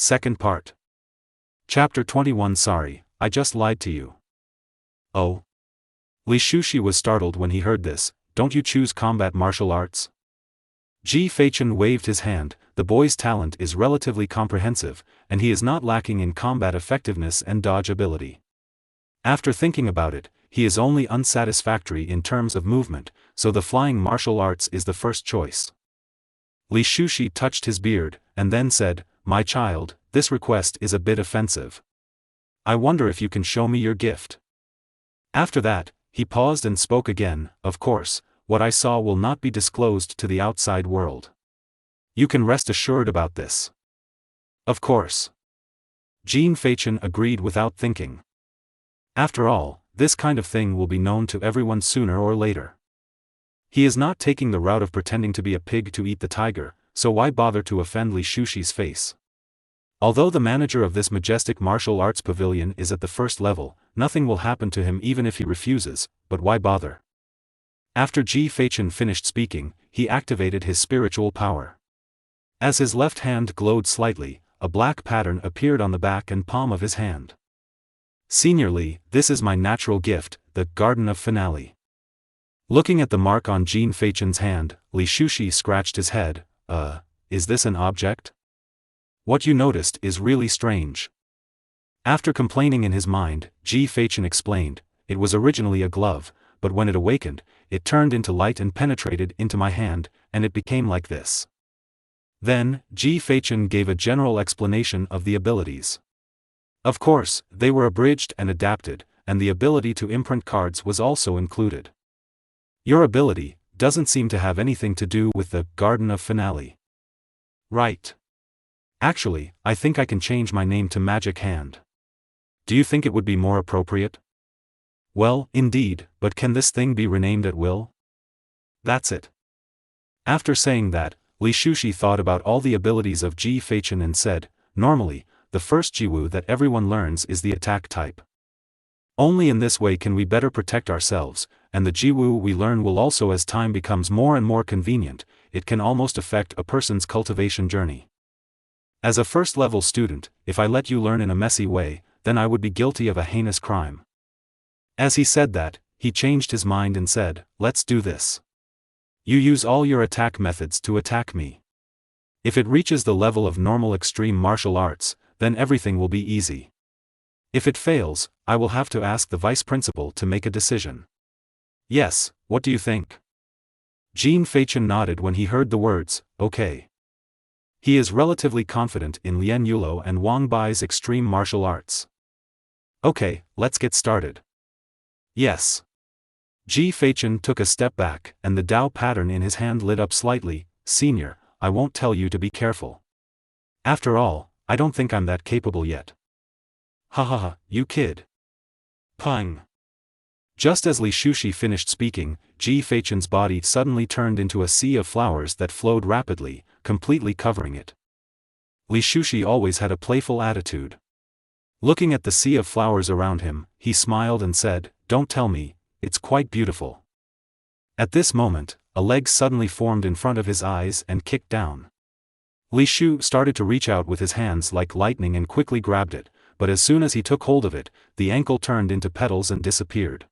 Second part. Chapter 21. Sorry, I just lied to you. Oh. Li Shushi was startled when he heard this. Don't you choose combat martial arts? Ji Feichen waved his hand. The boy's talent is relatively comprehensive, and he is not lacking in combat effectiveness and dodge ability. After thinking about it, he is only unsatisfactory in terms of movement, so the flying martial arts is the first choice. Li Shushi touched his beard, and then said, "My child, this request is a bit offensive. I wonder if you can show me your gift." After that, he paused and spoke again. "Of course, what I saw will not be disclosed to the outside world. You can rest assured about this." "Of course." Ji Feichen agreed without thinking. After all, this kind of thing will be known to everyone sooner or later. He is not taking the route of pretending to be a pig to eat the tiger, so why bother to offend Li Shushi's face? Although the manager of this majestic martial arts pavilion is at the first level, nothing will happen to him even if he refuses, but why bother? After Ji Feichen finished speaking, he activated his spiritual power. As his left hand glowed slightly, a black pattern appeared on the back and palm of his hand. "Senior Li, this is my natural gift, the Garden of Finale." Looking at the mark on Ji Feichen's hand, Li Shushi scratched his head. Is this an object? What you noticed is really strange." After complaining in his mind, Ji Feichen explained, "It was originally a glove, but when it awakened, it turned into light and penetrated into my hand, and it became like this." Then, Ji Feichen gave a general explanation of the abilities. Of course, they were abridged and adapted, and the ability to imprint cards was also included. "Your ability doesn't seem to have anything to do with the Garden of Finale." "Right. Actually, I think I can change my name to Magic Hand. Do you think it would be more appropriate?" "Well, indeed, but can this thing be renamed at will?" "That's it." After saying that, Li Shushi thought about all the abilities of Ji Feichen and said, "Normally, the first Jiwu that everyone learns is the attack type. Only in this way can we better protect ourselves, and the Jiwu we learn will also, as time becomes more and more convenient, it can almost affect a person's cultivation journey. As a first-level student, if I let you learn in a messy way, then I would be guilty of a heinous crime." As he said that, he changed his mind and said, "Let's do this. You use all your attack methods to attack me. If it reaches the level of normal extreme martial arts, then everything will be easy. If it fails, I will have to ask the vice principal to make a decision. Yes, what do you think?" Ji Feichen nodded when he heard the words, "Okay." He is relatively confident in Lian Yulo and Wang Bai's extreme martial arts. "Okay, let's get started." "Yes." Ji Feichen took a step back, and the Dao pattern in his hand lit up slightly. "Senior, I won't tell you to be careful. After all, I don't think I'm that capable yet." "Ha ha ha, you kid." Pang. Just as Li Shushi finished speaking, Ji Feichen's body suddenly turned into a sea of flowers that flowed rapidly, completely covering it. Li Shushi always had a playful attitude. Looking at the sea of flowers around him, he smiled and said, "Don't tell me, it's quite beautiful." At this moment, a leg suddenly formed in front of his eyes and kicked down. Li Shu started to reach out with his hands like lightning and quickly grabbed it, but as soon as he took hold of it, the ankle turned into petals and disappeared.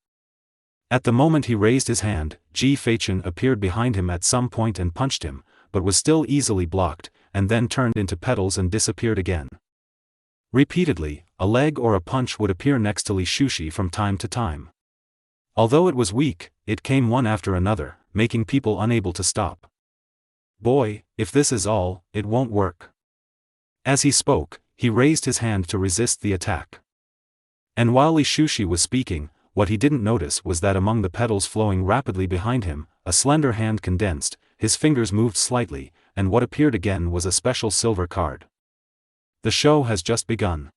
At the moment he raised his hand, Ji Feichen appeared behind him at some point and punched him, but was still easily blocked, and then turned into petals and disappeared again. Repeatedly, a leg or a punch would appear next to Li Shushi from time to time. Although it was weak, it came one after another, making people unable to stop. "Boy, if this is all, it won't work." As he spoke, he raised his hand to resist the attack. And while Li Shushi was speaking, what he didn't notice was that among the petals flowing rapidly behind him, a slender hand condensed, his fingers moved slightly, and what appeared again was a special silver card. "The show has just begun."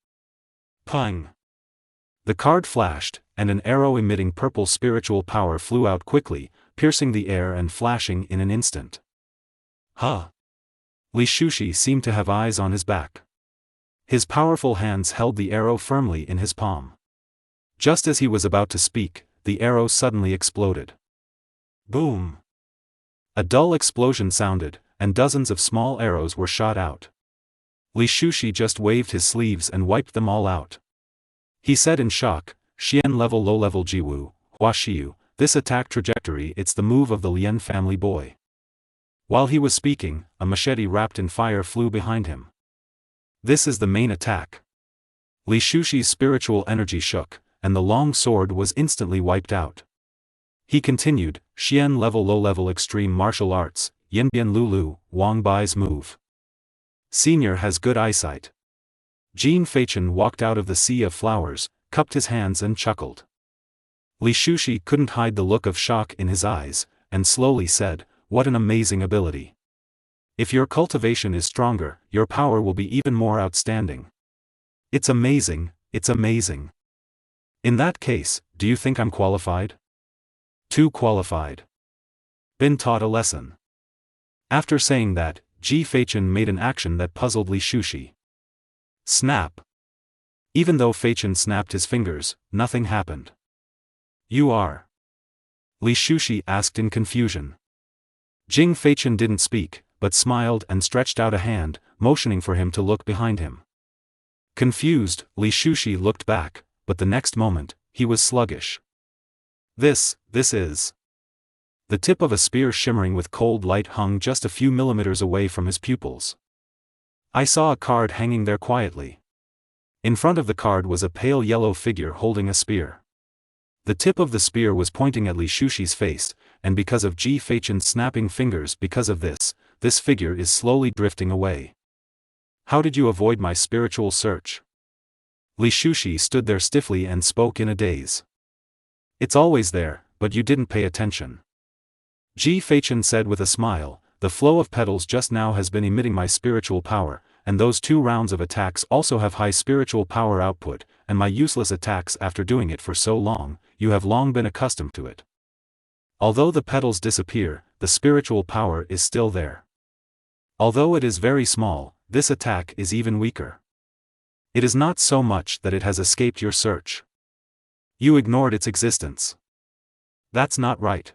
Pang! The card flashed, and an arrow emitting purple spiritual power flew out quickly, piercing the air and flashing in an instant. "Huh!" Li Shushi seemed to have eyes on his back. His powerful hands held the arrow firmly in his palm. Just as he was about to speak, the arrow suddenly exploded. Boom! A dull explosion sounded, and dozens of small arrows were shot out. Li Shushi just waved his sleeves and wiped them all out. He said in shock, Xian level low level Jiwu, Hua Shiyu, this attack trajectory it's the move of the Lien family boy. While he was speaking, a machete wrapped in fire flew behind him. This is the main attack. Li Shushi's spiritual energy shook, and the long sword was instantly wiped out. He continued, Xian level low level extreme martial arts, Yinbian Lulu, Wang Bai's move. Senior has good eyesight. Jin Feichen walked out of the sea of flowers, cupped his hands and chuckled. Li Shushi couldn't hide the look of shock in his eyes, and slowly said, what an amazing ability. If your cultivation is stronger, your power will be even more outstanding. It's amazing, it's amazing. In that case, do you think I'm qualified? Too qualified. Been taught a lesson. After saying that, Ji Feichen made an action that puzzled Li Shushi. Snap. Even though Feichen snapped his fingers, nothing happened. You are? Li Shushi asked in confusion. Jing Feichen didn't speak, but smiled and stretched out a hand, motioning for him to look behind him. Confused, Li Shushi looked back, but the next moment, he was sluggish. This is. The tip of a spear shimmering with cold light hung just a few millimeters away from his pupils. I saw a card hanging there quietly. In front of the card was a pale yellow figure holding a spear. The tip of the spear was pointing at Li Shushi's face, and because of Ji Feichen's snapping fingers, because of this figure is slowly drifting away. How did you avoid my spiritual search? Li Shushi stood there stiffly and spoke in a daze. It's always there, but you didn't pay attention. Ji Feichen said with a smile, the flow of petals just now has been emitting my spiritual power, and those 2 rounds of attacks also have high spiritual power output, and my useless attacks after doing it for so long, you have long been accustomed to it. Although the petals disappear, the spiritual power is still there. Although it is very small, this attack is even weaker. It is not so much that it has escaped your search. You ignored its existence. That's not right.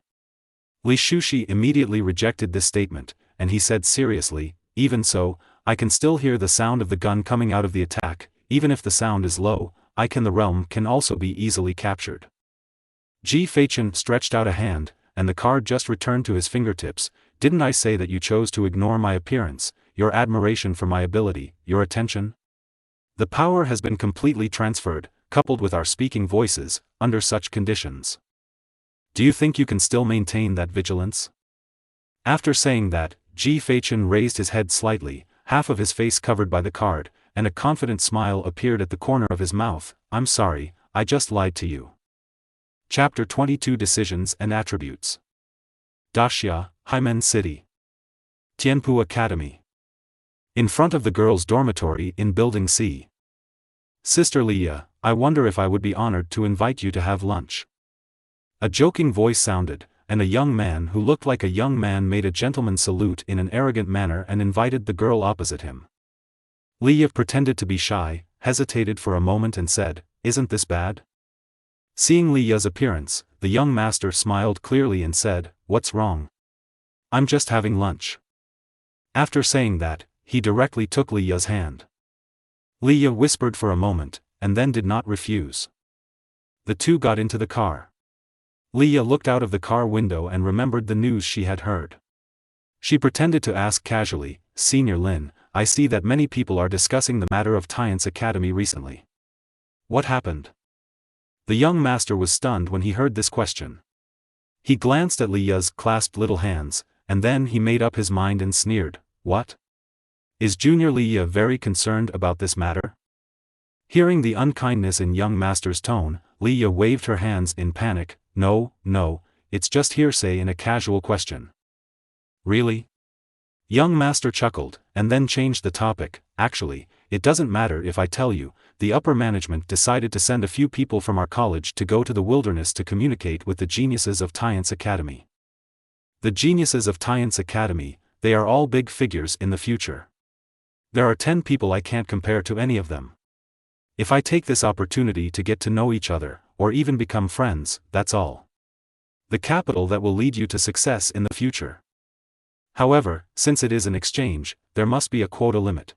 Li Shushi immediately rejected this statement, and he said seriously, even so, I can still hear the sound of the gun coming out of the attack, even if the sound is low, the realm can also be easily captured. Ji Feichen stretched out a hand, and the card just returned to his fingertips. Didn't I say that you chose to ignore my appearance, your admiration for my ability, your attention? The power has been completely transferred, coupled with our speaking voices, under such conditions. Do you think you can still maintain that vigilance? After saying that, Ji Feichen raised his head slightly, half of his face covered by the card, and a confident smile appeared at the corner of his mouth. I'm sorry, I just lied to you. Chapter 22 Decisions and Attributes. Daxia, Haimen City. Tianpu Academy. In front of the girls' dormitory in Building C. Sister Leah, I wonder if I would be honored to invite you to have lunch. A joking voice sounded, and a young man who looked like a young man made a gentleman's salute in an arrogant manner and invited the girl opposite him. Leah pretended to be shy, hesitated for a moment and said, Isn't this bad? Seeing Leah's appearance, the young master smiled clearly and said, What's wrong? I'm just having lunch. After saying that, he directly took Leah's hand. Leah whispered for a moment, and then did not refuse. The two got into the car. Leah looked out of the car window and remembered the news she had heard. She pretended to ask casually, Senior Lin, I see that many people are discussing the matter of Tian's Academy recently. What happened? The young master was stunned when he heard this question. He glanced at Leah's clasped little hands, and then he made up his mind and sneered, What? Is Junior Leah very concerned about this matter? Hearing the unkindness in young master's tone, Leah waved her hands in panic, No, it's just hearsay in a casual question. Really? Young master chuckled, and then changed the topic. Actually, it doesn't matter if I tell you, the upper management decided to send a few people from our college to go to the wilderness to communicate with the geniuses of Tian's Academy. The geniuses of Tian's Academy, they are all big figures in the future. There are 10 people I can't compare to any of them. If I take this opportunity to get to know each other, or even become friends, that's all. The capital that will lead you to success in the future. However, since it is an exchange, there must be a quota limit.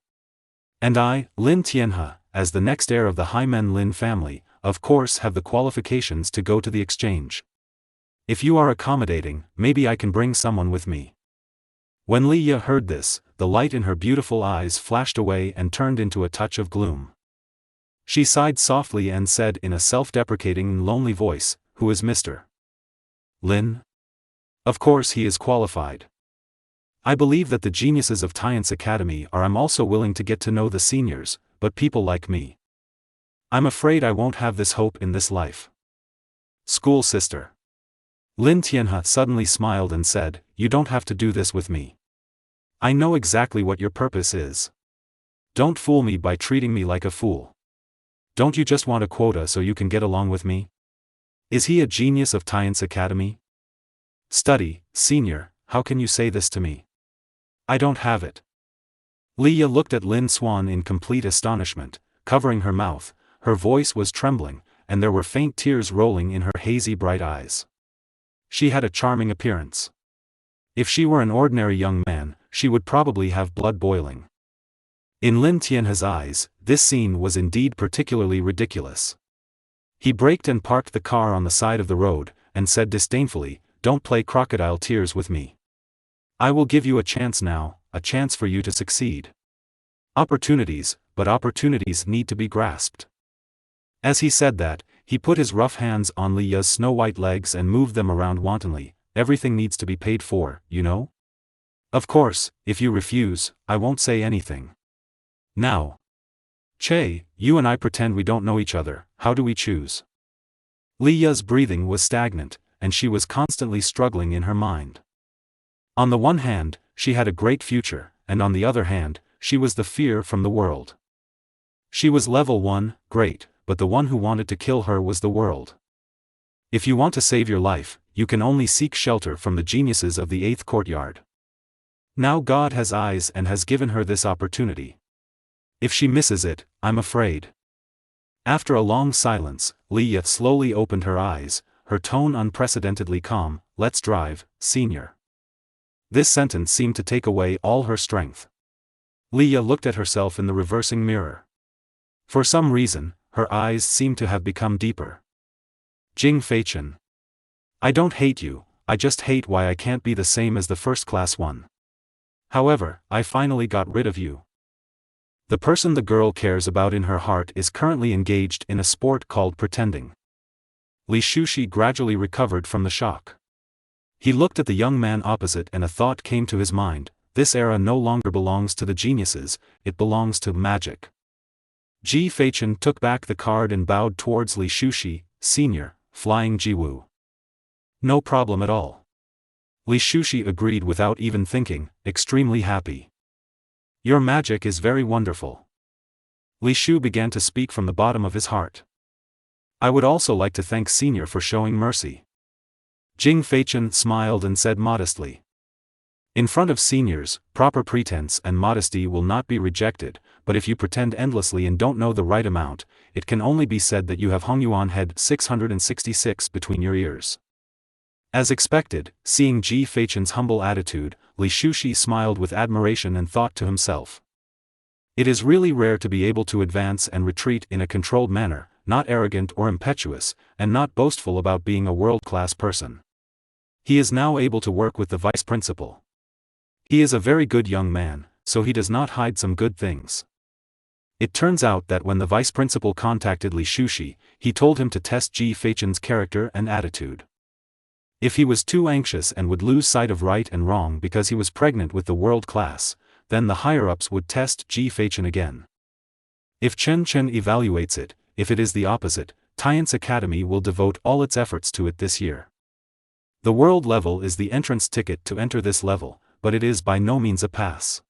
And I, Lin Tianhe, as the next heir of the Haimen Lin family, of course have the qualifications to go to the exchange. If you are accommodating, maybe I can bring someone with me. When Li Ye heard this, the light in her beautiful eyes flashed away and turned into a touch of gloom. She sighed softly and said in a self-deprecating and lonely voice, "Who is Mr. Lin? Of course he is qualified. I believe that the geniuses of Tian's Academy are. I'm also willing to get to know the seniors, but people like me. I'm afraid I won't have this hope in this life." School sister. Lin Tianhe suddenly smiled and said, "You don't have to do this with me. I know exactly what your purpose is. Don't fool me by treating me like a fool. Don't you just want a quota so you can get along with me? Is he a genius of Tian's Academy? Study, senior, how can you say this to me? I don't have it." Li Ye looked at Lin Xuan in complete astonishment, covering her mouth. Her voice was trembling, and there were faint tears rolling in her hazy bright eyes. She had a charming appearance. If she were an ordinary young man, she would probably have blood boiling. In Lin Tianhe's eyes, this scene was indeed particularly ridiculous. He braked and parked the car on the side of the road, and said disdainfully, "Don't play crocodile tears with me. I will give you a chance now, a chance for you to succeed. Opportunities, but opportunities need to be grasped." As he said that, he put his rough hands on Li Ye's snow-white legs and moved them around wantonly. "Everything needs to be paid for, you know? Of course, if you refuse, I won't say anything. Now, Che, you and I pretend we don't know each other. How do we choose?" Li Ye's breathing was stagnant, and she was constantly struggling in her mind. On the one hand, she had a great future, and on the other hand, she was the fear from the world. She was level 1, great, but the one who wanted to kill her was the world. If you want to save your life, you can only seek shelter from the geniuses of the 8th courtyard. Now God has eyes and has given her this opportunity. If she misses it, I'm afraid. After a long silence, Li Ye slowly opened her eyes, her tone unprecedentedly calm. "Let's drive, senior." This sentence seemed to take away all her strength. Li Ye looked at herself in the reversing mirror. For some reason, her eyes seemed to have become deeper. "Jing Feichen. I don't hate you, I just hate why I can't be the same as the first-class one. However, I finally got rid of you." The person the girl cares about in her heart is currently engaged in a sport called pretending. Li Shushi gradually recovered from the shock. He looked at the young man opposite and a thought came to his mind: this era no longer belongs to the geniuses, it belongs to magic. Ji Feichen took back the card and bowed towards Li Shushi, "Senior, flying Jiwu." "No problem at all." Li Shushi agreed without even thinking, extremely happy. "Your magic is very wonderful." Li Shu began to speak from the bottom of his heart. "I would also like to thank Senior for showing mercy." Jing Feichen smiled and said modestly, "In front of seniors, proper pretense and modesty will not be rejected, but if you pretend endlessly and don't know the right amount, it can only be said that you have Hongyuan head 666 between your ears." As expected, seeing Ji Feichen's humble attitude, Li Shushi smiled with admiration and thought to himself, "It is really rare to be able to advance and retreat in a controlled manner, not arrogant or impetuous, and not boastful about being a world-class person. He is now able to work with the vice principal. He is a very good young man, so he does not hide some good things." It turns out that when the vice principal contacted Li Shushi, he told him to test Ji Feichen's character and attitude. If he was too anxious and would lose sight of right and wrong because he was pregnant with the world class, then the higher-ups would test Ji Feichen again. If Chen Chen evaluates it, if it is the opposite, Tian's Academy will devote all its efforts to it this year. The world level is the entrance ticket to enter this level, but it is by no means a pass.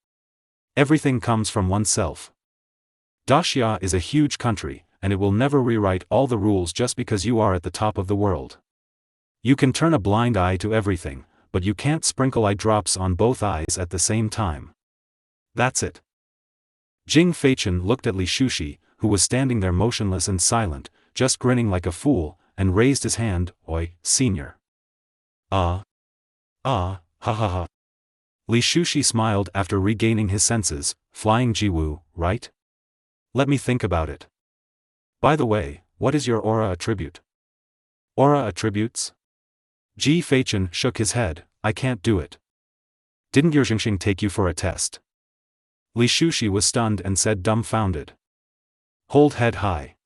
Everything comes from oneself. Daxia is a huge country, and it will never rewrite all the rules just because you are at the top of the world. You can turn a blind eye to everything, but you can't sprinkle eye drops on both eyes at the same time. That's it. Jing Feichen looked at Li Shushi, who was standing there motionless and silent, just grinning like a fool, and raised his hand. "Oi, senior." Ha ha ha. Li Shushi smiled after regaining his senses. "Flying Jiwu, right?" Let me think about it. By the way, what is your aura attribute? Aura attributes? Ji Feichen shook his head. I can't do it. Didn't your Xingxing take you for a test? Li Shushi was stunned and said dumbfounded. Hold head high.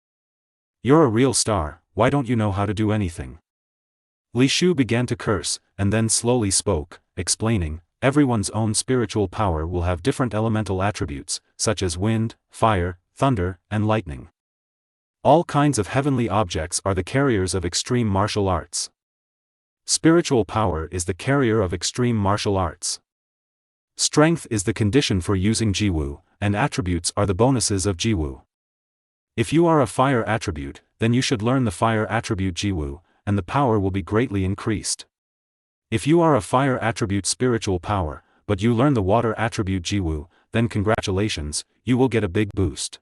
You're a real star, why don't you know how to do anything? Li Shu began to curse, and then slowly spoke, explaining, everyone's own spiritual power will have different elemental attributes, such as wind, fire, thunder, and lightning. All kinds of heavenly objects are the carriers of extreme martial arts. Spiritual power is the carrier of extreme martial arts. Strength is the condition for using Jiwu, and attributes are the bonuses of Jiwu. If you are a fire attribute, then you should learn the fire attribute Jiwu, and the power will be greatly increased. If you are a fire attribute spiritual power, but you learn the water attribute Jiwu, then congratulations, you will get a big boost.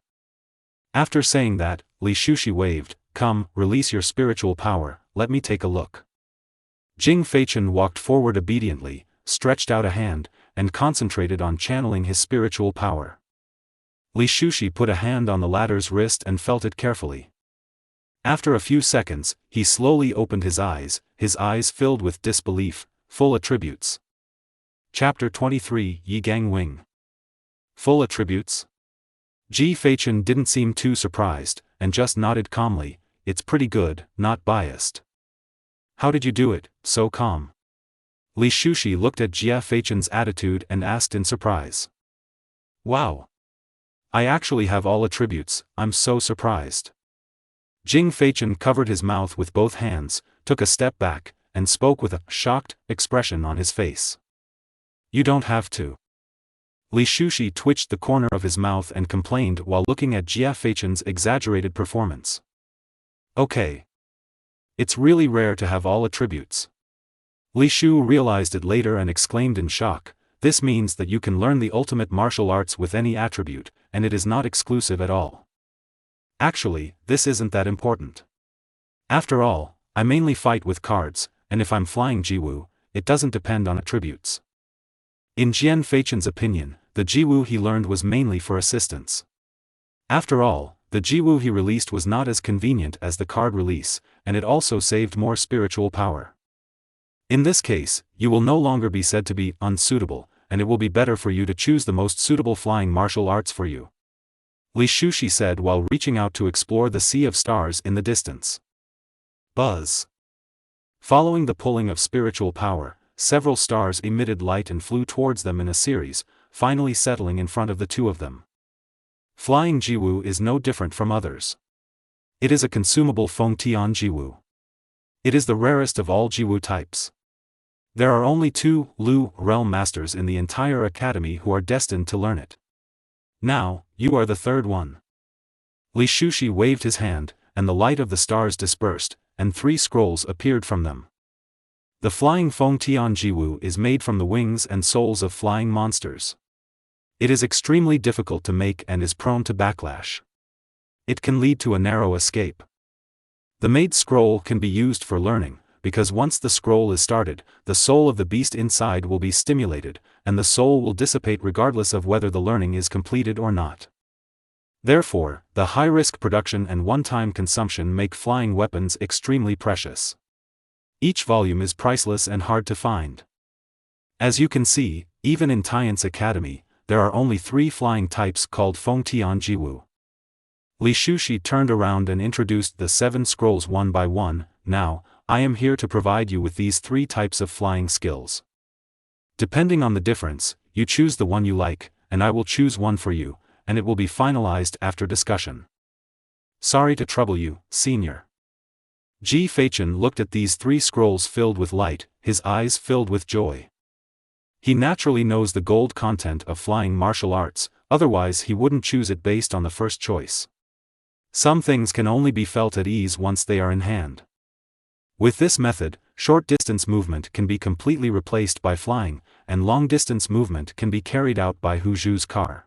After saying that, Li Shushi waved, come, release your spiritual power, let me take a look. Jing Feichen walked forward obediently, stretched out a hand, and concentrated on channeling his spiritual power. Li Shushi put a hand on the latter's wrist and felt it carefully. After a few seconds, he slowly opened his eyes filled with disbelief, full attributes. Chapter 23 Yi Gang Wing. Full attributes? Ji Feichen didn't seem too surprised, and just nodded calmly, it's pretty good, not biased. How did you do it, so calm? Li Shushi looked at Jia Feichen's attitude and asked in surprise. Wow! I actually have all attributes, I'm so surprised. Jing Feichen covered his mouth with both hands, took a step back, and spoke with a shocked expression on his face. You don't have to. Li Shushi twitched the corner of his mouth and complained while looking at Jia Feichen's exaggerated performance. Okay. It's really rare to have all attributes. Li Shu realized it later and exclaimed in shock, this means that you can learn the ultimate martial arts with any attribute, and it is not exclusive at all. Actually, this isn't that important. After all, I mainly fight with cards, and if I'm flying Jiwu, it doesn't depend on attributes. In Jian Feichen's opinion, the Jiwu he learned was mainly for assistance. After all, the Jiwu he released was not as convenient as the card release, and it also saved more spiritual power. In this case, you will no longer be said to be unsuitable, and it will be better for you to choose the most suitable flying martial arts for you. Li Shushi said while reaching out to explore the sea of stars in the distance. Buzz. Following the pulling of spiritual power, several stars emitted light and flew towards them in a series, finally settling in front of the two of them. Flying Jiwu is no different from others. It is a consumable Fengtian Jiwu. It is the rarest of all Jiwu types. There are only 2 Lu realm masters in the entire academy who are destined to learn it. Now, you are the third one. Li Shushi waved his hand, and the light of the stars dispersed, and 3 scrolls appeared from them. The flying Fengtian Jiwu is made from the wings and souls of flying monsters. It is extremely difficult to make and is prone to backlash. It can lead to a narrow escape. The made scroll can be used for learning, because once the scroll is started, the soul of the beast inside will be stimulated, and the soul will dissipate regardless of whether the learning is completed or not. Therefore, the high-risk production and one-time consumption make flying weapons extremely precious. Each volume is priceless and hard to find. As you can see, even in Tian's Academy, there are only 3 flying types called Fengtian Jiwu. Li Shushi turned around and introduced the 7 scrolls one by one. Now, I am here to provide you with these 3 types of flying skills. Depending on the difference, you choose the one you like, and I will choose one for you, and it will be finalized after discussion. Sorry to trouble you, senior. Ji Feichen looked at these 3 scrolls filled with light, his eyes filled with joy. He naturally knows the gold content of flying martial arts, otherwise he wouldn't choose it based on the first choice. Some things can only be felt at ease once they are in hand. With this method, short-distance movement can be completely replaced by flying, and long-distance movement can be carried out by Hu Zhu's car.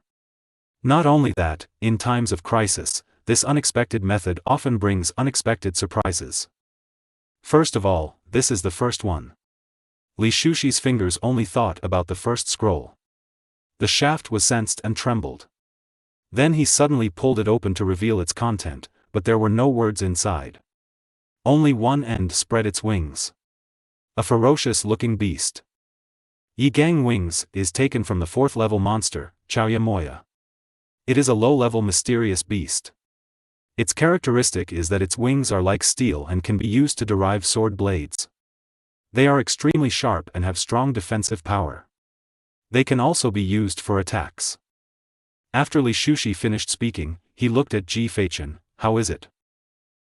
Not only that, in times of crisis, this unexpected method often brings unexpected surprises. First of all, this is the first one. Li Shushi's fingers only thought about the first scroll. The shaft was sensed and trembled. Then he suddenly pulled it open to reveal its content, but there were no words inside. Only one end spread its wings. A ferocious-looking beast. Yi Gang Wings is taken from the 4th level monster, Chaoya Moya. It is a low-level mysterious beast. Its characteristic is that its wings are like steel and can be used to derive sword blades. They are extremely sharp and have strong defensive power. They can also be used for attacks. After Li Shushi finished speaking, he looked at Ji Feichen. How is it?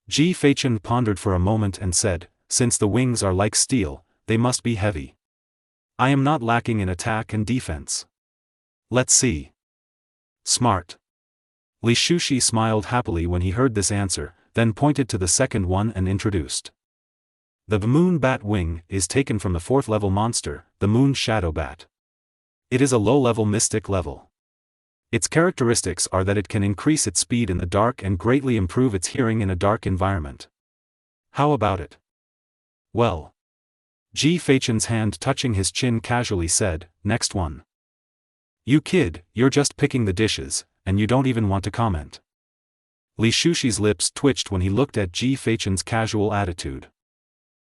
Ji Feichen pondered for a moment and said, since the wings are like steel, they must be heavy. I am not lacking in attack and defense. Let's see. Smart. Li Shushi smiled happily when he heard this answer, then pointed to the second one and introduced. The Moon Bat Wing is taken from the 4th level monster, the Moon Shadow Bat. It is a low-level mystic level. Its characteristics are that it can increase its speed in the dark and greatly improve its hearing in a dark environment. How about it? Well. Ji Feichen's hand touching his chin casually said, next one. You kid, you're just picking the dishes, and you don't even want to comment. Li Shushi's lips twitched when he looked at Ji Feichen's casual attitude.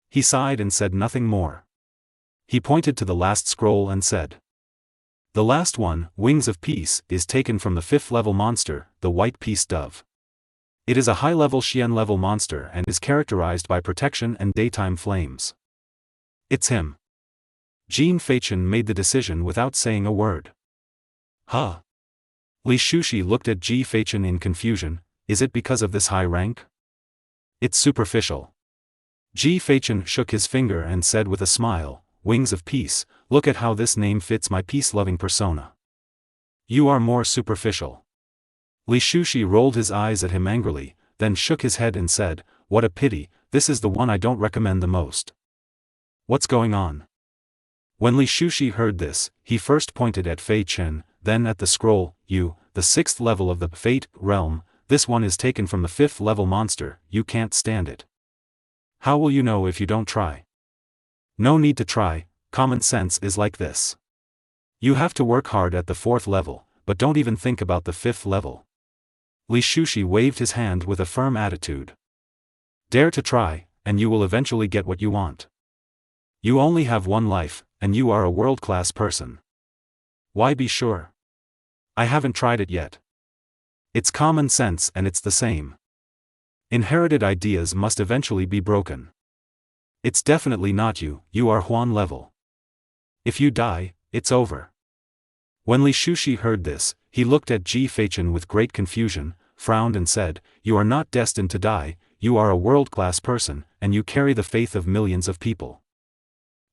He sighed and said nothing more. He pointed to the last scroll and said. The last one, Wings of Peace, is taken from the 5th level monster, the White Peace Dove. It is a high-level Xian level monster and is characterized by protection and daytime flames. It's him. Ji Feichen made the decision without saying a word. Huh? Li Shushi looked at Ji Feichen in confusion. Is it because of this high rank? It's superficial. Ji Feichen shook his finger and said with a smile, Wings of Peace, look at how this name fits my peace-loving persona. You are more superficial. Li Shushi rolled his eyes at him angrily, then shook his head and said, what a pity, this is the one I don't recommend the most. What's going on? When Li Shushi heard this, he first pointed at Fei Chen, then at the scroll, the 6th level of the Fate realm. This one is taken from the 5th level monster, you can't stand it. How will you know if you don't try? No need to try, common sense is like this. You have to work hard at the 4th level, but don't even think about the 5th level. Li Shushi waved his hand with a firm attitude. Dare to try, and you will eventually get what you want. You only have one life, and you are a world-class person. Why be sure? I haven't tried it yet. It's common sense and it's the same. Inherited ideas must eventually be broken. It's definitely not you, you are Huan level. If you die, it's over. When Li Shushi heard this, he looked at Ji Feichen with great confusion, frowned and said, you are not destined to die, you are a world-class person, and you carry the faith of millions of people.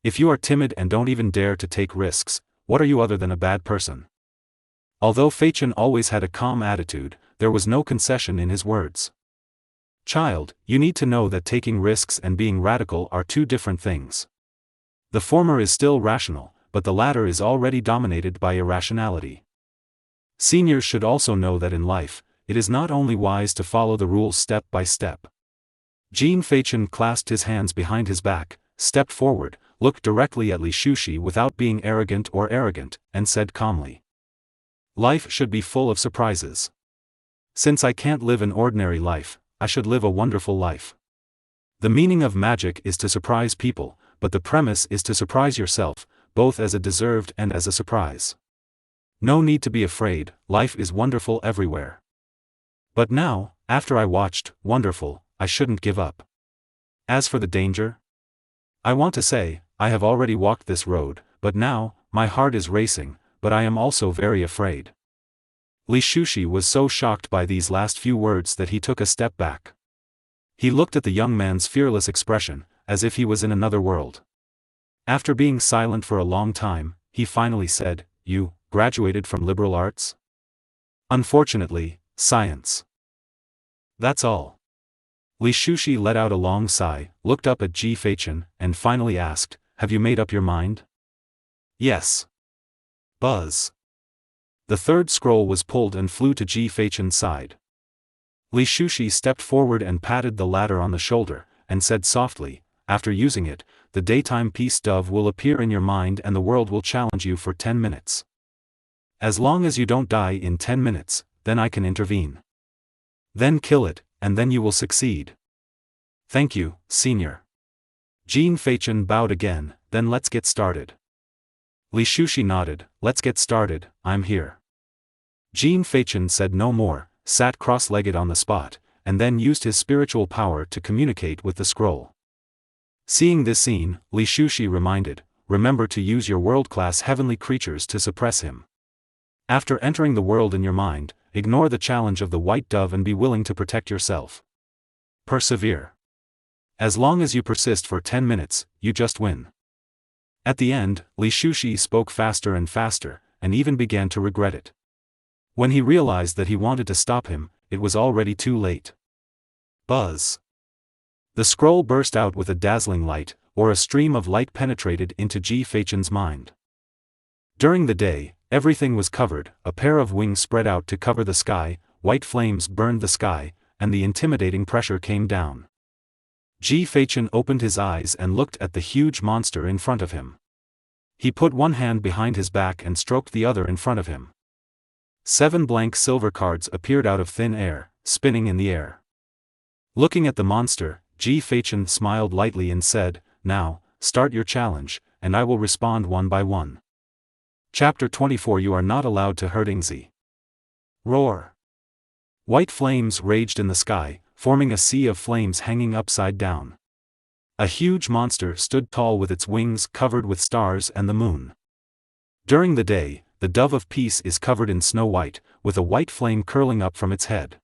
If you are timid and don't even dare to take risks, what are you other than a bad person? Although Feichen always had a calm attitude, there was no concession in his words. Child, you need to know that taking risks and being radical are two different things. The former is still rational, but the latter is already dominated by irrationality. Seniors should also know that in life, it is not only wise to follow the rules step by step. Ji Feichen clasped his hands behind his back, stepped forward, looked directly at Li Shushi without being arrogant, and said calmly. Life should be full of surprises. Since I can't live an ordinary life, I should live a wonderful life. The meaning of magic is to surprise people, but the premise is to surprise yourself, both as a deserved and as a surprise. No need to be afraid, life is wonderful everywhere. But now, after I watched Wonderful, I shouldn't give up. As for the danger, I want to say, I have already walked this road, but now, my heart is racing, but I am also very afraid. Li Shushi was so shocked by these last few words that he took a step back. He looked at the young man's fearless expression, as if he was in another world. After being silent for a long time, he finally said, you graduated from liberal arts? Unfortunately, science. That's all. Li Shushi let out a long sigh, looked up at Ji Feichen, and finally asked, have you made up your mind? Yes. Buzz. The 3rd scroll was pulled and flew to Ji Feichen's side. Li Shushi stepped forward and patted the latter on the shoulder, and said softly, after using it, the daytime peace dove will appear in your mind and the world will challenge you for 10 minutes. As long as you don't die in 10 minutes, then I can intervene. Then kill it, and then you will succeed. Thank you, Senior. Jean Feichen bowed again, then let's get started. Li Shushi nodded, let's get started, I'm here. Jean Feichen said no more, sat cross-legged on the spot, and then used his spiritual power to communicate with the scroll. Seeing this scene, Li Shushi reminded, remember to use your world-class heavenly creatures to suppress him. After entering the world in your mind, ignore the challenge of the white dove and be willing to protect yourself. Persevere. As long as you persist for 10 minutes, you just win. At the end, Li Shushi spoke faster and faster, and even began to regret it. When he realized that he wanted to stop him, it was already too late. Buzz. The scroll burst out with a dazzling light, or a stream of light penetrated into Ji Feichen's mind. During the day, everything was covered, a pair of wings spread out to cover the sky, white flames burned the sky, and the intimidating pressure came down. Ji Feichen opened his eyes and looked at the huge monster in front of him. He put one hand behind his back and stroked the other in front of him. 7 blank silver cards appeared out of thin air, spinning in the air. Looking at the monster, Ji Feichen smiled lightly and said, now, start your challenge, and I will respond one by one. Chapter 24 You are not allowed to hurt Ingzi. Roar. White flames raged in the sky, forming a sea of flames hanging upside down. A huge monster stood tall with its wings covered with stars and the moon. During the day, the dove of peace is covered in snow white, with a white flame curling up from its head.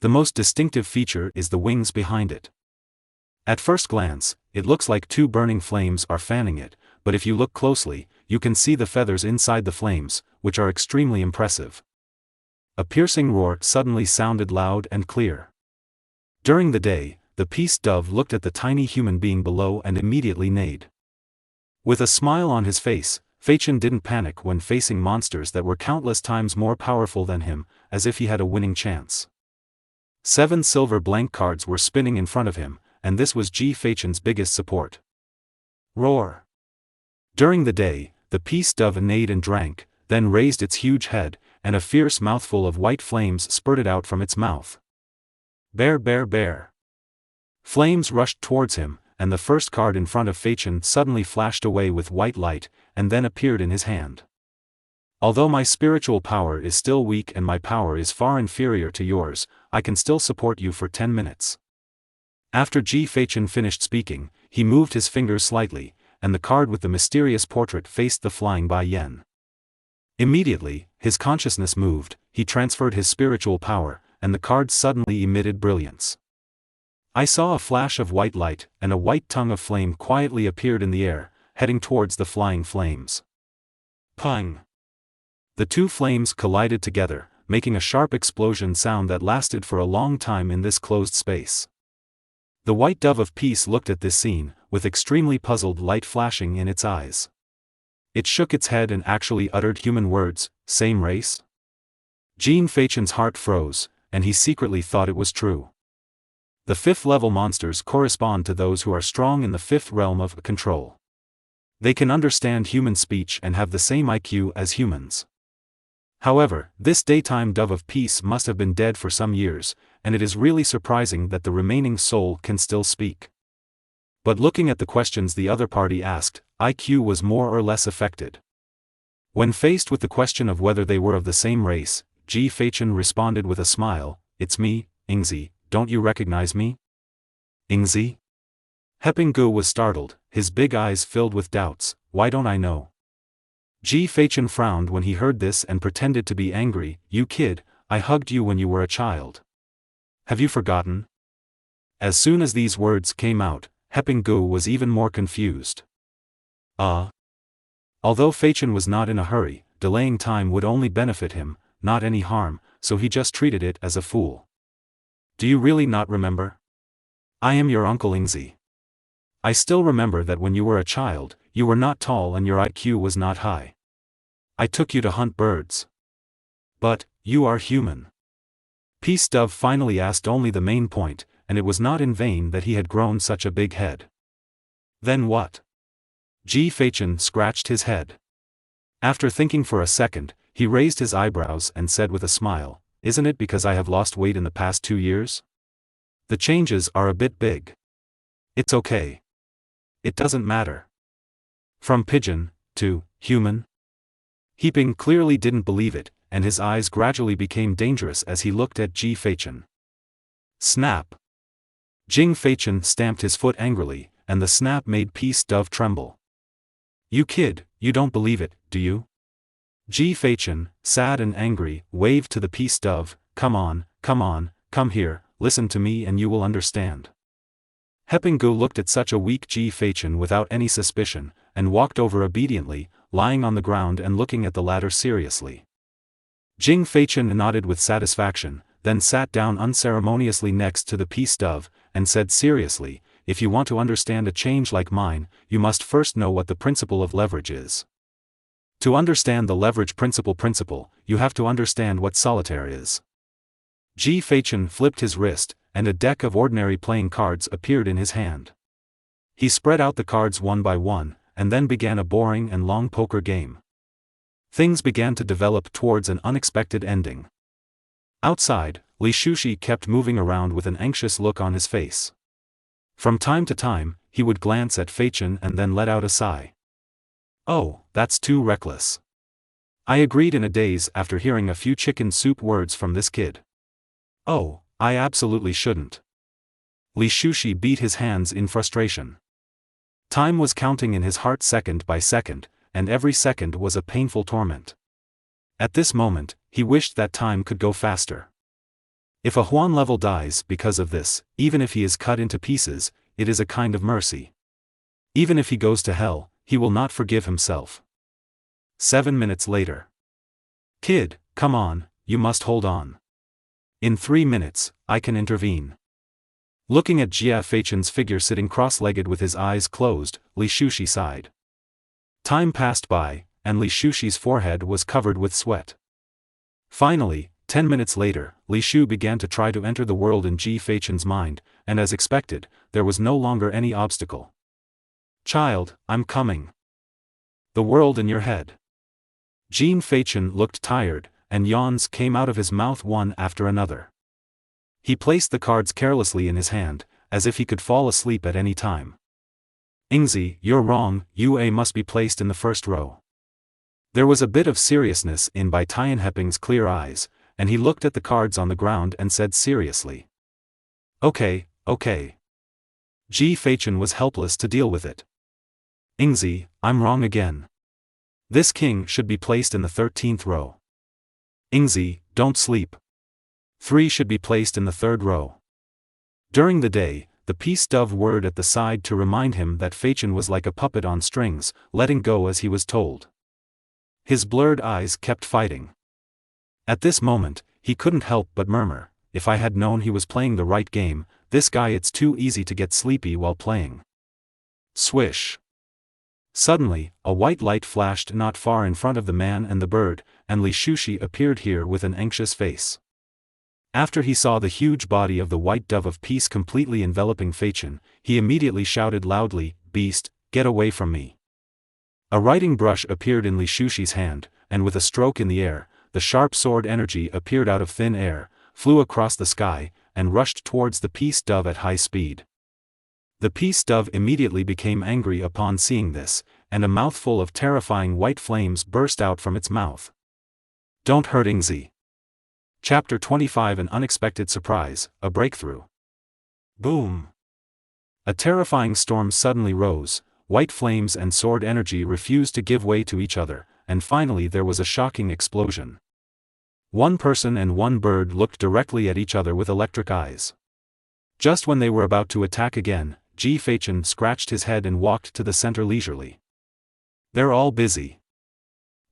The most distinctive feature is the wings behind it. At first glance, it looks like 2 burning flames are fanning it, but if you look closely, you can see the feathers inside the flames, which are extremely impressive. A piercing roar suddenly sounded loud and clear. During the day, the peace dove looked at the tiny human being below and immediately neighed. With a smile on his face, Feichen didn't panic when facing monsters that were countless times more powerful than him, as if he had a winning chance. 7 silver blank cards were spinning in front of him, and this was Ji Feichen's biggest support. Roar. During the day, the peace dove neighed and drank, then raised its huge head, and a fierce mouthful of white flames spurted out from its mouth. Bear, bear, bear. Flames rushed towards him, and the first card in front of Feichen suddenly flashed away with white light, and then appeared in his hand. Although my spiritual power is still weak and my power is far inferior to yours, I can still support you for 10 minutes. After Ji Feichen finished speaking, he moved his fingers slightly, and the card with the mysterious portrait faced the flying Bai Yen. Immediately, his consciousness moved, he transferred his spiritual power, and the card suddenly emitted brilliance. I saw a flash of white light, and a white tongue of flame quietly appeared in the air, heading towards the flying flames. Pang! The 2 flames collided together, making a sharp explosion sound that lasted for a long time in this closed space. The white dove of peace looked at this scene, with extremely puzzled light flashing in its eyes. It shook its head and actually uttered human words, same race? Jean Feichen's heart froze, and he secretly thought it was true. The 5th level monsters correspond to those who are strong in the 5th realm of control. They can understand human speech and have the same IQ as humans. However, this daytime dove of peace must have been dead for some years, and it is really surprising that the remaining soul can still speak. But looking at the questions the other party asked, IQ was more or less affected. When faced with the question of whether they were of the same race, Ji Feichen responded with a smile, it's me, Ingzi, don't you recognize me? Ingzi? Heping-gu was startled, his big eyes filled with doubts, why don't I know? Ji Feichen frowned when he heard this and pretended to be angry, you kid, I hugged you when you were a child. Have you forgotten? As soon as these words came out, Heping-gu was even more confused. Although Feichen was not in a hurry, delaying time would only benefit him, not any harm, so he just treated it as a fool. Do you really not remember? I am your uncle Ingzi. I still remember that when you were a child, you were not tall and your IQ was not high. I took you to hunt birds. But, you are human. Peace Dove finally asked only the main point, and it was not in vain that he had grown such a big head. Then what? Ji Feichen scratched his head. After thinking for a second, he raised his eyebrows and said with a smile, isn't it because I have lost weight in the past 2 years? The changes are a bit big. It's okay. It doesn't matter. From pigeon to human? Heaping clearly didn't believe it, and his eyes gradually became dangerous as he looked at Ji Feichen. Snap! Jing Feichen stamped his foot angrily, and the snap made Peace Dove tremble. You kid, you don't believe it, do you? Ji Feichen, sad and angry, waved to the Peace Dove, come on, come here, listen to me and you will understand. Heping-gu looked at such a weak Ji Feichen without any suspicion, and walked over obediently, lying on the ground and looking at the latter seriously. Jing Feichen nodded with satisfaction, then sat down unceremoniously next to the Peace Dove, and said seriously, if you want to understand a change like mine, you must first know what the principle of leverage is. To understand the leverage principle, you have to understand what solitaire is. Ji Feichen flipped his wrist, and a deck of ordinary playing cards appeared in his hand. He spread out the cards one by one, and then began a boring and long poker game. Things began to develop towards an unexpected ending. Outside, Li Shushi kept moving around with an anxious look on his face. From time to time, he would glance at Feichen and then let out a sigh. Oh, that's too reckless. I agreed in a daze after hearing a few chicken soup words from this kid. Oh, I absolutely shouldn't. Li Shushi beat his hands in frustration. Time was counting in his heart second by second, and every second was a painful torment. At this moment, he wished that time could go faster. If a Huan level dies because of this, even if he is cut into pieces, it is a kind of mercy. Even if he goes to hell, he will not forgive himself. 7 minutes later. Kid, come on, you must hold on. In 3 minutes, I can intervene. Looking at Jia Feichen's figure sitting cross-legged with his eyes closed, Li Shushi sighed. Time passed by, and Li Shushi's forehead was covered with sweat. Finally, 10 minutes later, Li Shu began to try to enter the world in Ji Feichen's mind, and as expected, there was no longer any obstacle. Child, I'm coming. The world in your head. Jin Feichen looked tired, and yawns came out of his mouth one after another. He placed the cards carelessly in his hand, as if he could fall asleep at any time. Ingzi, you're wrong, UA must be placed in the first row. There was a bit of seriousness in Bai Tianheping's clear eyes, and he looked at the cards on the ground and said seriously. Okay. Ji Feichen was helpless to deal with it. Ingzi, I'm wrong again. This king should be placed in the 13th row. Ingzi, don't sleep. 3 should be placed in the 3rd row. During the day, the Peace Dove whirred at the side to remind him that Feichen was like a puppet on strings, letting go as he was told. His blurred eyes kept fighting. At this moment, he couldn't help but murmur, if I had known he was playing the right game, this guy it's too easy to get sleepy while playing. Swish. Suddenly, a white light flashed not far in front of the man and the bird, and Li Shushi appeared here with an anxious face. After he saw the huge body of the white dove of peace completely enveloping Feichen, he immediately shouted loudly, Beast, get away from me. A writing brush appeared in Li Shushi's hand, and with a stroke in the air, the sharp sword energy appeared out of thin air, flew across the sky, and rushed towards the Peace Dove at high speed. The Peace Dove immediately became angry upon seeing this, and a mouthful of terrifying white flames burst out from its mouth. Don't hurt Ingzi. Chapter 25 An Unexpected Surprise, a Breakthrough. Boom! A terrifying storm suddenly rose, white flames and sword energy refused to give way to each other, and finally there was a shocking explosion. One person and one bird looked directly at each other with electric eyes. Just when they were about to attack again, Ji Feichen scratched his head and walked to the center leisurely. They're all busy.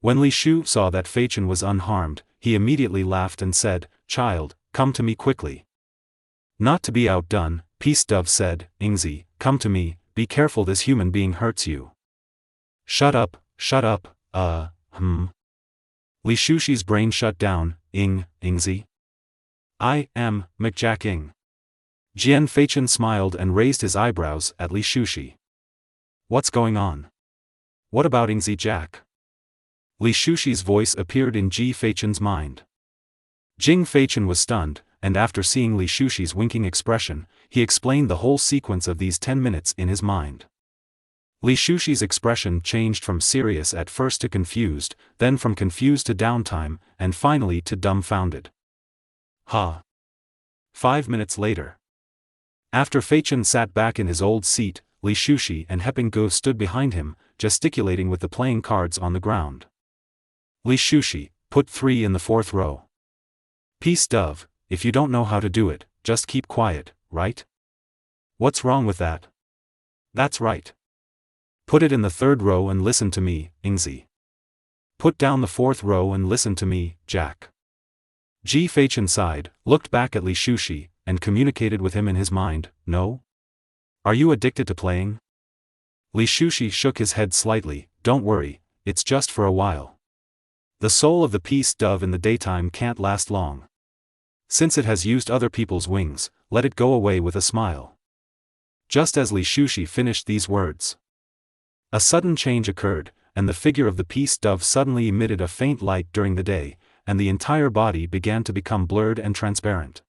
When Li Shu saw that Feichen was unharmed, he immediately laughed and said, Child, come to me quickly. Not to be outdone, Peace Dove said, Ingzi, come to me, be careful this human being hurts you. Shut up, Li Shushi's brain shut down, Ingzi? I am, McJack. Jian Feichen smiled and raised his eyebrows at Li Shushi. What's going on? What about Ingzi Jack? Li Shushi's voice appeared in Ji Feichen's mind. Jing Feichen was stunned, and after seeing Li Shushi's winking expression, he explained the whole sequence of these 10 minutes in his mind. Li Shushi's expression changed from serious at first to confused, then from confused to downtime, and finally to dumbfounded. Ha! 5 minutes later. After Feichen sat back in his old seat, Li Shushi and Heping stood behind him, gesticulating with the playing cards on the ground. Li Shushi, put 3 in the 4th row. Peace Dove, if you don't know how to do it, just keep quiet, right? What's wrong with that? That's right. Put it in the 3rd row and listen to me, Ingzi. Put down the 4th row and listen to me, Jack. Ji Feichen sighed, looked back at Li Shushi, and communicated with him in his mind, no? Are you addicted to playing? Li Shushi shook his head slightly, don't worry, it's just for a while. The soul of the peace dove in the daytime can't last long. Since it has used other people's wings, let it go away with a smile. Just as Li Shushi finished these words, a sudden change occurred, and the figure of the peace dove suddenly emitted a faint light during the day, and the entire body began to become blurred and transparent.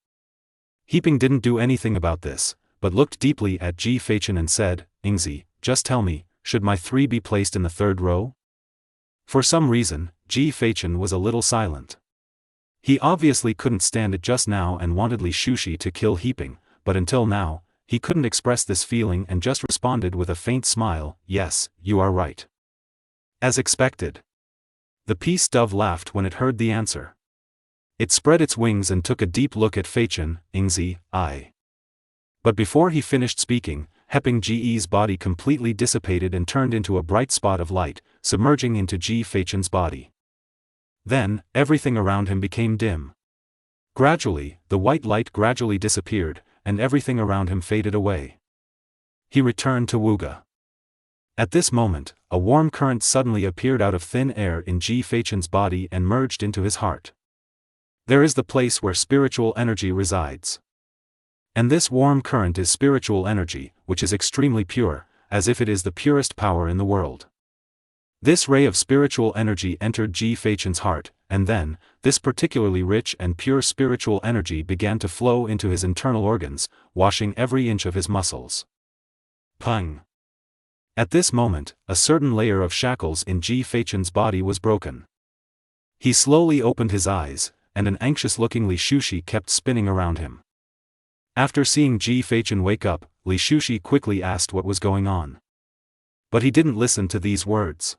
Heaping didn't do anything about this, but looked deeply at Ji Feichen and said, Ingzi, just tell me, should my 3 be placed in the 3rd row? For some reason, Ji Feichen was a little silent. He obviously couldn't stand it just now and wanted Li Shushi to kill Heaping, but until now, he couldn't express this feeling and just responded with a faint smile, yes, you are right. As expected. The peace dove laughed when it heard the answer. It spread its wings and took a deep look at Feichen, Ingzi, I. But before he finished speaking, Heping Ji's body completely dissipated and turned into a bright spot of light, submerging into Ji Feichen's body. Then, everything around him became dim. Gradually, the white light gradually disappeared, and everything around him faded away. He returned to Wuga. At this moment, a warm current suddenly appeared out of thin air in Ji Feichen's body and merged into his heart. There is the place where spiritual energy resides. And this warm current is spiritual energy, which is extremely pure, as if it is the purest power in the world. This ray of spiritual energy entered Ji Feichen's heart, and then, this particularly rich and pure spiritual energy began to flow into his internal organs, washing every inch of his muscles. Pung! At this moment, a certain layer of shackles in Ji Feichen's body was broken. He slowly opened his eyes, and an anxious-looking Li Shushi kept spinning around him. After seeing Ji Feichen wake up, Li Shushi quickly asked what was going on. But he didn't listen to these words.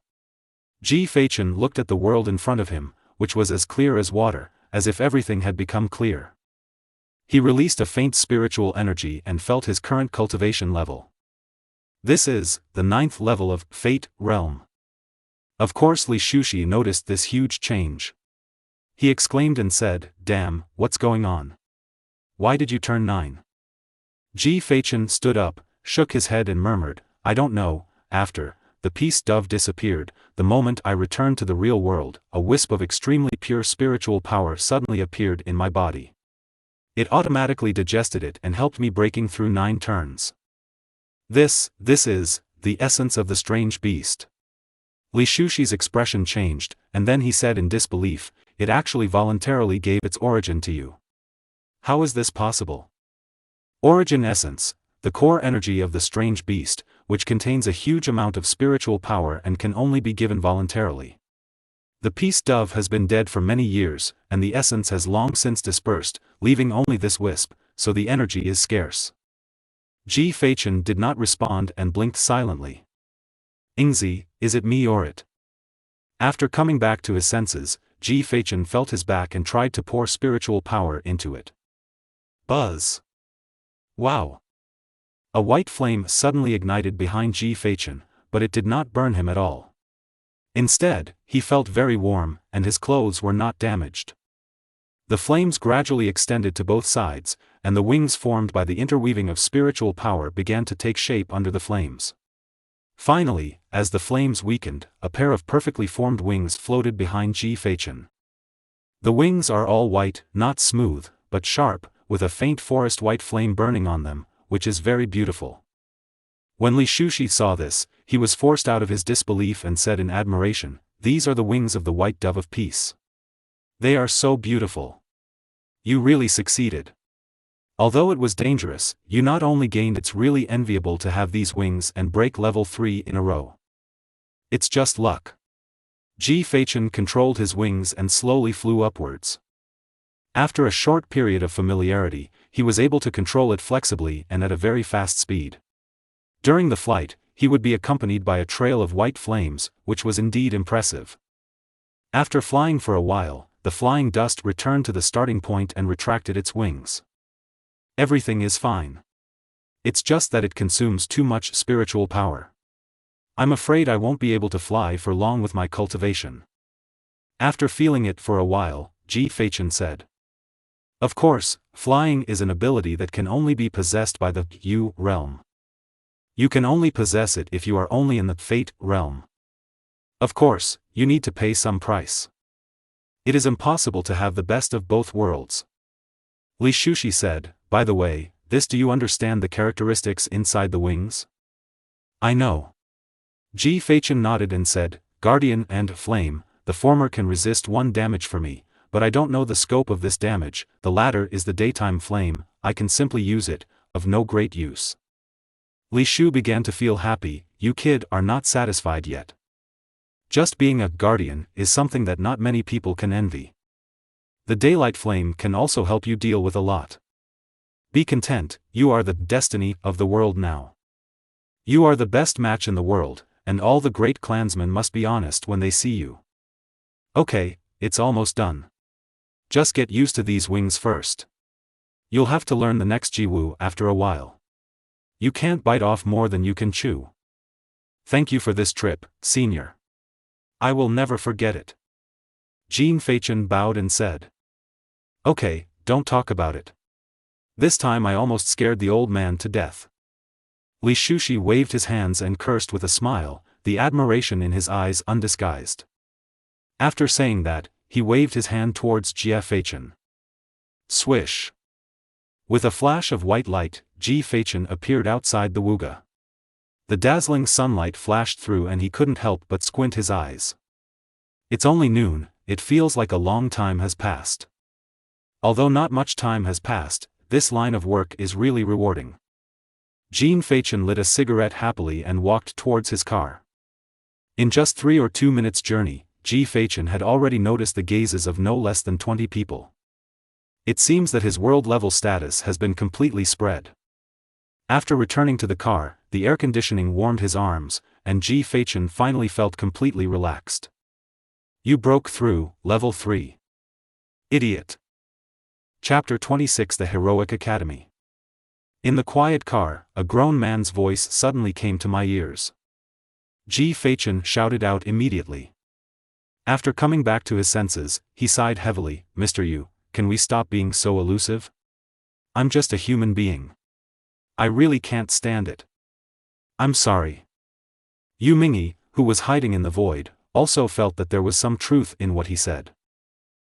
Ji Feichen looked at the world in front of him, which was as clear as water, as if everything had become clear. He released a faint spiritual energy and felt his current cultivation level. This is the 9th level of Fate Realm. Of course Li Shushi noticed this huge change. He exclaimed and said, damn, what's going on? Why did you turn 9? Ji Feichen stood up, shook his head and murmured, I don't know. After the peace dove disappeared, the moment I returned to the real world, a wisp of extremely pure spiritual power suddenly appeared in my body. It automatically digested it and helped me breaking through 9 turns. This is the essence of the strange beast. Li Shushi's expression changed, and then he said in disbelief, it actually voluntarily gave its origin to you. How is this possible? Origin essence, the core energy of the strange beast, which contains a huge amount of spiritual power and can only be given voluntarily. The peace dove has been dead for many years, and the essence has long since dispersed, leaving only this wisp, so the energy is scarce. Ji Feichen did not respond and blinked silently. Ingzi, is it me or it? After coming back to his senses, Ji Feichen felt his back and tried to pour spiritual power into it. Buzz! Wow! A white flame suddenly ignited behind Ji Feichen, but it did not burn him at all. Instead, he felt very warm, and his clothes were not damaged. The flames gradually extended to both sides, and the wings formed by the interweaving of spiritual power began to take shape under the flames. Finally, as the flames weakened, a pair of perfectly formed wings floated behind Ji Feichen. The wings are all white, not smooth, but sharp, with a faint forest white flame burning on them, which is very beautiful. When Li Shushi saw this, he was forced out of his disbelief and said in admiration, these are the wings of the white dove of peace. They are so beautiful. You really succeeded. Although it was dangerous, you not only gained, it's really enviable to have these wings and break level 3 in a row. It's just luck. Ji Feichen controlled his wings and slowly flew upwards. After a short period of familiarity, he was able to control it flexibly and at a very fast speed. During the flight, he would be accompanied by a trail of white flames, which was indeed impressive. After flying for a while, the flying dust returned to the starting point and retracted its wings. Everything is fine. It's just that it consumes too much spiritual power. I'm afraid I won't be able to fly for long with my cultivation. After feeling it for a while, Ji Feichen said. Of course, flying is an ability that can only be possessed by the Yu realm. You can only possess it if you are only in the Fate realm. Of course, you need to pay some price. It is impossible to have the best of both worlds. Li Shushi said, by the way, do you understand the characteristics inside the wings? I know. Ji Feichen nodded and said, Guardian and Flame, the former can resist 1 damage for me, but I don't know the scope of this damage, the latter is the daytime flame, I can simply use it, of no great use. Li Shu began to feel happy, you kid are not satisfied yet. Just being a guardian is something that not many people can envy. The daylight flame can also help you deal with a lot. Be content, you are the destiny of the world now. You are the best match in the world, and all the great clansmen must be honest when they see you. Okay, it's almost done. Just get used to these wings first. You'll have to learn the next Jiwu after a while. You can't bite off more than you can chew. Thank you for this trip, senior. I will never forget it. Ji Feichen bowed and said. Okay, don't talk about it. This time I almost scared the old man to death. Li Shushi waved his hands and cursed with a smile, the admiration in his eyes undisguised. After saying that, he waved his hand towards Jia Feichen. Swish. With a flash of white light, Ji Feichen appeared outside the wuga. The dazzling sunlight flashed through and he couldn't help but squint his eyes. It's only noon, it feels like a long time has passed. Although not much time has passed, this line of work is really rewarding. Ji Feichen lit a cigarette happily and walked towards his car. In just 3 or 2 minutes' journey, Ji Feichen had already noticed the gazes of no less than 20 people. It seems that his world-level status has been completely spread. After returning to the car, the air conditioning warmed his arms, and Ji Feichen finally felt completely relaxed. You broke through, level 3. Idiot. Chapter 26 The Heroic Academy. In the quiet car, a grown man's voice suddenly came to my ears. Ji Feichen shouted out immediately. After coming back to his senses, he sighed heavily, Mr. Yu, can we stop being so elusive? I'm just a human being. I really can't stand it. I'm sorry. Yu Mingyi, who was hiding in the void, also felt that there was some truth in what he said.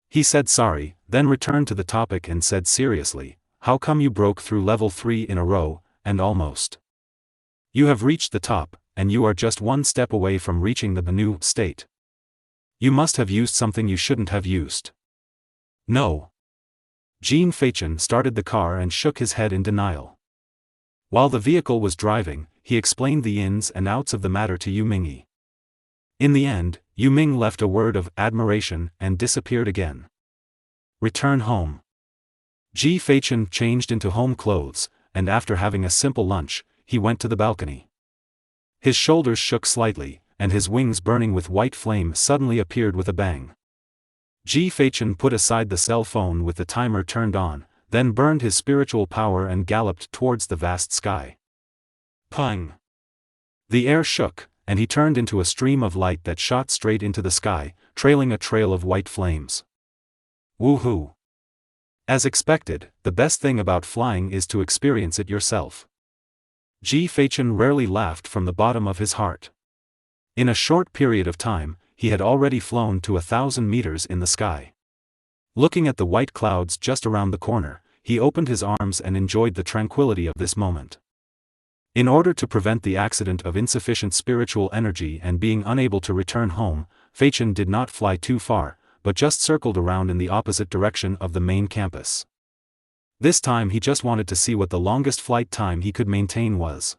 He said sorry, then returned to the topic and said seriously, how come you broke through level 3 in a row, and almost? You have reached the top, and you are just 1 step away from reaching the new state. You must have used something you shouldn't have used. No. Ji Feichen started the car and shook his head in denial. While the vehicle was driving, he explained the ins and outs of the matter to Yu Mingyi. In the end, Yu Ming left a word of admiration and disappeared again. Return home. Ji Feichen changed into home clothes, and after having a simple lunch, he went to the balcony. His shoulders shook slightly, and his wings burning with white flame suddenly appeared with a bang. Ji Feichen put aside the cell phone with the timer turned on, then burned his spiritual power and galloped towards the vast sky. Pang! The air shook, and he turned into a stream of light that shot straight into the sky, trailing a trail of white flames. Woohoo! As expected, the best thing about flying is to experience it yourself. Ji Feichen rarely laughed from the bottom of his heart. In a short period of time, he had already flown to 1,000 meters in the sky. Looking at the white clouds just around the corner, he opened his arms and enjoyed the tranquility of this moment. In order to prevent the accident of insufficient spiritual energy and being unable to return home, Feichen did not fly too far, but just circled around in the opposite direction of the main campus. This time he just wanted to see what the longest flight time he could maintain was.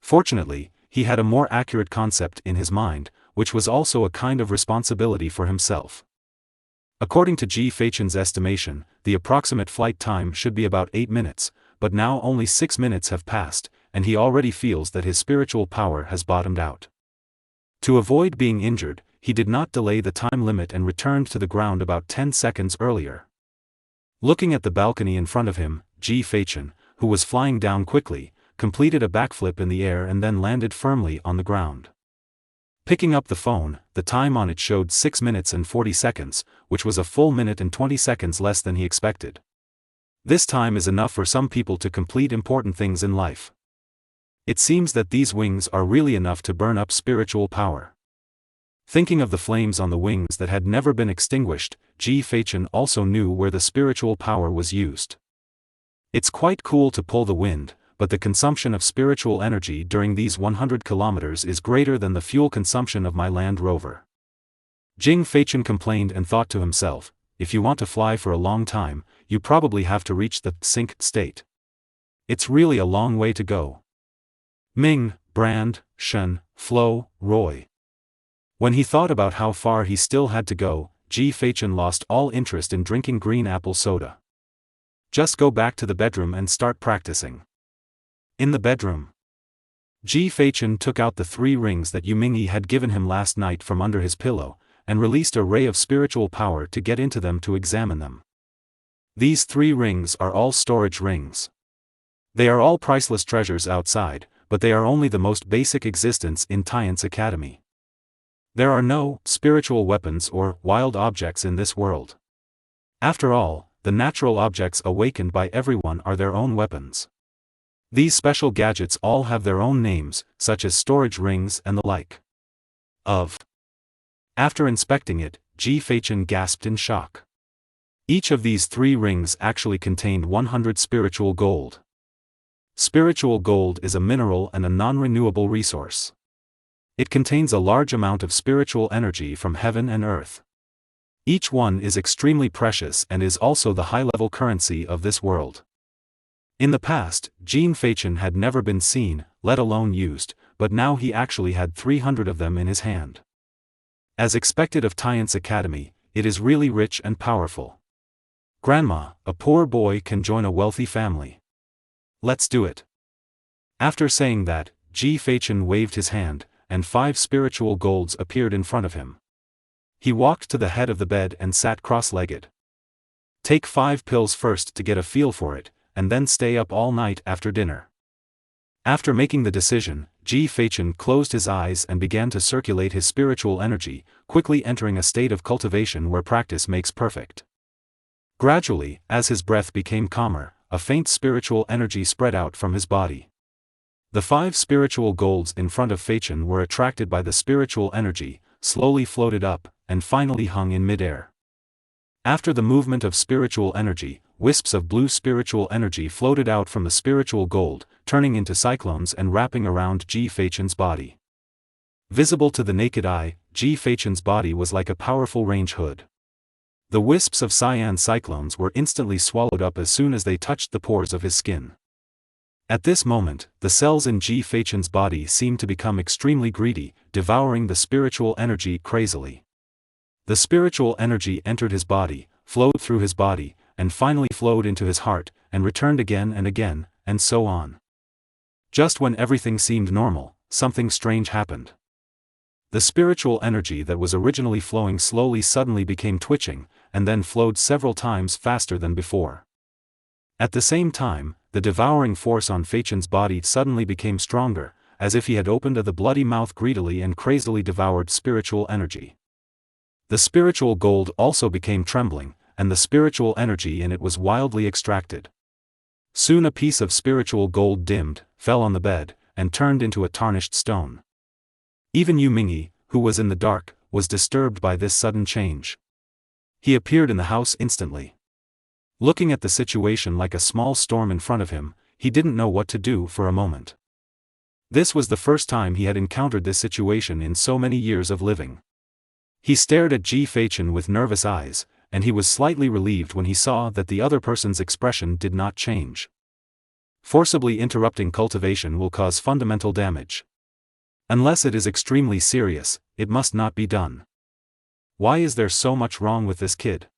Fortunately, he had a more accurate concept in his mind, which was also a kind of responsibility for himself. According to Ji Feichen's estimation, the approximate flight time should be about 8 minutes, but now only 6 minutes have passed, and he already feels that his spiritual power has bottomed out. To avoid being injured, he did not delay the time limit and returned to the ground about 10 seconds earlier. Looking at the balcony in front of him, Ji Feichen, who was flying down quickly, completed a backflip in the air and then landed firmly on the ground. Picking up the phone, the time on it showed 6 minutes and 40 seconds, which was a full minute and 20 seconds less than he expected. This time is enough for some people to complete important things in life. It seems that these wings are really enough to burn up spiritual power. Thinking of the flames on the wings that had never been extinguished, Ji Feichen also knew where the spiritual power was used. It's quite cool to pull the wind, but the consumption of spiritual energy during these 100 kilometers is greater than the fuel consumption of my Land Rover. Jing Feichen complained and thought to himself, if you want to fly for a long time, you probably have to reach the sync state. It's really a long way to go. Ming, Brand, Shen, Flo, Roy. When he thought about how far he still had to go, Ji Feichen lost all interest in drinking green apple soda. Just go back to the bedroom and start practicing. In the bedroom, Ji Feichen took out the 3 rings that Yu Mingyi had given him last night from under his pillow, and released a ray of spiritual power to get into them to examine them. These 3 rings are all storage rings. They are all priceless treasures outside, but they are only the most basic existence in Tian's academy. There are no spiritual weapons or wild objects in this world. After all, the natural objects awakened by everyone are their own weapons. These special gadgets all have their own names, such as storage rings and the like. After inspecting it, Ji Feichen gasped in shock. Each of these 3 rings actually contained 100 spiritual gold. Spiritual gold is a mineral and a non-renewable resource. It contains a large amount of spiritual energy from heaven and earth. Each one is extremely precious and is also the high-level currency of this world. In the past, Jin Feichen had never been seen, let alone used, but now he actually had 300 of them in his hand. As expected of Tian's academy, it is really rich and powerful. Grandma, a poor boy can join a wealthy family. Let's do it. After saying that, Ji Feichen waved his hand, and 5 spiritual golds appeared in front of him. He walked to the head of the bed and sat cross-legged. Take 5 pills first to get a feel for it, and then stay up all night after dinner. After making the decision, Ji Feichen closed his eyes and began to circulate his spiritual energy, quickly entering a state of cultivation where practice makes perfect. Gradually, as his breath became calmer, a faint spiritual energy spread out from his body. The 5 spiritual golds in front of Feichen were attracted by the spiritual energy, slowly floated up, and finally hung in midair. After the movement of spiritual energy, wisps of blue spiritual energy floated out from the spiritual gold, turning into cyclones and wrapping around Ji Feichen's body. Visible to the naked eye, Ji Feichen's body was like a powerful range hood. The wisps of cyan cyclones were instantly swallowed up as soon as they touched the pores of his skin. At this moment, the cells in Ji Feichen's body seemed to become extremely greedy, devouring the spiritual energy crazily. The spiritual energy entered his body, flowed through his body, and finally flowed into his heart, and returned again, and so on. Just when everything seemed normal, something strange happened. The spiritual energy that was originally flowing slowly suddenly became twitching, and then flowed several times faster than before. At the same time, the devouring force on Feichen's body suddenly became stronger, as if he had opened the bloody mouth greedily and crazily devoured spiritual energy. The spiritual gold also became trembling, and the spiritual energy in it was wildly extracted. Soon a piece of spiritual gold dimmed, fell on the bed, and turned into a tarnished stone. Even Yu Mingyi, who was in the dark, was disturbed by this sudden change. He appeared in the house instantly. Looking at the situation like a small storm in front of him, he didn't know what to do for a moment. This was the first time he had encountered this situation in so many years of living. He stared at Ji Feichen with nervous eyes, and he was slightly relieved when he saw that the other person's expression did not change. Forcibly interrupting cultivation will cause fundamental damage. Unless it is extremely serious, it must not be done. Why is there so much wrong with this kid?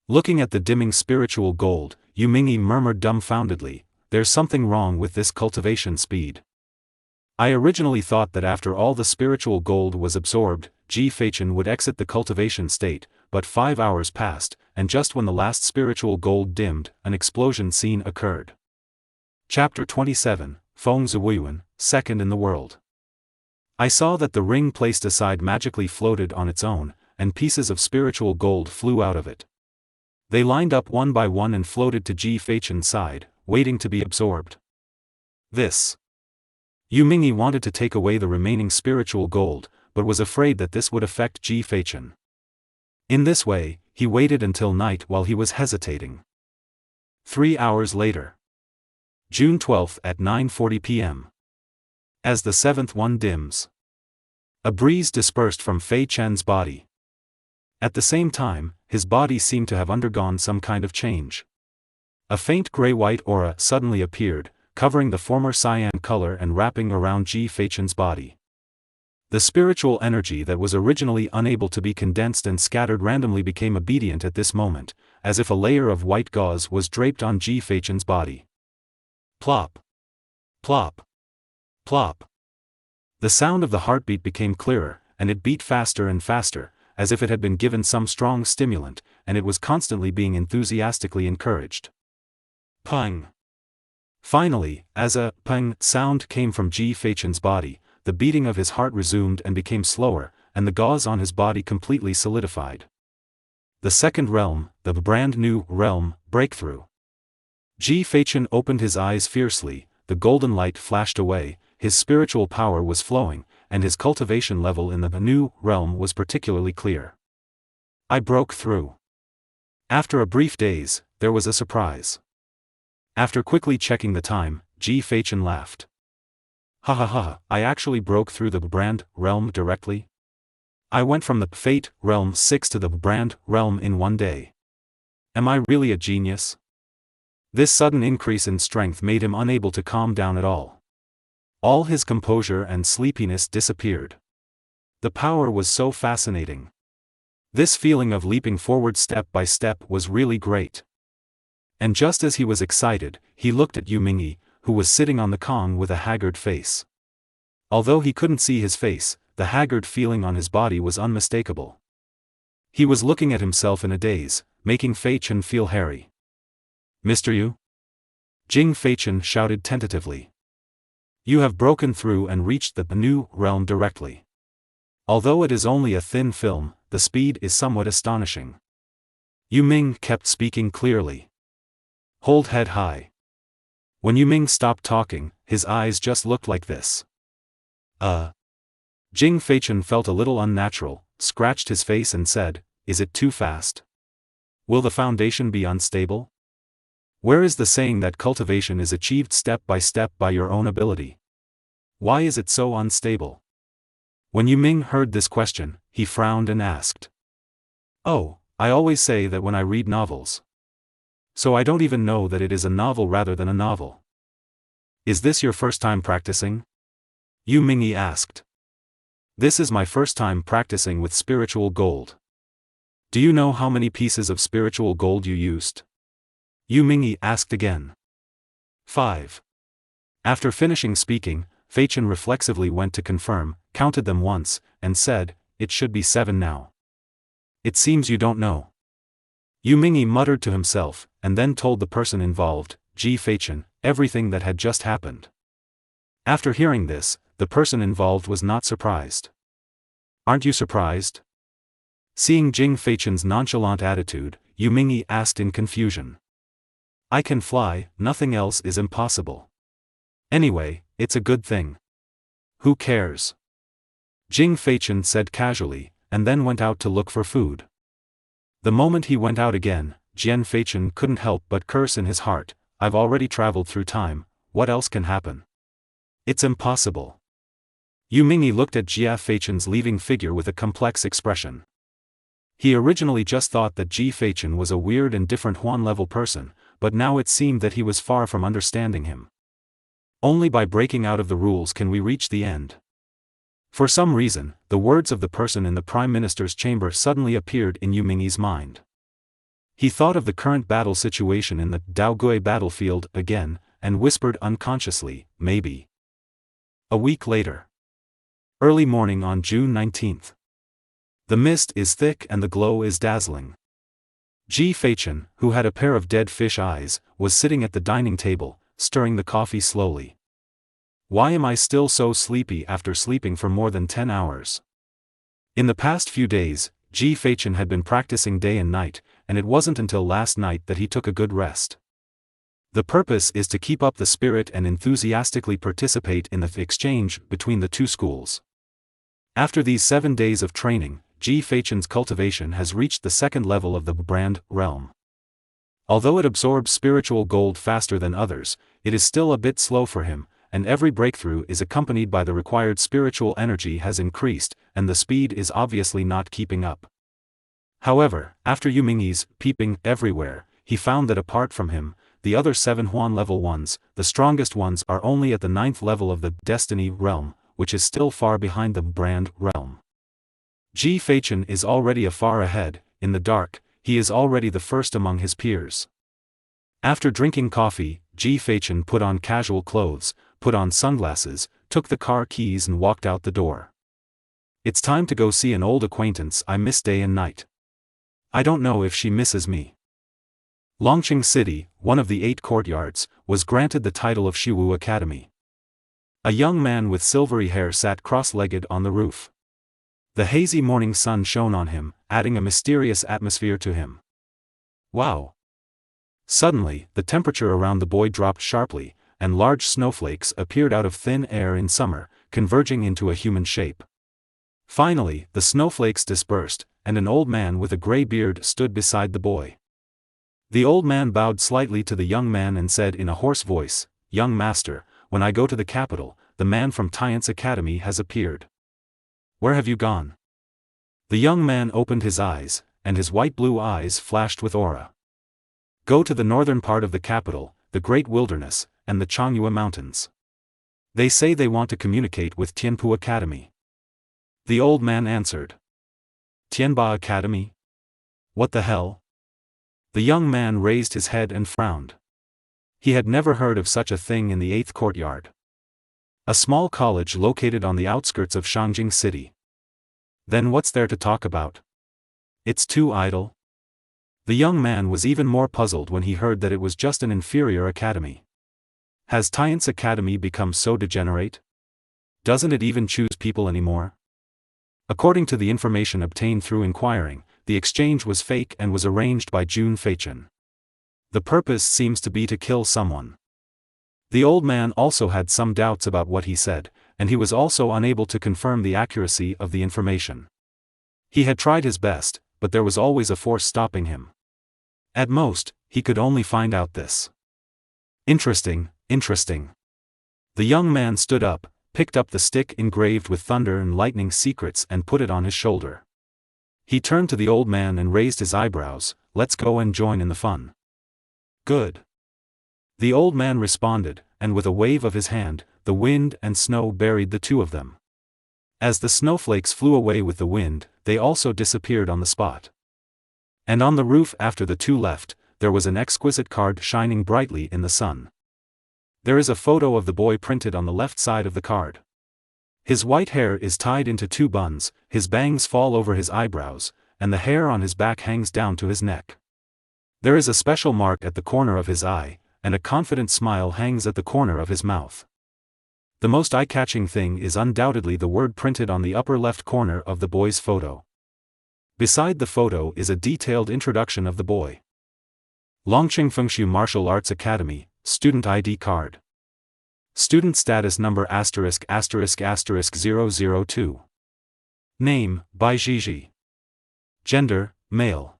Looking at the dimming spiritual gold, Yu Mingyi murmured dumbfoundedly, "There's something wrong with this cultivation speed. I originally thought that after all the spiritual gold was absorbed, Ji Feichen would exit the cultivation state, but 5 hours passed, and just when the last spiritual gold dimmed, an explosion scene occurred." Chapter 27, Feng Zuoyuan, second in the world. I saw that the ring placed aside magically floated on its own, and pieces of spiritual gold flew out of it. They lined up one by one and floated to Ji Feichen's side, waiting to be absorbed. Yu Mingyi wanted to take away the remaining spiritual gold, but was afraid that this would affect Ji Feichen. In this way, he waited until night while he was hesitating. 3 hours later. June 12 at 9:40 p.m. As the seventh one dims, a breeze dispersed from Fei Chen's body. At the same time, his body seemed to have undergone some kind of change. A faint gray-white aura suddenly appeared, covering the former cyan color and wrapping around Ji Feichen's body. The spiritual energy that was originally unable to be condensed and scattered randomly became obedient at this moment, as if a layer of white gauze was draped on Ji Feichen's body. Plop. Plop. Plop. The sound of the heartbeat became clearer, and it beat faster and faster, as if it had been given some strong stimulant, and it was constantly being enthusiastically encouraged. Pung. Finally, as a pung sound came from Ji Feichen's body, the beating of his heart resumed and became slower, and the gauze on his body completely solidified. The second realm, the brand new realm, breakthrough. Ji Feichen opened his eyes fiercely, the golden light flashed away, his spiritual power was flowing, and his cultivation level in the new realm was particularly clear. I broke through. After a brief daze, there was a surprise. After quickly checking the time, Ji Feichen laughed. Ha ha ha, I actually broke through the brand realm directly. I went from the Fate realm 6 to the brand realm in 1 day. Am I really a genius? This sudden increase in strength made him unable to calm down at all. All his composure and sleepiness disappeared. The power was so fascinating. This feeling of leaping forward step by step was really great. And just as he was excited, he looked at Yu Mingyi, who was sitting on the Kong with a haggard face. Although he couldn't see his face, the haggard feeling on his body was unmistakable. He was looking at himself in a daze, making Fei Chen feel hairy. "Mr. Yu?" Jing Feichen shouted tentatively. "You have broken through and reached the new realm directly. Although it is only a thin film, the speed is somewhat astonishing." Yu Ming kept speaking clearly. "Hold head high." When Yu Ming stopped talking, his eyes just looked like this. Jing Feichen felt a little unnatural, scratched his face and said, "Is it too fast? Will the foundation be unstable? Where is the saying that cultivation is achieved step by your own ability? Why is it so unstable?" When Yu Ming heard this question, he frowned and asked. "Oh, I always say that when I read novels. So I don't even know that it is a novel rather than a novel." "Is this your first time practicing?" Yu Mingyi asked. "This is my first time practicing with spiritual gold." "Do you know how many pieces of spiritual gold you used?" Yu Mingyi asked again. 5. After finishing speaking, Fei Chen reflexively went to confirm, counted them once, and said, "It should be 7 now." "It seems you don't know." Yu Mingyi muttered to himself, and then told the person involved, Ji Feichen, everything that had just happened. After hearing this, the person involved was not surprised. "Aren't you surprised?" Seeing Jing Feichen's nonchalant attitude, Yu Mingyi asked in confusion. "I can fly, nothing else is impossible. Anyway, it's a good thing. Who cares?" Jing Feichen said casually, and then went out to look for food. The moment he went out again, Jian Feichen couldn't help but curse in his heart, "I've already traveled through time, what else can happen? It's impossible." Yu Mingyi looked at Jia Feichen's leaving figure with a complex expression. He originally just thought that Ji Feichen was a weird and different Huan-level person, but now it seemed that he was far from understanding him. Only by breaking out of the rules can we reach the end. For some reason, the words of the person in the Prime Minister's chamber suddenly appeared in Yu Mingyi's mind. He thought of the current battle situation in the Daogui battlefield again, and whispered unconsciously, maybe. A week later. Early morning on June 19th. The mist is thick and the glow is dazzling. Ji Feichen, who had a pair of dead fish eyes, was sitting at the dining table, stirring the coffee slowly. Why am I still so sleepy after sleeping for more than 10 hours? In the past few days, Ji Feichen had been practicing day and night, and it wasn't until last night that he took a good rest. The purpose is to keep up the spirit and enthusiastically participate in the exchange between the two schools. After these 7 days of training, Ji Feichen's cultivation has reached the second level of the brand realm. Although it absorbs spiritual gold faster than others, it is still a bit slow for him, and every breakthrough is accompanied by the required spiritual energy has increased, and the speed is obviously not keeping up. However, after Yu Mingyi's peeping everywhere, he found that apart from him, the other 7 Huan level ones, the strongest ones, are only at the 9th level of the Destiny realm, which is still far behind the brand realm. Ji Feichen is already far ahead. In the dark, he is already the first among his peers. After drinking coffee, Ji Feichen put on casual clothes, put on sunglasses, took the car keys and walked out the door. It's time to go see an old acquaintance I miss day and night. I don't know if she misses me. Longqing City, one of the 8 courtyards, was granted the title of Shiwu Academy. A young man with silvery hair sat cross-legged on the roof. The hazy morning sun shone on him, adding a mysterious atmosphere to him. Wow! Suddenly, the temperature around the boy dropped sharply, and large snowflakes appeared out of thin air in summer, converging into a human shape. Finally, the snowflakes dispersed, and an old man with a gray beard stood beside the boy. The old man bowed slightly to the young man and said in a hoarse voice, "Young master, when I go to the capital, the man from Tian's Academy has appeared. Where have you gone?" The young man opened his eyes, and his white-blue eyes flashed with aura. "Go to the northern part of the capital, the Great Wilderness, and the Changyue Mountains. They say they want to communicate with Tianpu Academy." The old man answered. "Tianba Academy? What the hell?" The young man raised his head and frowned. He had never heard of such a thing in the 8th courtyard. A small college located on the outskirts of Shangjing City. Then what's there to talk about? It's too idle. The young man was even more puzzled when he heard that it was just an inferior academy. Has Tian's Academy become so degenerate? Doesn't it even choose people anymore? According to the information obtained through inquiring, the exchange was fake and was arranged by Jun Feichen. The purpose seems to be to kill someone. The old man also had some doubts about what he said, and he was also unable to confirm the accuracy of the information. He had tried his best, but there was always a force stopping him. At most, he could only find out this. Interesting, interesting. The young man stood up, picked up the stick engraved with thunder and lightning secrets and put it on his shoulder. He turned to the old man and raised his eyebrows. "Let's go and join in the fun." "Good." The old man responded, and with a wave of his hand, the wind and snow buried the two of them. As the snowflakes flew away with the wind, they also disappeared on the spot. And on the roof after the two left, there was an exquisite card shining brightly in the sun. There is a photo of the boy printed on the left side of the card. His white hair is tied into 2 buns, his bangs fall over his eyebrows, and the hair on his back hangs down to his neck. There is a special mark at the corner of his eye, and a confident smile hangs at the corner of his mouth. The most eye-catching thing is undoubtedly the word printed on the upper left corner of the boy's photo. Beside the photo is a detailed introduction of the boy. Longqing Fengshu Martial Arts Academy, Student ID Card. Student Status Number ****002. Name, Bai Zhizhi. Gender, Male.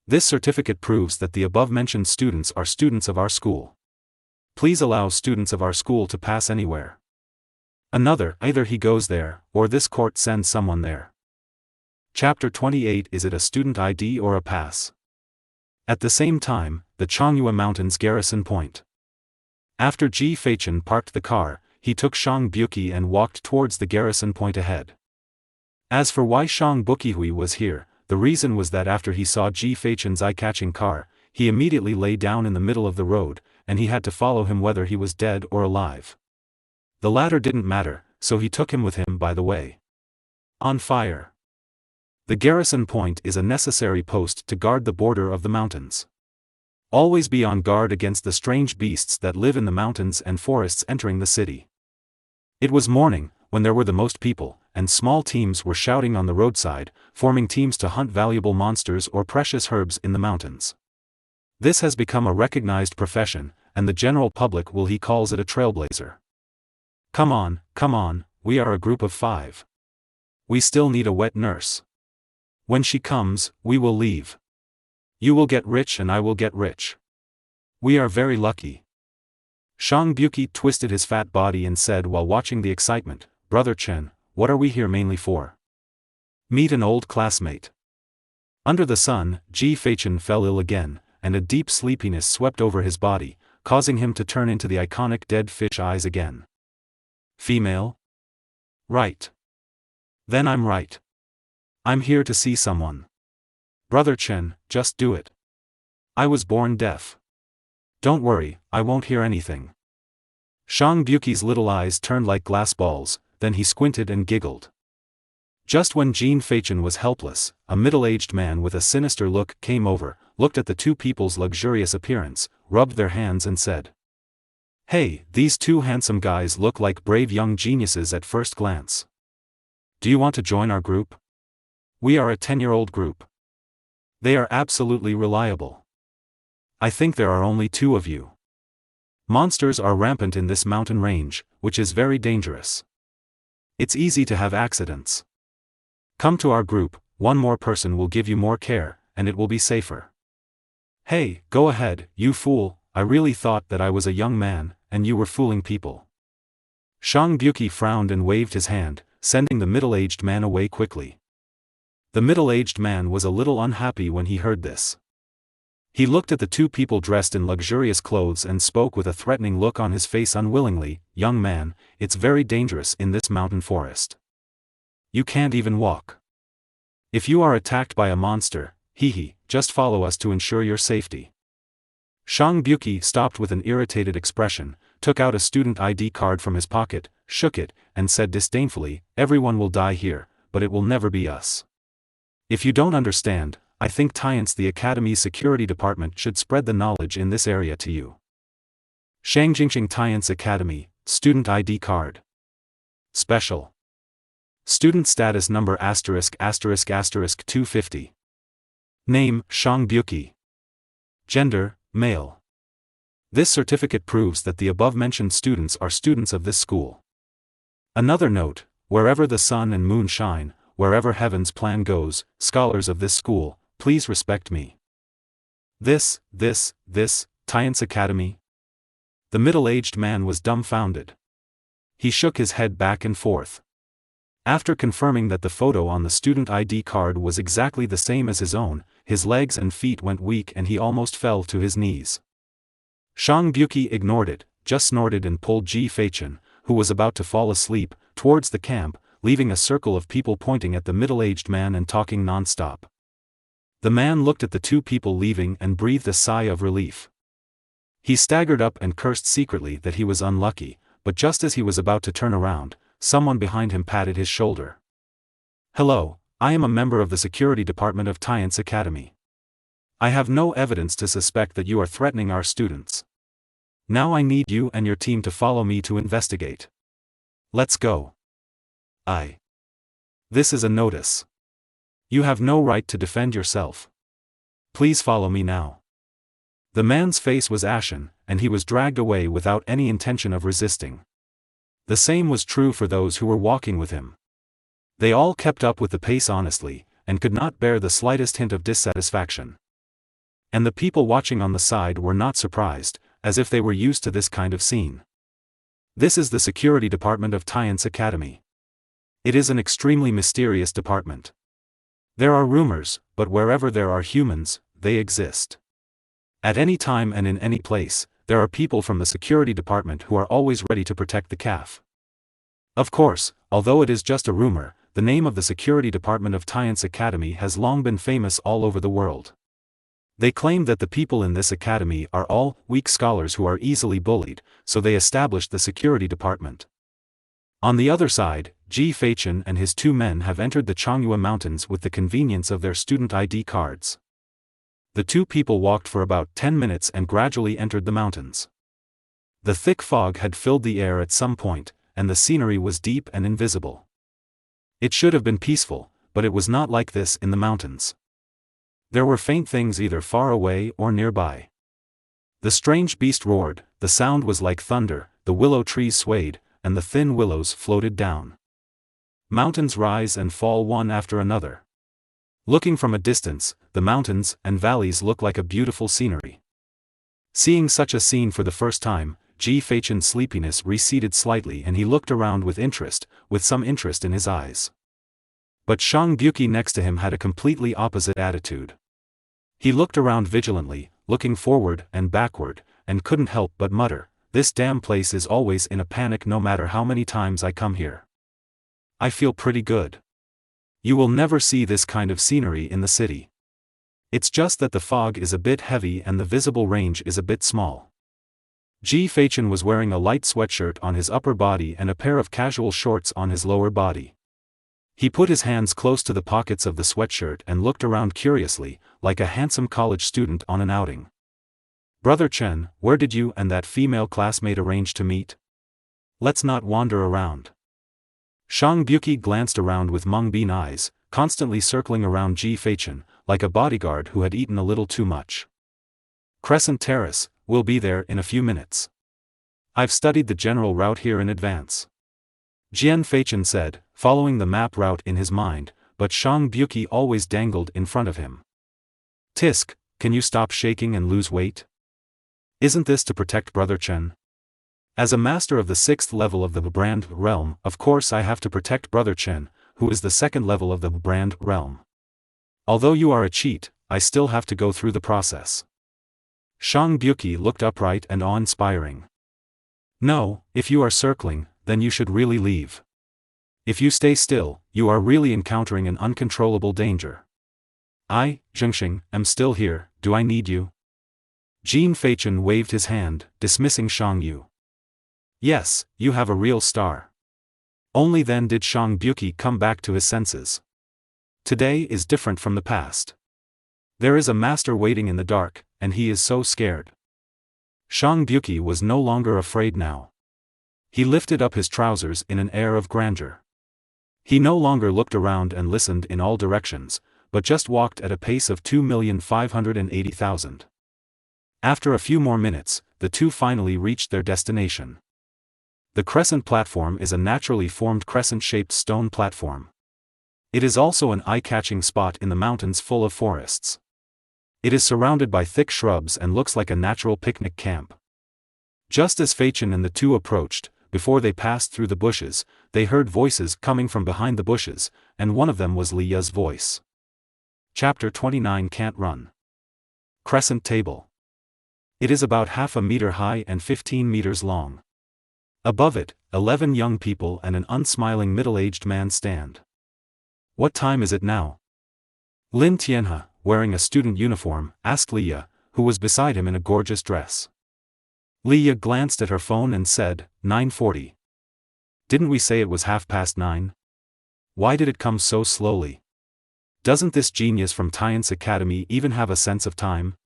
This certificate proves that the above-mentioned students are students of our school. Please allow students of our school to pass anywhere. Another, either he goes there, or this court sends someone there. Chapter 28. Is it a student ID or a pass? At the same time, the Chongyue Mountains garrison point. After Ji Feichen parked the car, he took Shang Buki and walked towards the garrison point ahead. As for why Shang Bukihui was here, the reason was that after he saw Ji Feichen's eye-catching car, he immediately lay down in the middle of the road, and he had to follow him whether he was dead or alive. The latter didn't matter, so he took him with him by the way. On fire. The garrison point is a necessary post to guard the border of the mountains. Always be on guard against the strange beasts that live in the mountains and forests entering the city. It was morning, when there were the most people, and small teams were shouting on the roadside, forming teams to hunt valuable monsters or precious herbs in the mountains. This has become a recognized profession, and the general public he calls it a trailblazer. Come on, we are a group of 5. We still need a wet nurse. When she comes, we will leave. You will get rich and I will get rich. We are very lucky. Shang Buki twisted his fat body and said while watching the excitement, Brother Chen, what are we here mainly for? Meet an old classmate. Under the sun, Ji Feichen fell ill again, and a deep sleepiness swept over his body, causing him to turn into the iconic dead fish eyes again. Female? Right. Then I'm right. I'm here to see someone. Brother Chen, just do it. I was born deaf. Don't worry, I won't hear anything. Shang Buki's little eyes turned like glass balls, then he squinted and giggled. Just when Ji Feichen was helpless, a middle-aged man with a sinister look came over, looked at the two people's luxurious appearance, rubbed their hands and said, Hey, these two handsome guys look like brave young geniuses at first glance. Do you want to join our group? We are a 10-year-old group. They are absolutely reliable. I think there are only 2 of you. Monsters are rampant in this mountain range, which is very dangerous. It's easy to have accidents. Come to our group, one more person will give you more care, and it will be safer. Hey, go ahead, you fool, I really thought that I was a young man, and you were fooling people. Shang Buki frowned and waved his hand, sending the middle-aged man away quickly. The middle-aged man was a little unhappy when he heard this. He looked at the 2 people dressed in luxurious clothes and spoke with a threatening look on his face unwillingly, Young man, it's very dangerous in this mountain forest. You can't even walk. If you are attacked by a monster, just follow us to ensure your safety. Shang Buki stopped with an irritated expression, took out a student ID card from his pocket, shook it, and said disdainfully, Everyone will die here, but it will never be us. If you don't understand, I think Tiance the Academy's security department should spread the knowledge in this area to you. Shangjingxing Tiance Academy, Student ID Card. Special. Student Status Number ****250. Name, Shang Buki. Gender, Male. This certificate proves that the above-mentioned students are students of this school. Another note, wherever the sun and moon shine, wherever heaven's plan goes, scholars of this school, please respect me. This, Tiance Academy? The middle-aged man was dumbfounded. He shook his head back and forth. After confirming that the photo on the student ID card was exactly the same as his own, his legs and feet went weak and he almost fell to his knees. Shang Buki ignored it, just snorted and pulled Ji Feichen, who was about to fall asleep, towards the camp, leaving a circle of people pointing at the middle-aged man and talking non-stop. The man looked at the 2 people leaving and breathed a sigh of relief. He staggered up and cursed secretly that he was unlucky, but just as he was about to turn around, someone behind him patted his shoulder. Hello, I am a member of the security department of Tiance Academy. I have no evidence to suspect that you are threatening our students. Now I need you and your team to follow me to investigate. Let's go. This is a notice. You have no right to defend yourself. Please follow me now. The man's face was ashen, and he was dragged away without any intention of resisting. The same was true for those who were walking with him. They all kept up with the pace honestly, and could not bear the slightest hint of dissatisfaction. And the people watching on the side were not surprised, as if they were used to this kind of scene. This is the security department of Tian's Academy. It is an extremely mysterious department. There are rumors, but wherever there are humans, they exist. At any time and in any place, there are people from the security department who are always ready to protect the CAF. Of course, although it is just a rumor, the name of the security department of Tian's Academy has long been famous all over the world. They claim that the people in this academy are all weak scholars who are easily bullied, so they established the security department. On the other side, Ji Feichen and his 2 men have entered the Changyue Mountains with the convenience of their student ID cards. The 2 people walked for about 10 minutes and gradually entered the mountains. The thick fog had filled the air at some point, and the scenery was deep and invisible. It should have been peaceful, but it was not like this in the mountains. There were faint things either far away or nearby. The strange beast roared, the sound was like thunder, the willow trees swayed, and the thin willows floated down. Mountains rise and fall one after another. Looking from a distance, the mountains and valleys look like a beautiful scenery. Seeing such a scene for the first time, Ji Feichen's sleepiness receded slightly and he looked around with some interest in his eyes. But Shang Buki next to him had a completely opposite attitude. He looked around vigilantly, looking forward and backward, and couldn't help but mutter, "This damn place is always in a panic no matter how many times I come here. I feel pretty good. You will never see this kind of scenery in the city. It's just that the fog is a bit heavy and the visible range is a bit small." Ji Feichen was wearing a light sweatshirt on his upper body and a pair of casual shorts on his lower body. He put his hands close to the pockets of the sweatshirt and looked around curiously, like a handsome college student on an outing. "Brother Chen, where did you and that female classmate arrange to meet? Let's not wander around." Shang Buki glanced around with mung-bean eyes, constantly circling around Ji Feichen, like a bodyguard who had eaten a little too much. "Crescent Terrace, we'll be there in a few minutes. I've studied the general route here in advance," Jian Feichen said, following the map route in his mind, but Shang Buki always dangled in front of him. "Tisk, can you stop shaking and lose weight? Isn't this to protect Brother Chen? As a master of the 6th level of the Brand realm, of course I have to protect Brother Chen, who is the 2nd level of the Brand realm. Although you are a cheat, I still have to go through the process." Shang Buki looked upright and awe-inspiring. "No, if you are circling, then you should really leave. If you stay still, you are really encountering an uncontrollable danger. I, Zhengxing, am still here, do I need you?" Jian Feichen waved his hand, dismissing Shang Yu. "Yes, you have a real star." Only then did Shang Buki come back to his senses. Today is different from the past. There is a master waiting in the dark, and he is so scared. Shang Buki was no longer afraid now. He lifted up his trousers in an air of grandeur. He no longer looked around and listened in all directions, but just walked at a pace of 2,580,000. After a few more minutes, the 2 finally reached their destination. The crescent platform is a naturally formed crescent-shaped stone platform. It is also an eye-catching spot in the mountains full of forests. It is surrounded by thick shrubs and looks like a natural picnic camp. Just as Feichen and the 2 approached, before they passed through the bushes, they heard voices coming from behind the bushes, and one of them was Li Ya's voice. Chapter 29 Can't Run. Crescent Table. It is about half a meter high and 15 meters long. Above it, 11 young people and an unsmiling middle-aged man stand. "What time is it now?" Lin Tianhe, wearing a student uniform, asked Li Ya, who was beside him in a gorgeous dress. Li Ya glanced at her phone and said, 9:40. "Didn't we say it was 9:30? Why did it come so slowly? Doesn't this genius from Tian's Academy even have a sense of time?"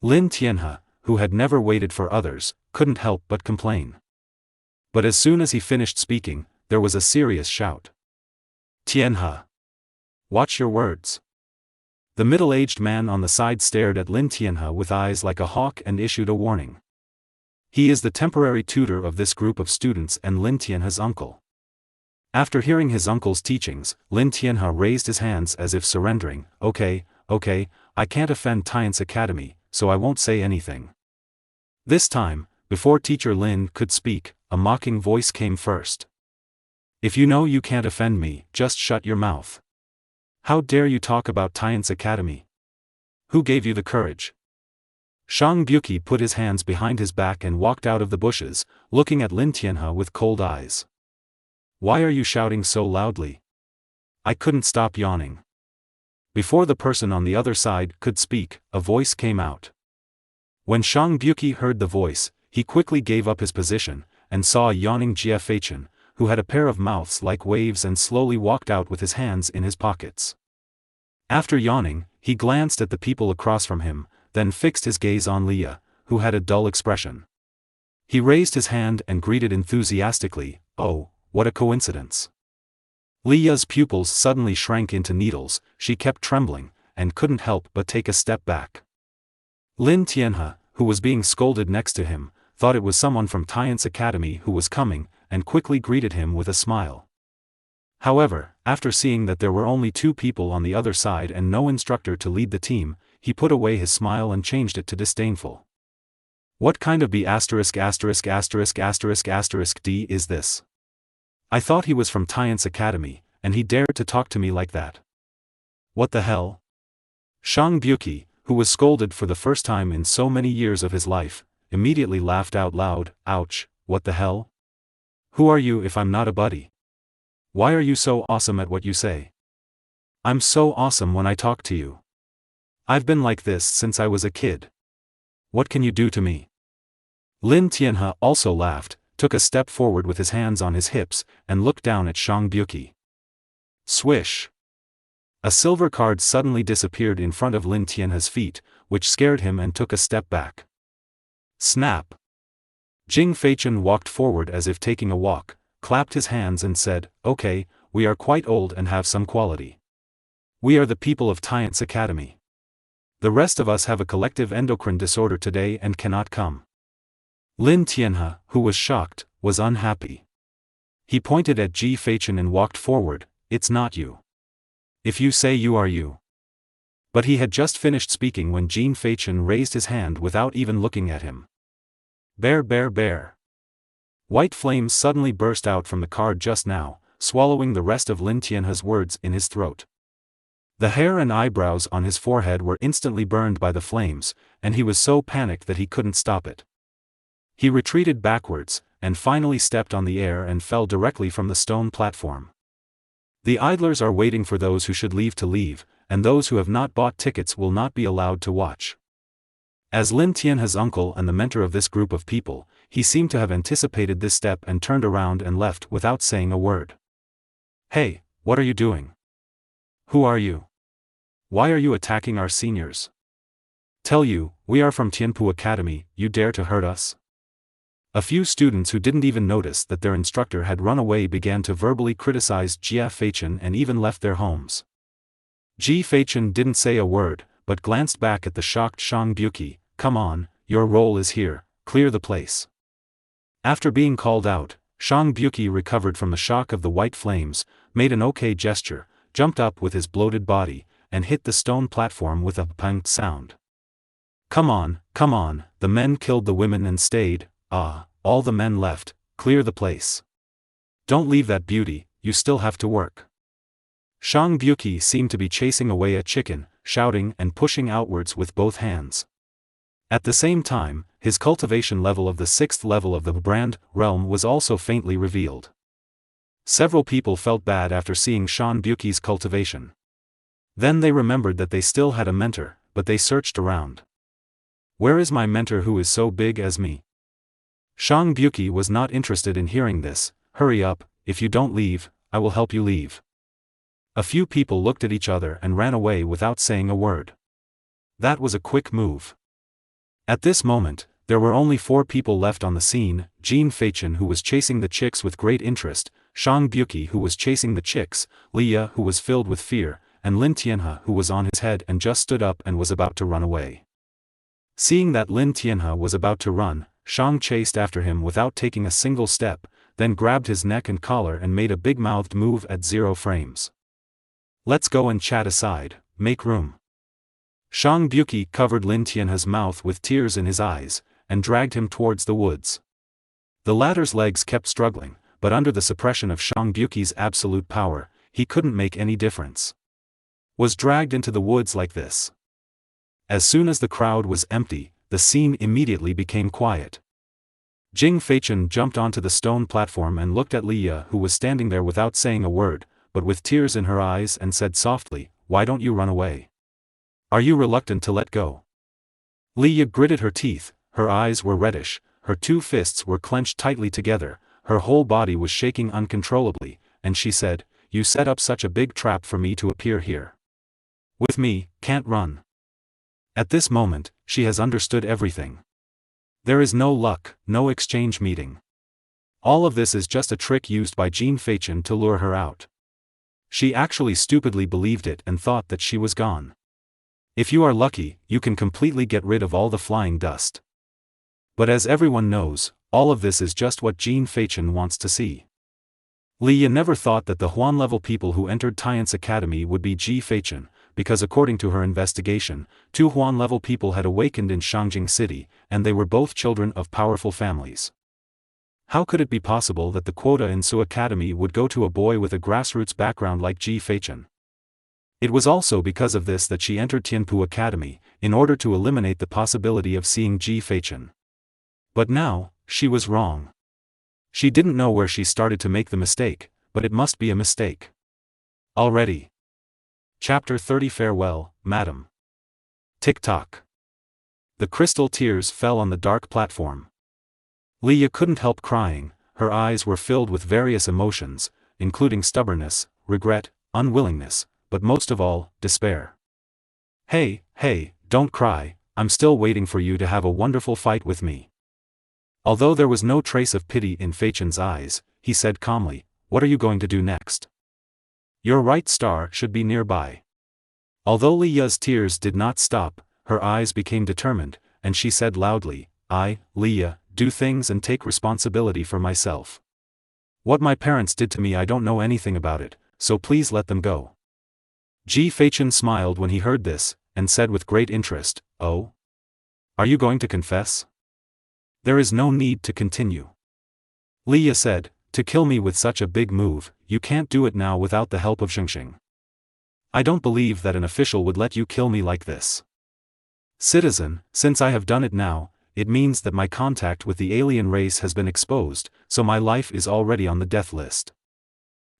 Lin Tianhe, who had never waited for others, couldn't help but complain. But as soon as he finished speaking, there was a serious shout. "Tianhe! Watch your words." The middle-aged man on the side stared at Lin Tianhe with eyes like a hawk and issued a warning. He is the temporary tutor of this group of students and Lin Tianhe's uncle. After hearing his uncle's teachings, Lin Tianhe raised his hands as if surrendering. Okay, I can't offend Tian's Academy, so I won't say anything." This time, Before Teacher Lin could speak, a mocking voice came first. If you know you can't offend me, just shut your mouth. How dare you talk about Tian's Academy? Who gave you the courage? Shang Buqi put his hands behind his back and walked out of the bushes, looking at Lin Tianhe with cold eyes. Why are you shouting so loudly? I couldn't stop yawning. Before the person on the other side could speak, a voice came out. When Shang Buqi heard the voice, he quickly gave up his position, and saw a yawning Jia Feichen, who had a pair of mouths like waves and slowly walked out with his hands in his pockets. After yawning, he glanced at the people across from him, then fixed his gaze on Leah, who had a dull expression. He raised his hand and greeted enthusiastically, "Oh, what a coincidence." Leah's pupils suddenly shrank into needles, she kept trembling, and couldn't help but take a step back. Lin Tianhe, who was being scolded next to him, thought it was someone from Tian's Academy who was coming, and quickly greeted him with a smile. However, after seeing that there were only 2 people on the other side and no instructor to lead the team, he put away his smile and changed it to disdainful. What kind of B************** D is this? I thought he was from Tian's Academy, and he dared to talk to me like that. What the hell? Shang Buqi, who was scolded for the first time in so many years of his life, immediately laughed out loud. Ouch, what the hell? Who are you if I'm not a buddy? Why are you so awesome at what you say? I'm so awesome when I talk to you. I've been like this since I was a kid. What can you do to me? Lin Tianhe also laughed, took a step forward with his hands on his hips, and looked down at Shang Buqi. Swish! A silver card suddenly disappeared in front of Lin Tianhe's feet, which scared him and took a step back. Snap! Jing Feichen walked forward as if taking a walk, clapped his hands and said, "Okay, we are quite old and have some quality. We are the people of Tian's Academy. The rest of us have a collective endocrine disorder today and cannot come." Lin Tianhe, who was shocked, was unhappy. He pointed at Ji Feichen and walked forward. "It's not you. If you say you are you." But he had just finished speaking when Jin Feichen raised his hand without even looking at him. Bear, bear, bear. White flames suddenly burst out from the card just now, swallowing the rest of Lin Tianhe's words in his throat. The hair and eyebrows on his forehead were instantly burned by the flames, and he was so panicked that he couldn't stop it. He retreated backwards, and finally stepped on the air and fell directly from the stone platform. The idlers are waiting for those who should leave to leave, and those who have not bought tickets will not be allowed to watch. As Lin Tianhe's uncle and the mentor of this group of people, he seemed to have anticipated this step and turned around and left without saying a word. "Hey, what are you doing? Who are you? Why are you attacking our seniors? Tell you, we are from Tianpu Academy, you dare to hurt us?" A few students who didn't even notice that their instructor had run away began to verbally criticize Jia Feichen and even left their homes. Ji Feichen didn't say a word, but glanced back at the shocked Shang Buqi. "Come on, your role is here, clear the place." After being called out, Shang Buqi recovered from the shock of the white flames, made an okay gesture, jumped up with his bloated body, and hit the stone platform with a pang sound. Come on, the men killed the women and stayed. All the men left, clear the place. Don't leave that beauty, you still have to work." Shang Buqi seemed to be chasing away a chicken, shouting and pushing outwards with both hands. At the same time, his cultivation level of the 6th level of the brand realm was also faintly revealed. Several people felt bad after seeing Shang Buqi's cultivation. Then they remembered that they still had a mentor, but they searched around. "Where is my mentor who is so big as me?" Shang Buqi was not interested in hearing this. "Hurry up, if you don't leave, I will help you leave." A few people looked at each other and ran away without saying a word. That was a quick move. At this moment, there were only 4 people left on the scene: Jin Feichen, who was chasing the chicks with great interest, Shang Buqi, who was chasing the chicks, Leah, who was filled with fear, and Lin Tianhe, who was on his head and just stood up and was about to run away. Seeing that Lin Tianhe was about to run, Shang chased after him without taking a single step, then grabbed his neck and collar and made a big-mouthed move at 0 frames. "Let's go and chat aside, make room." Shang Buqi covered Lin Tianhe's mouth with tears in his eyes, and dragged him towards the woods. The latter's legs kept struggling, but under the suppression of Shang Buki's absolute power, he couldn't make any difference. Was dragged into the woods like this. As soon as the crowd was empty, the scene immediately became quiet. Jing Feichen jumped onto the stone platform and looked at Li Ye, who was standing there without saying a word, but with tears in her eyes, and said softly, "Why don't you run away? Are you reluctant to let go?" Li Ye gritted her teeth, her eyes were reddish, her two fists were clenched tightly together, her whole body was shaking uncontrollably, and she said, "You set up such a big trap for me to appear here. With me, can't run." At this moment, she has understood everything. There is no luck, no exchange meeting. All of this is just a trick used by Jing Feichen to lure her out. She actually stupidly believed it and thought that she was gone. If you are lucky, you can completely get rid of all the flying dust. But as everyone knows, all of this is just what Jing Feichen wants to see. Li Ye never thought that the Huan-level people who entered Tian's academy would be Jing Feichen, because according to her investigation, 2 Huan-level people had awakened in Shangjing City, and they were both children of powerful families. How could it be possible that the quota in Su Academy would go to a boy with a grassroots background like Jing Feichen? It was also because of this that she entered Tianpu Academy, in order to eliminate the possibility of seeing Jing Feichen. But now, she was wrong. She didn't know where she started to make the mistake, but it must be a mistake. Already. Chapter 30 Farewell, Madam. Tick-tock. The crystal tears fell on the dark platform. Li Ye couldn't help crying, her eyes were filled with various emotions, including stubbornness, regret, unwillingness, but most of all, despair. Hey, don't cry, I'm still waiting for you to have a wonderful fight with me." Although there was no trace of pity in Feichen's eyes, he said calmly, "What are you going to do next? Your right star should be nearby." Although Li Ye's tears did not stop, her eyes became determined, and she said loudly, "I, Li Ye, do things and take responsibility for myself. What my parents did to me, I don't know anything about it, so please let them go." Jing Feichen smiled when he heard this, and said with great interest, "Oh? Are you going to confess?" "There is no need to continue." Li Ye said, "To kill me with such a big move, you can't do it now without the help of Xingxing. I don't believe that an official would let you kill me like this. Citizen, since I have done it now, it means that my contact with the alien race has been exposed, so my life is already on the death list.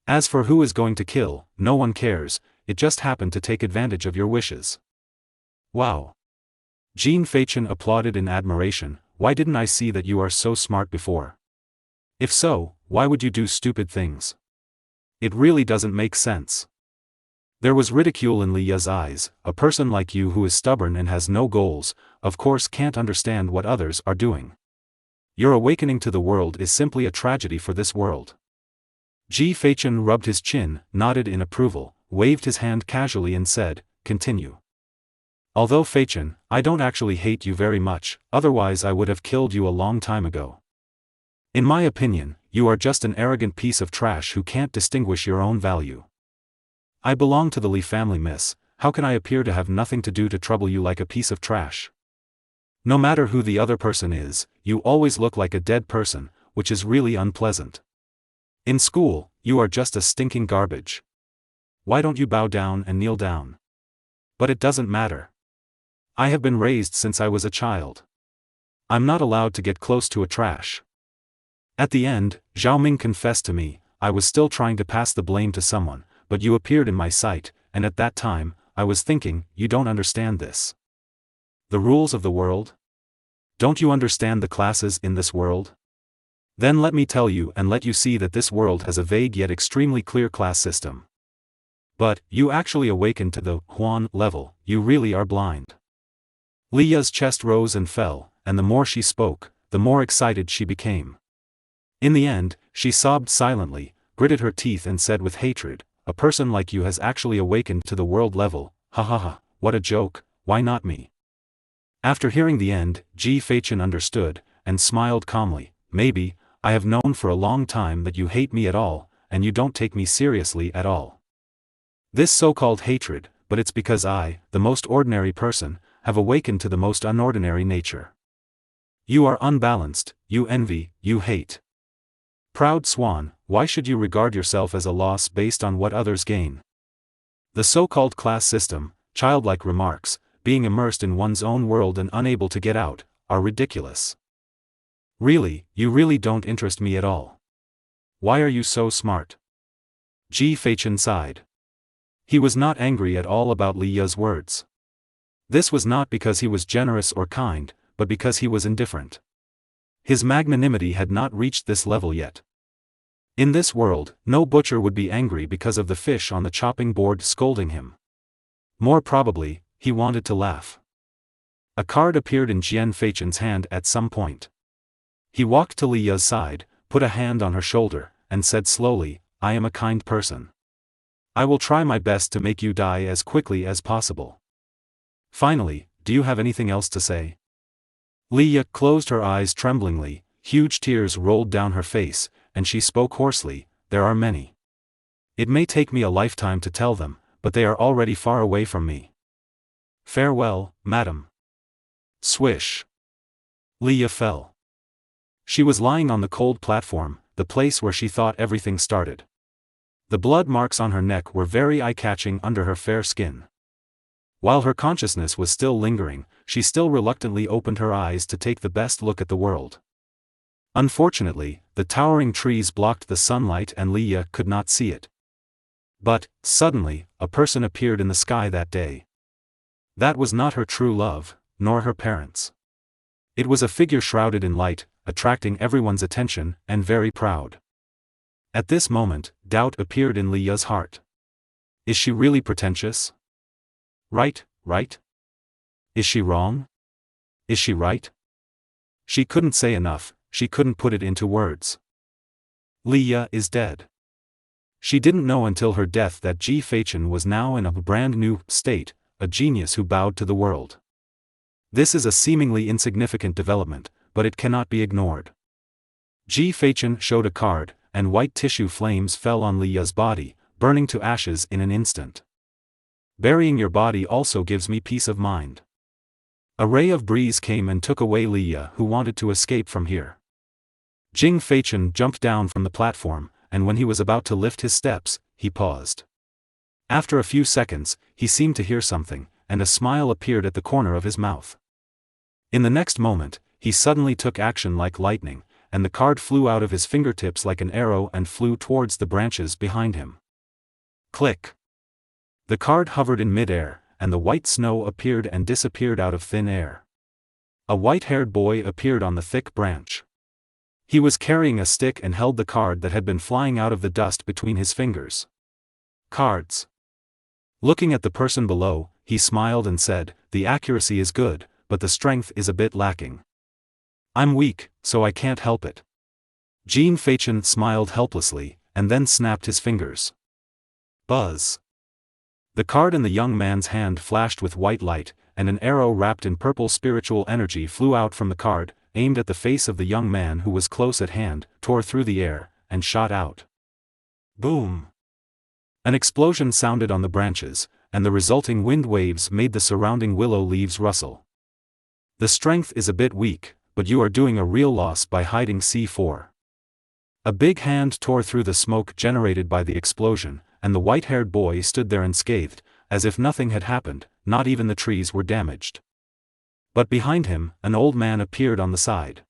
As for who is going to kill, no one cares, it just happened to take advantage of your wishes." "Wow." Jing Feichen applauded in admiration, "Why didn't I see that you are so smart before? If so, why would you do stupid things? It really doesn't make sense." There was ridicule in Li Ye's eyes. "A person like you who is stubborn and has no goals, of course can't understand what others are doing. Your awakening to the world is simply a tragedy for this world." Jing Feichen rubbed his chin, nodded in approval, waved his hand casually and said, "Continue." "Although Feichen, I don't actually hate you very much, otherwise I would have killed you a long time ago. In my opinion, you are just an arrogant piece of trash who can't distinguish your own value. I belong to the Li family, miss, how can I appear to have nothing to do to trouble you like a piece of trash? No matter who the other person is, you always look like a dead person, which is really unpleasant. In school, you are just a stinking garbage. Why don't you bow down and kneel down? But it doesn't matter. I have been raised since I was a child. I'm not allowed to get close to a trash." At the end, Zhao Ming confessed to me, "I was still trying to pass the blame to someone, but you appeared in my sight, and at that time, I was thinking, you don't understand this. The rules of the world? Don't you understand the classes in this world? Then let me tell you and let you see that this world has a vague yet extremely clear class system. But, you actually awakened to the Huan level, you really are blind." Li Ye's chest rose and fell, and the more she spoke, the more excited she became. In the end, she sobbed silently, gritted her teeth and said with hatred, "A person like you has actually awakened to the world level, ha ha ha, what a joke, why not me?" After hearing the end, Jing Feichen understood, and smiled calmly, "Maybe, I have known for a long time that you hate me at all, and you don't take me seriously at all. This so-called hatred, but it's because I, the most ordinary person, have awakened to the most unordinary nature. You are unbalanced, you envy, you hate. Proud swan, why should you regard yourself as a loss based on what others gain? The so-called class system, childlike remarks, being immersed in one's own world and unable to get out, are ridiculous. Really, you really don't interest me at all. Why are you so smart? Ji Feichen sighed. He was not angry at all about Li Ya's words. This was not because he was generous or kind, but because he was indifferent. His magnanimity had not reached this level yet. In this world, no butcher would be angry because of the fish on the chopping board scolding him. More probably, he wanted to laugh. A card appeared in Jian Feichen's hand at some point. He walked to Li Ya's side, put a hand on her shoulder, and said slowly, I am a kind person. I will try my best to make you die as quickly as possible. Finally, do you have anything else to say? Li Ya closed her eyes tremblingly, huge tears rolled down her face, and she spoke hoarsely, there are many. It may take me a lifetime to tell them, but they are already far away from me. Farewell, madam. Swish. Li Ya fell. She was lying on the cold platform, the place where she thought everything started. The blood marks on her neck were very eye-catching under her fair skin. While her consciousness was still lingering, she still reluctantly opened her eyes to take the best look at the world. Unfortunately, the towering trees blocked the sunlight and Li Ya could not see it. But, suddenly, a person appeared in the sky that day. That was not her true love, nor her parents. It was a figure shrouded in light, attracting everyone's attention, and very proud. At this moment, doubt appeared in Li Ya's heart. Is she really pretentious? Right? Is she wrong? Is she right? She couldn't say enough, she couldn't put it into words. Li Ya is dead. She didn't know until her death that Ji Feichen was now in a brand new state, a genius who bowed to the world. This is a seemingly insignificant development, but it cannot be ignored. Ji Feichen showed a card, and white tissue flames fell on Li Ya's body, burning to ashes in an instant. Burying your body also gives me peace of mind. A ray of breeze came and took away Li Ya, who wanted to escape from here. Jing Feichen jumped down from the platform, and when he was about to lift his steps, he paused. After a few seconds, he seemed to hear something, and a smile appeared at the corner of his mouth. In the next moment, he suddenly took action like lightning, and the card flew out of his fingertips like an arrow and flew towards the branches behind him. Click! The card hovered in mid-air, and the white snow appeared and disappeared out of thin air. A white-haired boy appeared on the thick branch. He was carrying a stick and held the card that had been flying out of the dust between his fingers. Cards. Looking at the person below, he smiled and said, the accuracy is good, but the strength is a bit lacking. I'm weak, so I can't help it. Jin Feichen smiled helplessly, and then snapped his fingers. Buzz. The card in the young man's hand flashed with white light, and an arrow wrapped in purple spiritual energy flew out from the card, aimed at the face of the young man who was close at hand, tore through the air, and shot out. Boom! An explosion sounded on the branches, and the resulting wind waves made the surrounding willow leaves rustle. The strength is a bit weak, but you are doing a real loss by hiding C4. A big hand tore through the smoke generated by the explosion, and the white-haired boy stood there unscathed, as if nothing had happened, not even the trees were damaged. But behind him, an old man appeared on the side.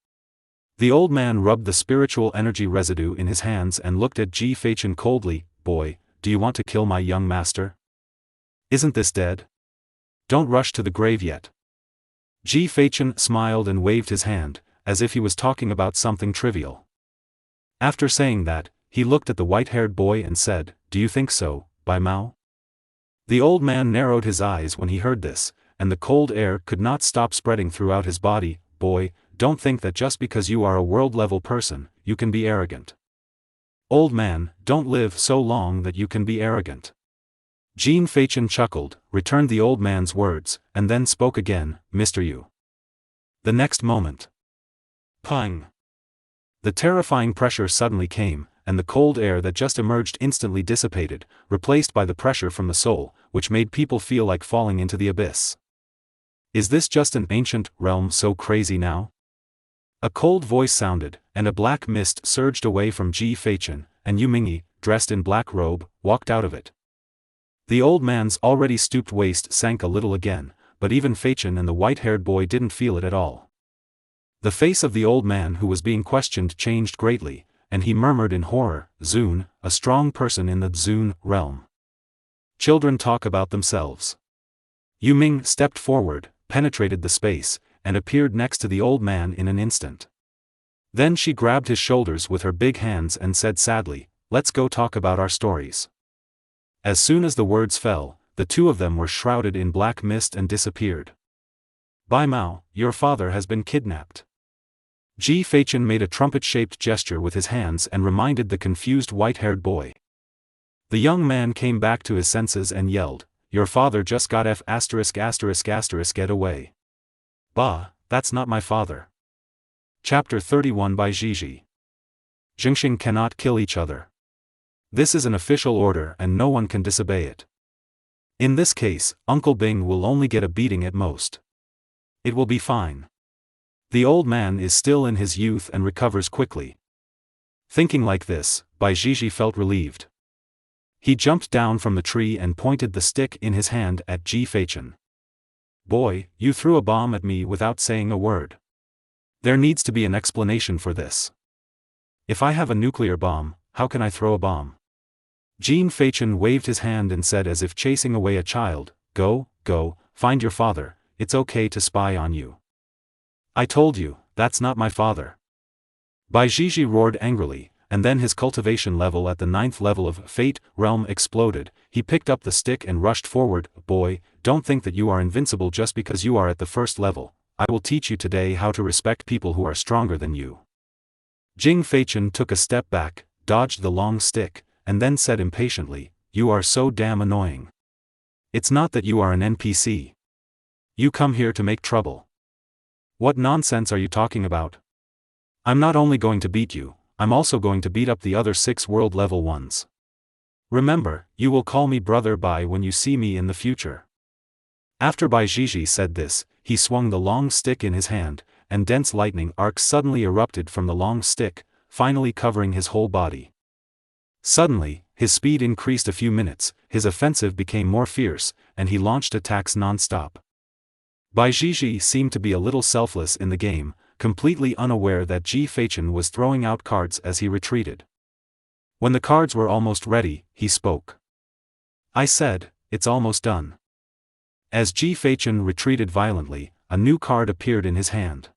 The old man rubbed the spiritual energy residue in his hands and looked at Ji Feichen coldly. Boy, do you want to kill my young master? Isn't this dead? Don't rush to the grave yet. Ji Feichen smiled and waved his hand, as if he was talking about something trivial. After saying that, he looked at the white-haired boy and said, do you think so, Bai Mao? The old man narrowed his eyes when he heard this, and the cold air could not stop spreading throughout his body. Boy, don't think that just because you are a world-level person, you can be arrogant. Old man, don't live so long that you can be arrogant. Jin Feichen chuckled, returned the old man's words, and then spoke again, Mr. Yu. The next moment. Pang! The terrifying pressure suddenly came, and the cold air that just emerged instantly dissipated, replaced by the pressure from the soul, which made people feel like falling into the abyss. Is this just an ancient realm so crazy now? A cold voice sounded, and a black mist surged away from Ji Feichen, and Yu Mingyi, dressed in black robe, walked out of it. The old man's already stooped waist sank a little again, but even Feichen and the white-haired boy didn't feel it at all. The face of the old man who was being questioned changed greatly, and he murmured in horror, "Zun, a strong person in the Zun realm. Children talk about themselves." Yu Ming stepped forward, penetrated the space, and appeared next to the old man in an instant. Then she grabbed his shoulders with her big hands and said sadly, "Let's go talk about our stories." As soon as the words fell, the two of them were shrouded in black mist and disappeared. "Bai Mao, your father has been kidnapped." Ji Feichen made a trumpet-shaped gesture with his hands and reminded the confused white-haired boy. The young man came back to his senses and yelled, "Your father just got get away." "Bah, that's not my father." Chapter 31 by Gigi. Jingxing cannot kill each other. This is an official order and no one can disobey it. In this case, Uncle Bing will only get a beating at most. It will be fine. The old man is still in his youth and recovers quickly. Thinking like this, Bai Gigi felt relieved. He jumped down from the tree and pointed the stick in his hand at Ji Feichen. "Boy, you threw a bomb at me without saying a word. There needs to be an explanation for this. If I have a nuclear bomb, how can I throw a bomb?" Ji Feichen waved his hand and said as if chasing away a child, Go, find your father, it's okay to spy on you." "I told you, that's not my father." Bai Gigi roared angrily, and then his cultivation level at the 9th level of Fate realm exploded. He picked up the stick and rushed forward. "Boy, don't think that you are invincible just because you are at the 1st level. I will teach you today how to respect people who are stronger than you." Jing Feichen took a step back, dodged the long stick, and then said impatiently, "You are so damn annoying. It's not that you are an NPC. You come here to make trouble. What nonsense are you talking about? I'm not only going to beat you, I'm also going to beat up the other 6 world level ones. Remember, you will call me Brother Bai when you see me in the future." After Bai Gigi said this, he swung the long stick in his hand, and dense lightning arcs suddenly erupted from the long stick, finally covering his whole body. Suddenly, his speed increased a few minutes, his offensive became more fierce, and he launched attacks non-stop. Bai Gigi seemed to be a little selfless in the game, completely unaware that Ji Feichen was throwing out cards as he retreated. When the cards were almost ready, he spoke. "I said, it's almost done." As Ji Feichen retreated violently, a new card appeared in his hand.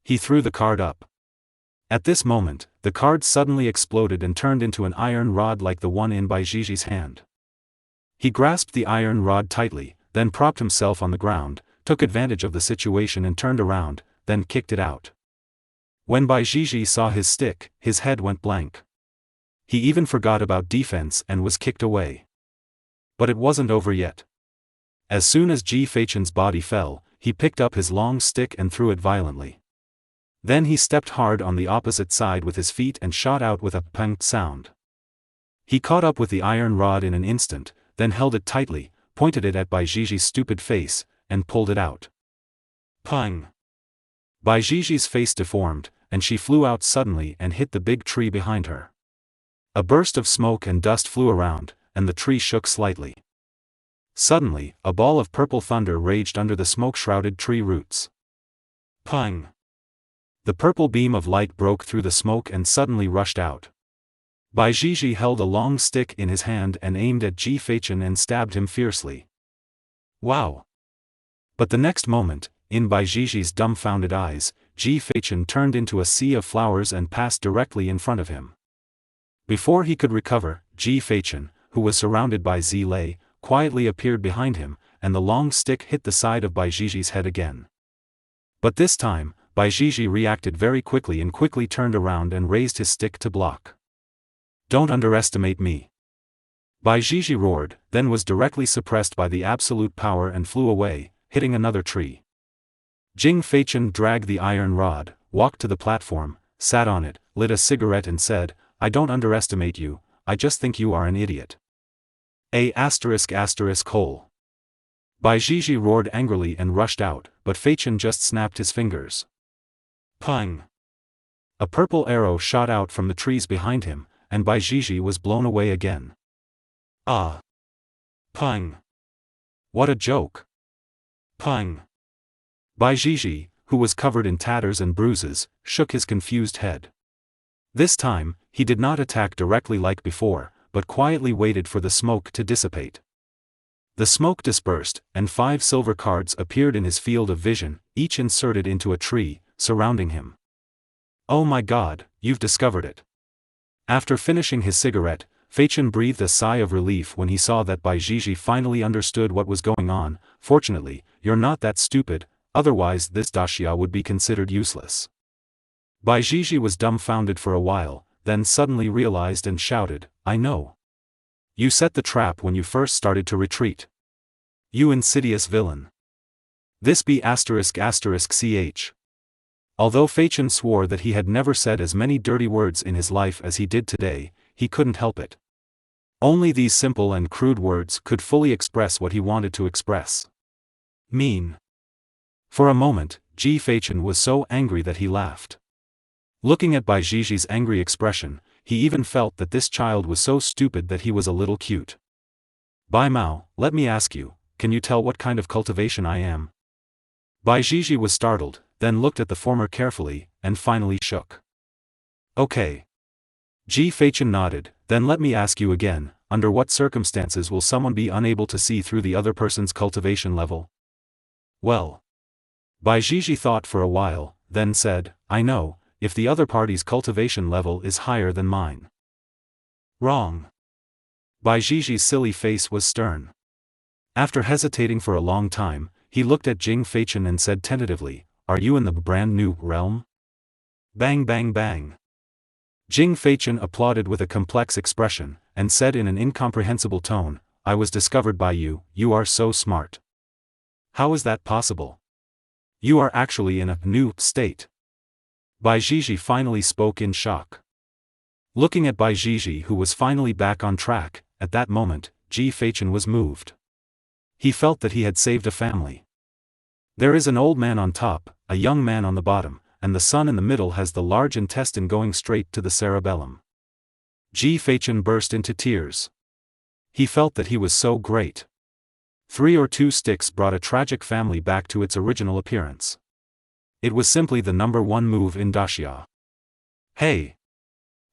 He threw the card up. At this moment, the card suddenly exploded and turned into an iron rod like the one in Bai Gigi's hand. He grasped the iron rod tightly, then propped himself on the ground, took advantage of the situation and turned around, then kicked it out. When Bai Gigi saw his stick, his head went blank. He even forgot about defense and was kicked away. But it wasn't over yet. As soon as Ji Feichen's body fell, he picked up his long stick and threw it violently. Then he stepped hard on the opposite side with his feet and shot out with a pang sound. He caught up with the iron rod in an instant, then held it tightly, pointed it at Bai Gigi's stupid face, and pulled it out. Pang! Bai Gigi's face deformed, and she flew out suddenly and hit the big tree behind her. A burst of smoke and dust flew around, and the tree shook slightly. Suddenly, a ball of purple thunder raged under the smoke-shrouded tree roots. Pang! The purple beam of light broke through the smoke and suddenly rushed out. Bai Gigi held a long stick in his hand and aimed at Ji Feichen and stabbed him fiercely. Wow! But the next moment, in Bai Gigi's dumbfounded eyes, Ji Feichen turned into a sea of flowers and passed directly in front of him. Before he could recover, Ji Feichen, who was surrounded by Zi Lei, quietly appeared behind him, and the long stick hit the side of Bai Gigi's head again. But this time, Bai Gigi reacted very quickly and quickly turned around and raised his stick to block. Don't underestimate me! Bai Gigi roared, then was directly suppressed by the absolute power and flew away, hitting another tree. Jing Feichen dragged the iron rod, walked to the platform, sat on it, lit a cigarette and said, I don't underestimate you, I just think you are an idiot. Hole. Bai Gigi roared angrily and rushed out, but Feichen just snapped his fingers. Pang! A purple arrow shot out from the trees behind him, and Bai Jiji was blown away again. Ah! Pang! What a joke! Pang! Bai Jiji, who was covered in tatters and bruises, shook his confused head. This time, he did not attack directly like before, but quietly waited for the smoke to dissipate. The smoke dispersed, and 5 silver cards appeared in his field of vision, each inserted into a tree, surrounding him. Oh my god, you've discovered it. After finishing his cigarette, Feichen breathed a sigh of relief when he saw that Bai Jiji finally understood what was going on. Fortunately, you're not that stupid, otherwise this daxia would be considered useless. Bai Jiji was dumbfounded for a while, then suddenly realized and shouted, I know. You set the trap when you first started to retreat. You insidious villain. This be *****ch. Although Feichen swore that he had never said as many dirty words in his life as he did today, he couldn't help it. Only these simple and crude words could fully express what he wanted to express. Mean. For a moment, Ji Feichen was so angry that he laughed. Looking at Bai Jiji's angry expression, he even felt that this child was so stupid that he was a little cute. Bai Mao, let me ask you, can you tell what kind of cultivation I am? Bai Jiji was startled, then looked at the former carefully, and finally shook. Okay. Ji Feichen nodded, then let me ask you again, under what circumstances will someone be unable to see through the other person's cultivation level? Well. Bai Jiji thought for a while, then said, I know, if the other party's cultivation level is higher than mine. Wrong. Bai Jiji's silly face was stern. After hesitating for a long time, he looked at Jing Feichen and said tentatively, are you in the brand new realm? Bang bang bang. Jing Feichen applauded with a complex expression, and said in an incomprehensible tone, I was discovered by you, you are so smart. How is that possible? You are actually in a new state. Bai Jiji finally spoke in shock. Looking at Bai Jiji, who was finally back on track, at that moment, Ji Feichen was moved. He felt that he had saved a family. There is an old man on top, a young man on the bottom, and the son in the middle has the large intestine going straight to the cerebellum. Ji Feichen burst into tears. He felt that he was so great. 3 or 2 sticks brought a tragic family back to its original appearance. It was simply the number 1 move in daxia. Hey!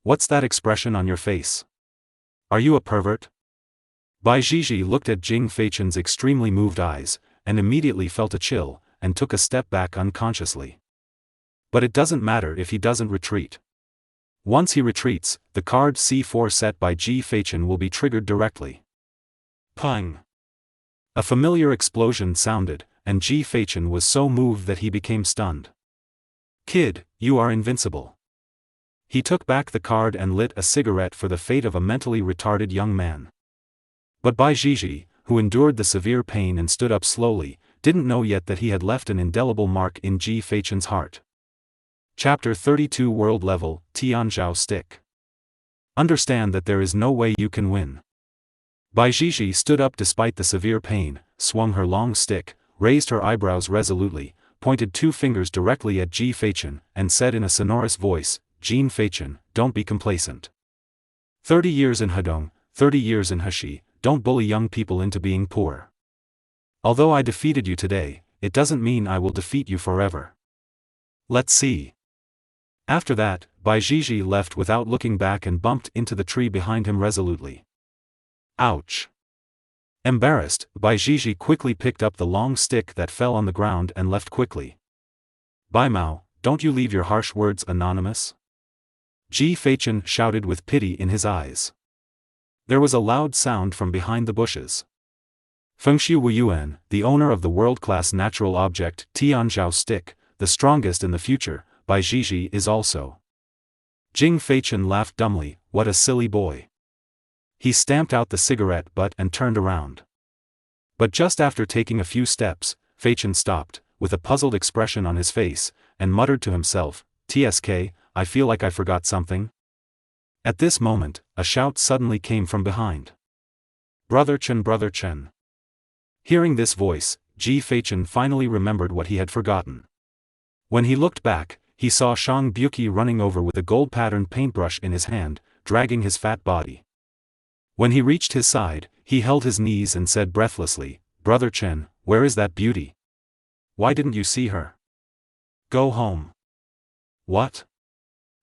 What's that expression on your face? Are you a pervert? Bai Jiji looked at Jing Feichen's extremely moved eyes, and immediately felt a chill, and took a step back unconsciously. But it doesn't matter if he doesn't retreat. Once he retreats, the card C4 set by Ji Feichen will be triggered directly. Pang! A familiar explosion sounded, and Ji Feichen was so moved that he became stunned. Kid, you are invincible. He took back the card and lit a cigarette for the fate of a mentally retarded young man. But Bai Jiji, who endured the severe pain and stood up slowly, didn't know yet that he had left an indelible mark in Ji Feichen's heart. Chapter 32 World Level, Tianzhao Stick. Understand that there is no way you can win. Bai Jiji stood up despite the severe pain, swung her long stick, raised her eyebrows resolutely, pointed 2 fingers directly at Ji Feichen, and said in a sonorous voice, Jin Feichen, don't be complacent. 30 years in Hedong, 30 years in Heshi, don't bully young people into being poor. Although I defeated you today, it doesn't mean I will defeat you forever. Let's see. After that, Bai Jiji left without looking back and bumped into the tree behind him resolutely. Ouch! Embarrassed, Bai Jiji quickly picked up the long stick that fell on the ground and left quickly. Bai Mao, don't you leave your harsh words anonymous? Ji Feichen shouted with pity in his eyes. There was a loud sound from behind the bushes. Fengxu Wuyuan, the owner of the world-class natural object Tianzhao Stick, the strongest in the future, Bai Jiji is also. Jing Feichen laughed dumbly, what a silly boy. He stamped out the cigarette butt and turned around. But just after taking a few steps, Feichen stopped, with a puzzled expression on his face, and muttered to himself, TSK, I feel like I forgot something. At this moment, a shout suddenly came from behind. Brother Chen, Brother Chen. Hearing this voice, Ji Feichen finally remembered what he had forgotten. When he looked back, he saw Shang Buki running over with a gold-patterned paintbrush in his hand, dragging his fat body. When he reached his side, he held his knees and said breathlessly, "Brother Chen, where is that beauty? Why didn't you see her? Go home." "What?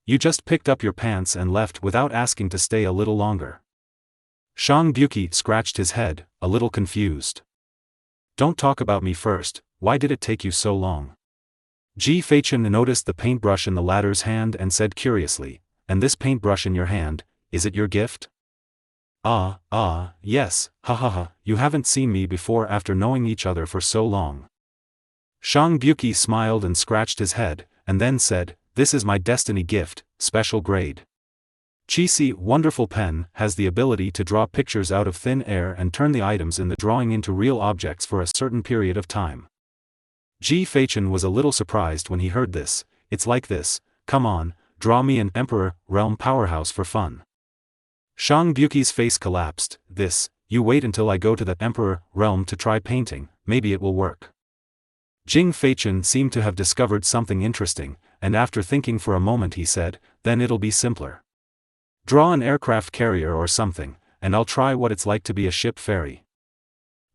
You just picked up your pants and left without asking to stay a little longer?" Shang Buki scratched his head, a little confused. "Don't talk about me first, why did it take you so long?" Ji Feichen noticed the paintbrush in the latter's hand and said curiously, "And this paintbrush in your hand, is it your gift?" Yes, ha, you haven't seen me before after knowing each other for so long." Shang Buki smiled and scratched his head, and then said, "This is my destiny gift, special grade. Qixi wonderful pen has the ability to draw pictures out of thin air and turn the items in the drawing into real objects for a certain period of time." Ji Feichen was a little surprised when he heard this. "It's like this, come on, draw me an Emperor Realm powerhouse for fun." Shang Buki's face collapsed. You wait until I go to the Emperor Realm to try painting, maybe it will work." Jing Feichen seemed to have discovered something interesting, and after thinking for a moment he said, "Then it'll be simpler. Draw an aircraft carrier or something, and I'll try what it's like to be a ship fairy."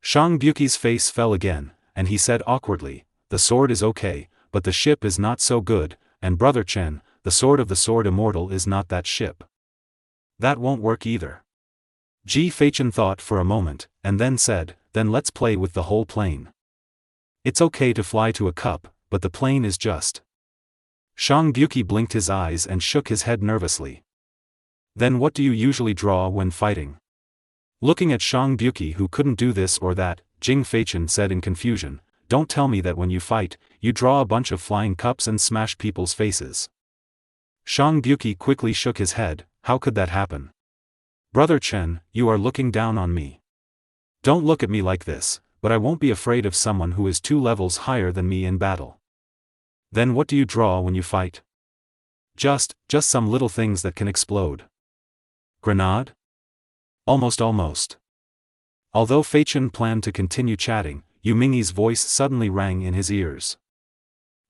Shang Buki's face fell again, and he said awkwardly, "The sword is okay, but the ship is not so good, and Brother Chen, the sword of the sword immortal is not that ship. That won't work either." Ji Feichen thought for a moment, and then said, "Then let's play with the whole plane. It's okay to fly to a cup, but the plane is just." Shang Buki blinked his eyes and shook his head nervously. "Then what do you usually draw when fighting?" Looking at Shang Buki who couldn't do this or that, Jing Feichen said in confusion, "Don't tell me that when you fight, you draw a bunch of flying cups and smash people's faces." Shang Buki quickly shook his head. "How could that happen? Brother Chen, you are looking down on me. Don't look at me like this, but I won't be afraid of someone who is 2 levels higher than me in battle." "Then what do you draw when you fight?" Just some little things that can explode." "Grenade?" Almost. Although Feichen planned to continue chatting, Yu Mingyi's voice suddenly rang in his ears.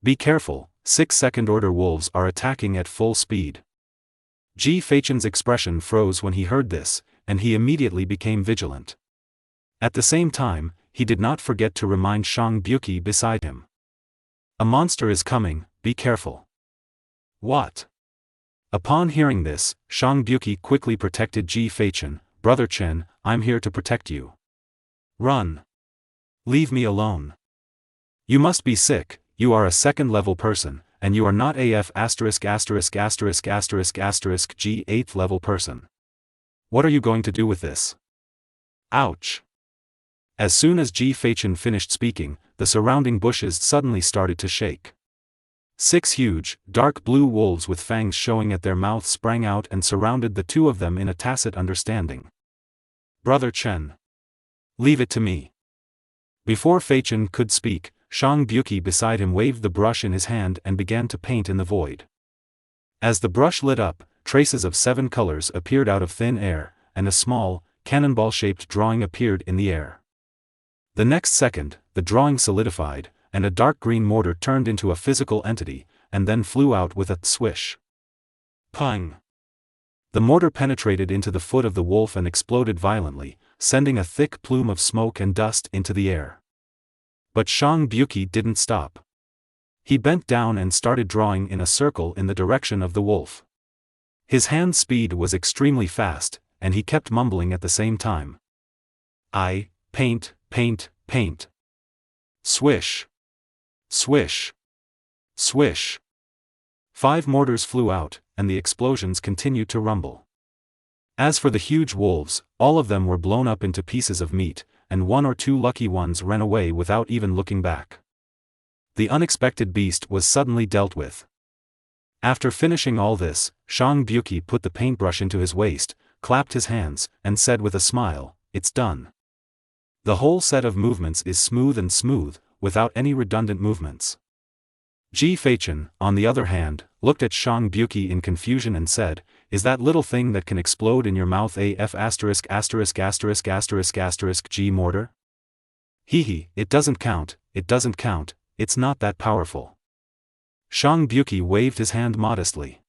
"Be careful, 6 second-order wolves are attacking at full speed." Ji Feichen's expression froze when he heard this, and he immediately became vigilant. At the same time, he did not forget to remind Shang Buki beside him. "A monster is coming, be careful." "What?" Upon hearing this, Shang Buki quickly protected Ji Feichen. "Brother Chen, I'm here to protect you. Run. Leave me alone. You must be sick, you are a second-level person, and you are not AF******** G 8th-level person. What are you going to do with this?" Ouch. As soon as Ji Feichen finished speaking, the surrounding bushes suddenly started to shake. 6 huge, dark blue wolves with fangs showing at their mouths sprang out and surrounded the two of them in a tacit understanding. "Brother Chen. Leave it to me." Before Feichen could speak, Shang Buki beside him waved the brush in his hand and began to paint in the void. As the brush lit up, traces of 7 colors appeared out of thin air, and a small, cannonball-shaped drawing appeared in the air. The next second, the drawing solidified, and a dark green mortar turned into a physical entity, and then flew out with a swish. Pang! The mortar penetrated into the foot of the wolf and exploded violently, sending a thick plume of smoke and dust into the air. But Shang Buki didn't stop. He bent down and started drawing in a circle in the direction of the wolf. His hand speed was extremely fast, and he kept mumbling at the same time. "I paint. Swish. Swish. Swish." 5 mortars flew out, and the explosions continued to rumble. As for the huge wolves, all of them were blown up into pieces of meat, and 1 or 2 lucky ones ran away without even looking back. The unexpected beast was suddenly dealt with. After finishing all this, Shang Buki put the paintbrush into his waist, clapped his hands, and said with a smile, "It's done. The whole set of movements is smooth, without any redundant movements." Ji Feichen, on the other hand, looked at Shang Buki in confusion and said, "Is that little thing that can explode in your mouth AF******* G mortar? It doesn't count, it's not that powerful." Shang Buki waved his hand modestly.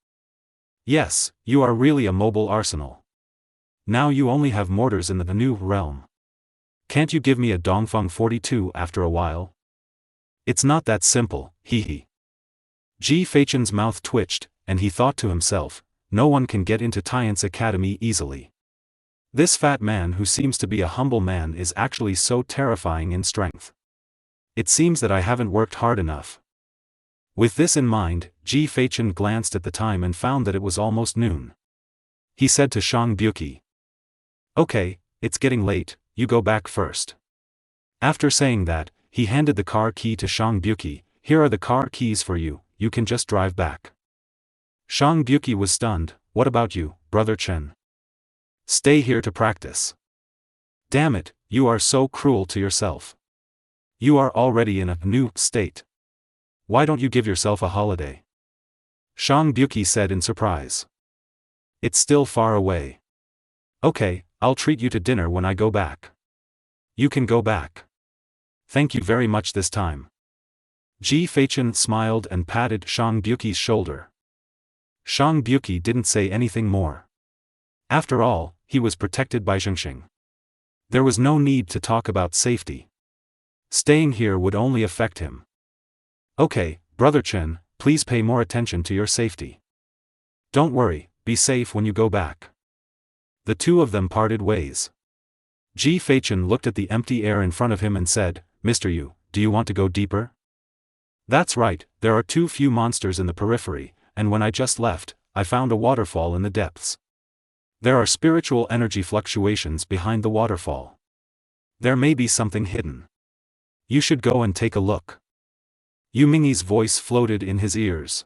Yes, you are really a mobile arsenal. Now you only have mortars in the new realm. Can't you give me a Dongfeng 42 after a while? It's not that simple, hee. Ji Feichen's mouth twitched, and he thought to himself, no one can get into Tian's academy easily. This fat man who seems to be a humble man is actually so terrifying in strength. It seems that I haven't worked hard enough. With this in mind, Ji Feichen glanced at the time and found that it was almost noon. He said to Shang Buki, "Okay, it's getting late, you go back first." After saying that, he handed the car key to Shang Buki. "Here are the car keys for you, you can just drive back." Shang Buki was stunned. "What about you, Brother Chen? Stay here to practice." "Damn it, you are so cruel to yourself. You are already in a new state. Why don't you give yourself a holiday?" Shang Buki said in surprise. "It's still far away." "Okay, I'll treat you to dinner when I go back." "You can go back. Thank you very much this time." Ji Feichen smiled and patted Shang Buki's shoulder. Shang Buki didn't say anything more. After all, he was protected by Zhengxing. There was no need to talk about safety. Staying here would only affect him. "Okay, Brother Chen, please pay more attention to your safety. Don't worry, be safe when you go back." The two of them parted ways. Ji Feichen looked at the empty air in front of him and said, "Mr. Yu, do you want to go deeper?" "That's right, there are too few monsters in the periphery, and when I just left, I found a waterfall in the depths. There are spiritual energy fluctuations behind the waterfall. There may be something hidden. You should go and take a look." Yu Mingyi's voice floated in his ears.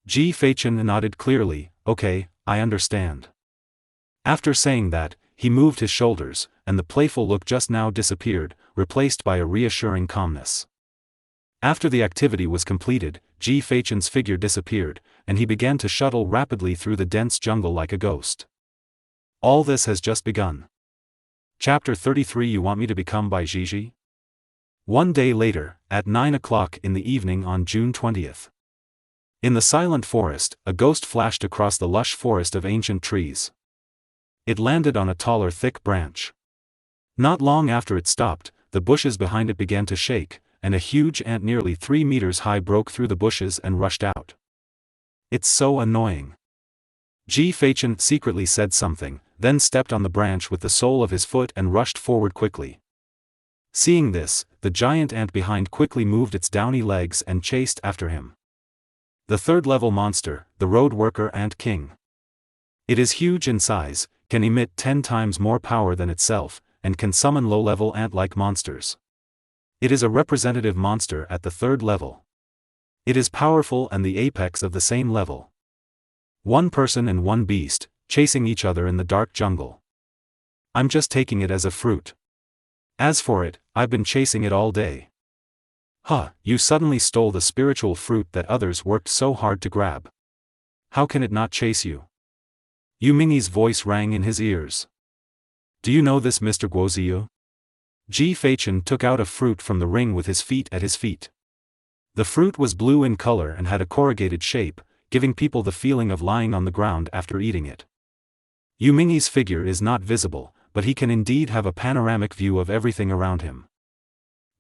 Ji Feichen nodded clearly. "Okay, I understand." After saying that, he moved his shoulders, and the playful look just now disappeared, replaced by a reassuring calmness. After the activity was completed, Ji Feichen's figure disappeared, and he began to shuttle rapidly through the dense jungle like a ghost. All this has just begun. Chapter 33. You want me to become Bai Jiji? One day later, at 9 o'clock in the evening on June 20th. In the silent forest, a ghost flashed across the lush forest of ancient trees. It landed on a taller thick branch. Not long after it stopped, the bushes behind it began to shake, and a huge ant nearly 3 meters high broke through the bushes and rushed out. "It's so annoying." Ji Feichen secretly said something, then stepped on the branch with the sole of his foot and rushed forward quickly. Seeing this, the giant ant behind quickly moved its downy legs and chased after him. The third-level monster, the road worker ant king. It is huge in size, can emit 10 times more power than itself, and can summon low-level ant-like monsters. It is a representative monster at the third level. It is powerful and the apex of the same level. One person and one beast, chasing each other in the dark jungle. I'm just taking it as a fruit. As for it, I've been chasing it all day. Huh, you suddenly stole the spiritual fruit that others worked so hard to grab. How can it not chase you? Yu Mingyi's voice rang in his ears. Do you know this, Mr. Guoziyu? Ji Feichen took out a fruit from the ring with his feet at his feet. The fruit was blue in color and had a corrugated shape, giving people the feeling of lying on the ground after eating it. Yu Mingyi's figure is not visible, but he can indeed have a panoramic view of everything around him.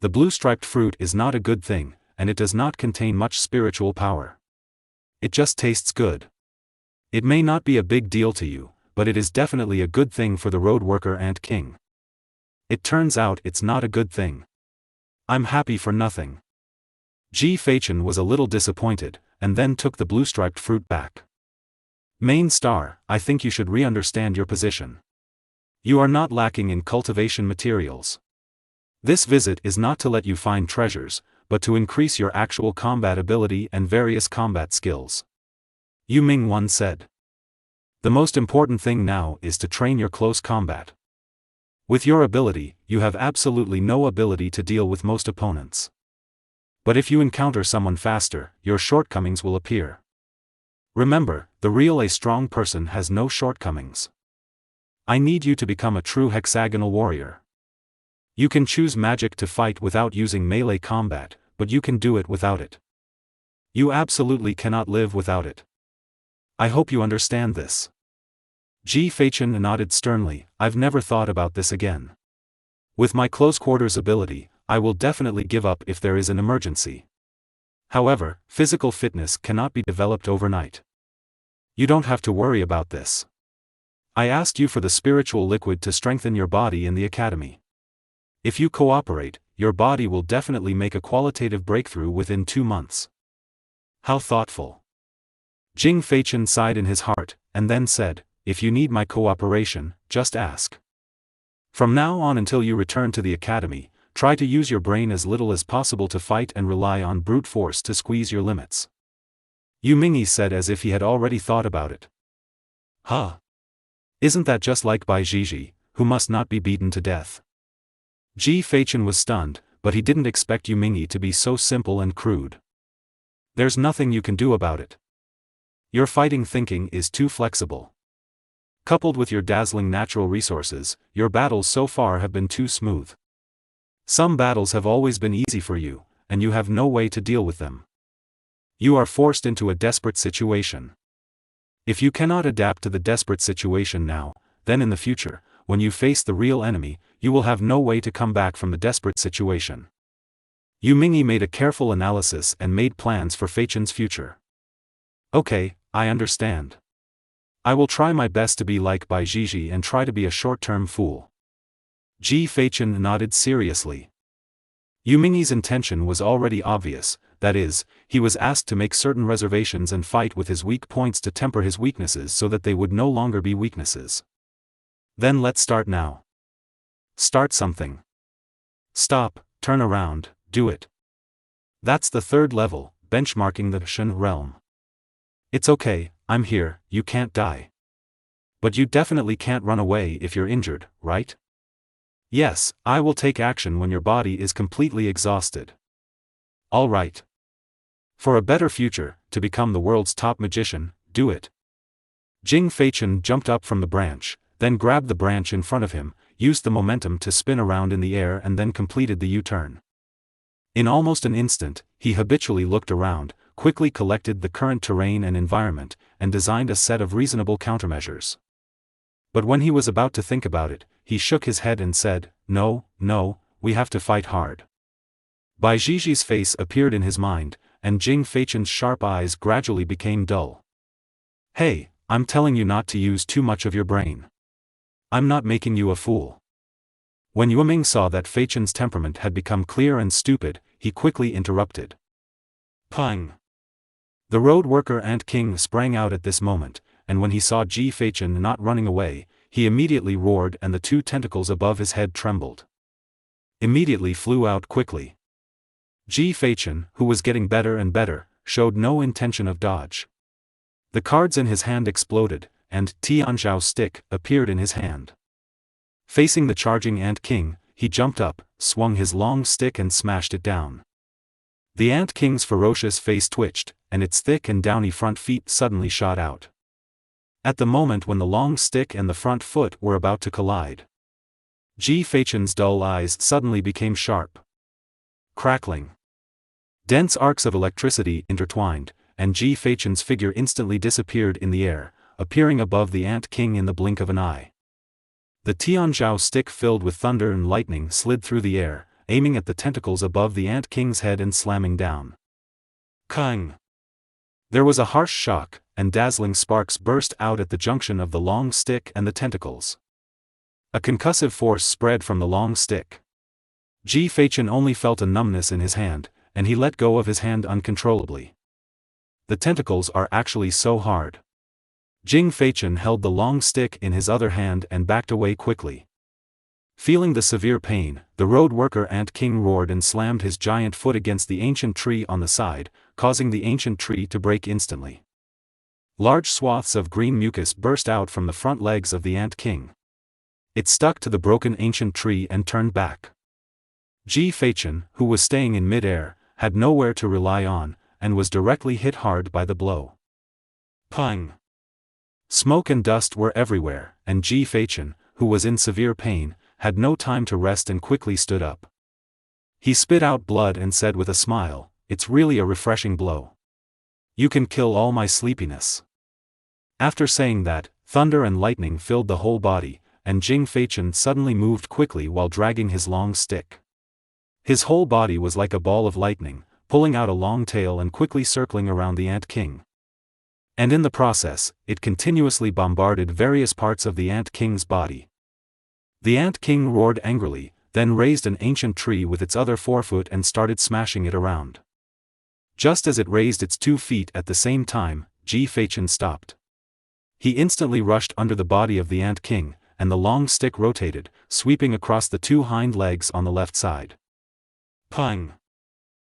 The blue-striped fruit is not a good thing, and it does not contain much spiritual power. It just tastes good. It may not be a big deal to you, but it is definitely a good thing for the road worker ant king. It turns out it's not a good thing. I'm happy for nothing. Ji Feichen was a little disappointed, and then took the blue-striped fruit back. Main star, I think you should re-understand your position. You are not lacking in cultivation materials. This visit is not to let you find treasures, but to increase your actual combat ability and various combat skills. Yu Ming once said. The most important thing now is to train your close combat. With your ability, you have absolutely no ability to deal with most opponents. But if you encounter someone faster, your shortcomings will appear. Remember, the real a strong person has no shortcomings. I need you to become a true hexagonal warrior. You can choose magic to fight without using melee combat, but you can do it without it. You absolutely cannot live without it. I hope you understand this. Ji Feichen nodded sternly. I've never thought about this again. With my close quarters ability, I will definitely give up if there is an emergency. However, physical fitness cannot be developed overnight. You don't have to worry about this. I asked you for the spiritual liquid to strengthen your body in the academy. If you cooperate, your body will definitely make a qualitative breakthrough within 2 months. How thoughtful. Jing Feichen sighed in his heart, and then said, if you need my cooperation, just ask. From now on until you return to the academy, try to use your brain as little as possible to fight and rely on brute force to squeeze your limits. Yu Mingyi said as if he had already thought about it. Huh? Isn't that just like Bai Zhizhi, who must not be beaten to death? Ji Feichen was stunned, but he didn't expect Yu Mingyi to be so simple and crude. There's nothing you can do about it. Your fighting thinking is too flexible. Coupled with your dazzling natural resources, your battles so far have been too smooth. Some battles have always been easy for you, and you have no way to deal with them. You are forced into a desperate situation. If you cannot adapt to the desperate situation now, then in the future, when you face the real enemy, you will have no way to come back from the desperate situation. Yu Mingyi made a careful analysis and made plans for Feichen's future. Okay, I understand. I will try my best to be like Bai Zhizhi and try to be a short-term fool. Ji Feichen nodded seriously. Yu Mingyi's intention was already obvious, that is, he was asked to make certain reservations and fight with his weak points to temper his weaknesses so that they would no longer be weaknesses. Then let's start now. Start something. Stop, turn around, do it. That's the third level, benchmarking the Shen realm. It's okay, I'm here, you can't die. But you definitely can't run away if you're injured, right? Yes, I will take action when your body is completely exhausted. All right. For a better future, to become the world's top magician, do it. Jing Feichen jumped up from the branch, then grabbed the branch in front of him, used the momentum to spin around in the air and then completed the U-turn. In almost an instant, he habitually looked around, quickly collected the current terrain and environment, and designed a set of reasonable countermeasures. But when he was about to think about it, he shook his head and said, no, we have to fight hard. Bai Zhizhi's face appeared in his mind, and Jing Feichen's sharp eyes gradually became dull. Hey, I'm telling you not to use too much of your brain. I'm not making you a fool. When Yu Ming saw that Feichen's temperament had become clear and stupid, he quickly interrupted. Pang! The road worker Ant King sprang out at this moment, and when he saw Ji Feichen not running away, he immediately roared and the 2 tentacles above his head trembled. Immediately flew out quickly. Ji Feichen, who was getting better and better, showed no intention of dodge. The cards in his hand exploded, and Tianzhao's stick appeared in his hand. Facing the charging Ant King, he jumped up, swung his long stick and smashed it down. The Ant King's ferocious face twitched, and its thick and downy front feet suddenly shot out. At the moment when the long stick and the front foot were about to collide, Ji Feichen's dull eyes suddenly became sharp. Crackling. Dense arcs of electricity intertwined, and Ji Feichen's figure instantly disappeared in the air, appearing above the Ant King in the blink of an eye. The Tianzhao stick filled with thunder and lightning slid through the air, aiming at the tentacles above the Ant King's head and slamming down. Kang! There was a harsh shock, and dazzling sparks burst out at the junction of the long stick and the tentacles. A concussive force spread from the long stick. Ji Feichen only felt a numbness in his hand, and he let go of his hand uncontrollably. The tentacles are actually so hard. Jing Feichen held the long stick in his other hand and backed away quickly. Feeling the severe pain, the road worker Ant King roared and slammed his giant foot against the ancient tree on the side, causing the ancient tree to break instantly. Large swaths of green mucus burst out from the front legs of the Ant King. It stuck to the broken ancient tree and turned back. Ji Feichen, who was staying in mid-air, had nowhere to rely on, and was directly hit hard by the blow. Pang! Smoke and dust were everywhere, and Ji Feichen, who was in severe pain, had no time to rest and quickly stood up. He spit out blood and said with a smile, "It's really a refreshing blow." You can kill all my sleepiness. After saying that, thunder and lightning filled the whole body, and Jing Feichen suddenly moved quickly while dragging his long stick. His whole body was like a ball of lightning, pulling out a long tail and quickly circling around the Ant King. And in the process, it continuously bombarded various parts of the Ant King's body. The Ant King roared angrily, then raised an ancient tree with its other forefoot and started smashing it around. Just as it raised its 2 feet at the same time, Ji Feichen stopped. He instantly rushed under the body of the Ant King, and the long stick rotated, sweeping across the 2 hind legs on the left side. Pung!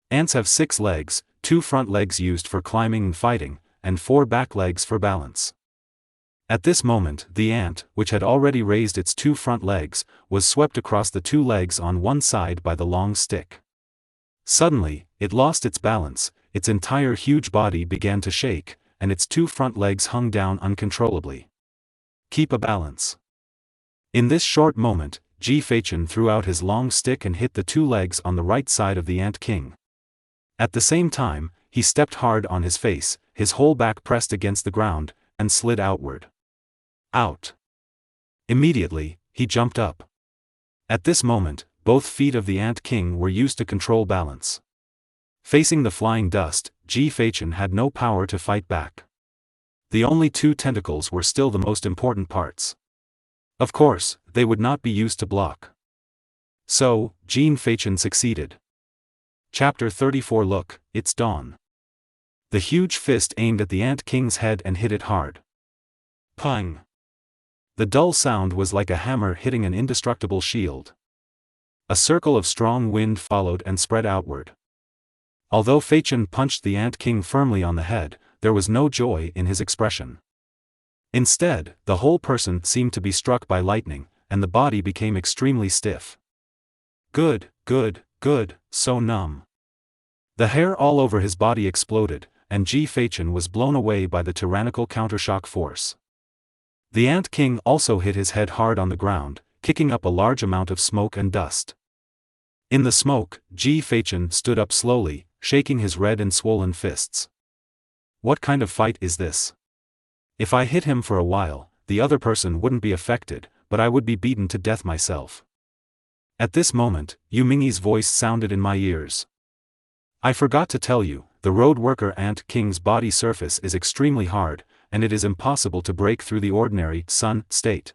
Ants have 6 legs, 2 front legs used for climbing and fighting, and 4 back legs for balance. At this moment, the ant, which had already raised its 2 front legs, was swept across the 2 legs on one side by the long stick. Suddenly, it lost its balance, its entire huge body began to shake, and its 2 front legs hung down uncontrollably. Keep a balance. In this short moment, Ji Feichen threw out his long stick and hit the 2 legs on the right side of the Ant King. At the same time, he stepped hard on his face, his whole back pressed against the ground, and slid outward. Out. Immediately, he jumped up. At this moment, both feet of the Ant King were used to control balance. Facing the flying dust, Ji Feichen had no power to fight back. The only 2 tentacles were still the most important parts. Of course, they would not be used to block. So, Ji Feichen succeeded. Chapter 34. Look, it's dawn. The huge fist aimed at the Ant King's head and hit it hard. Pung! The dull sound was like a hammer hitting an indestructible shield. A circle of strong wind followed and spread outward. Although Feichen punched the Ant King firmly on the head, there was no joy in his expression. Instead, the whole person seemed to be struck by lightning, and the body became extremely stiff. Good, good, good, so numb. The hair all over his body exploded, and Ji Feichen was blown away by the tyrannical countershock force. The Ant King also hit his head hard on the ground, kicking up a large amount of smoke and dust. In the smoke, Ji Feichen stood up slowly, shaking his red and swollen fists. What kind of fight is this? If I hit him for a while, the other person wouldn't be affected, but I would be beaten to death myself. At this moment, Yu Mingyi's voice sounded in my ears. I forgot to tell you, the road worker Ant King's body surface is extremely hard, and it is impossible to break through the ordinary sun state.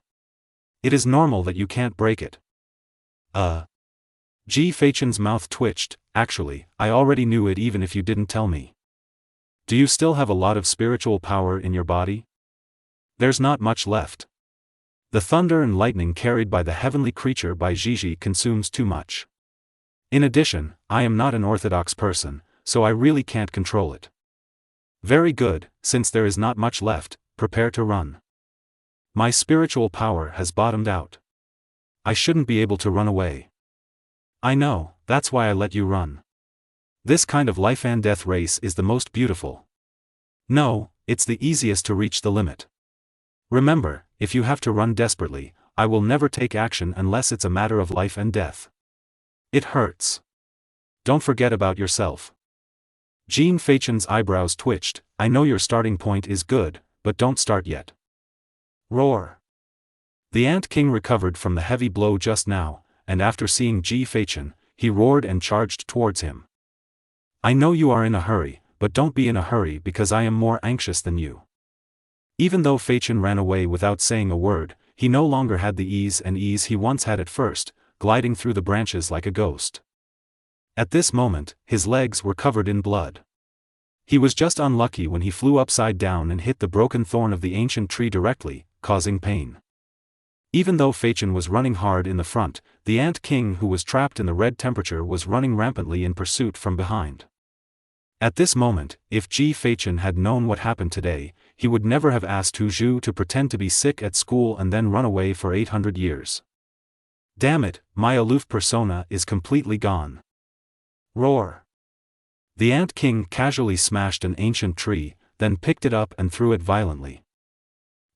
It is normal that you can't break it. Ji Feichen's mouth twitched. Actually, I already knew it even if you didn't tell me. Do you still have a lot of spiritual power in your body? There's not much left. The thunder and lightning carried by the heavenly creature by Gigi consumes too much. In addition, I am not an orthodox person, so I really can't control it. Very good, since there is not much left, prepare to run. My spiritual power has bottomed out. I shouldn't be able to run away. I know, that's why I let you run. This kind of life and death race is the most beautiful. No, it's the easiest to reach the limit. Remember, if you have to run desperately, I will never take action unless it's a matter of life and death. It hurts. Don't forget about yourself. Ji Feichen's eyebrows twitched. I know your starting point is good, but don't start yet. Roar. The Ant King recovered from the heavy blow just now, and after seeing Ji Feichen, he roared and charged towards him. I know you are in a hurry, but don't be in a hurry because I am more anxious than you. Even though Feichen ran away without saying a word, he no longer had the ease he once had at first, gliding through the branches like a ghost. At this moment, his legs were covered in blood. He was just unlucky when he flew upside down and hit the broken thorn of the ancient tree directly, causing pain. Even though Feichen was running hard in the front, the Ant King who was trapped in the red temperature was running rampantly in pursuit from behind. At this moment, if Ji Feichen had known what happened today, he would never have asked Hu Zhu to pretend to be sick at school and then run away for 800 years. Damn it, my aloof persona is completely gone. Roar. The Ant King casually smashed an ancient tree, then picked it up and threw it violently.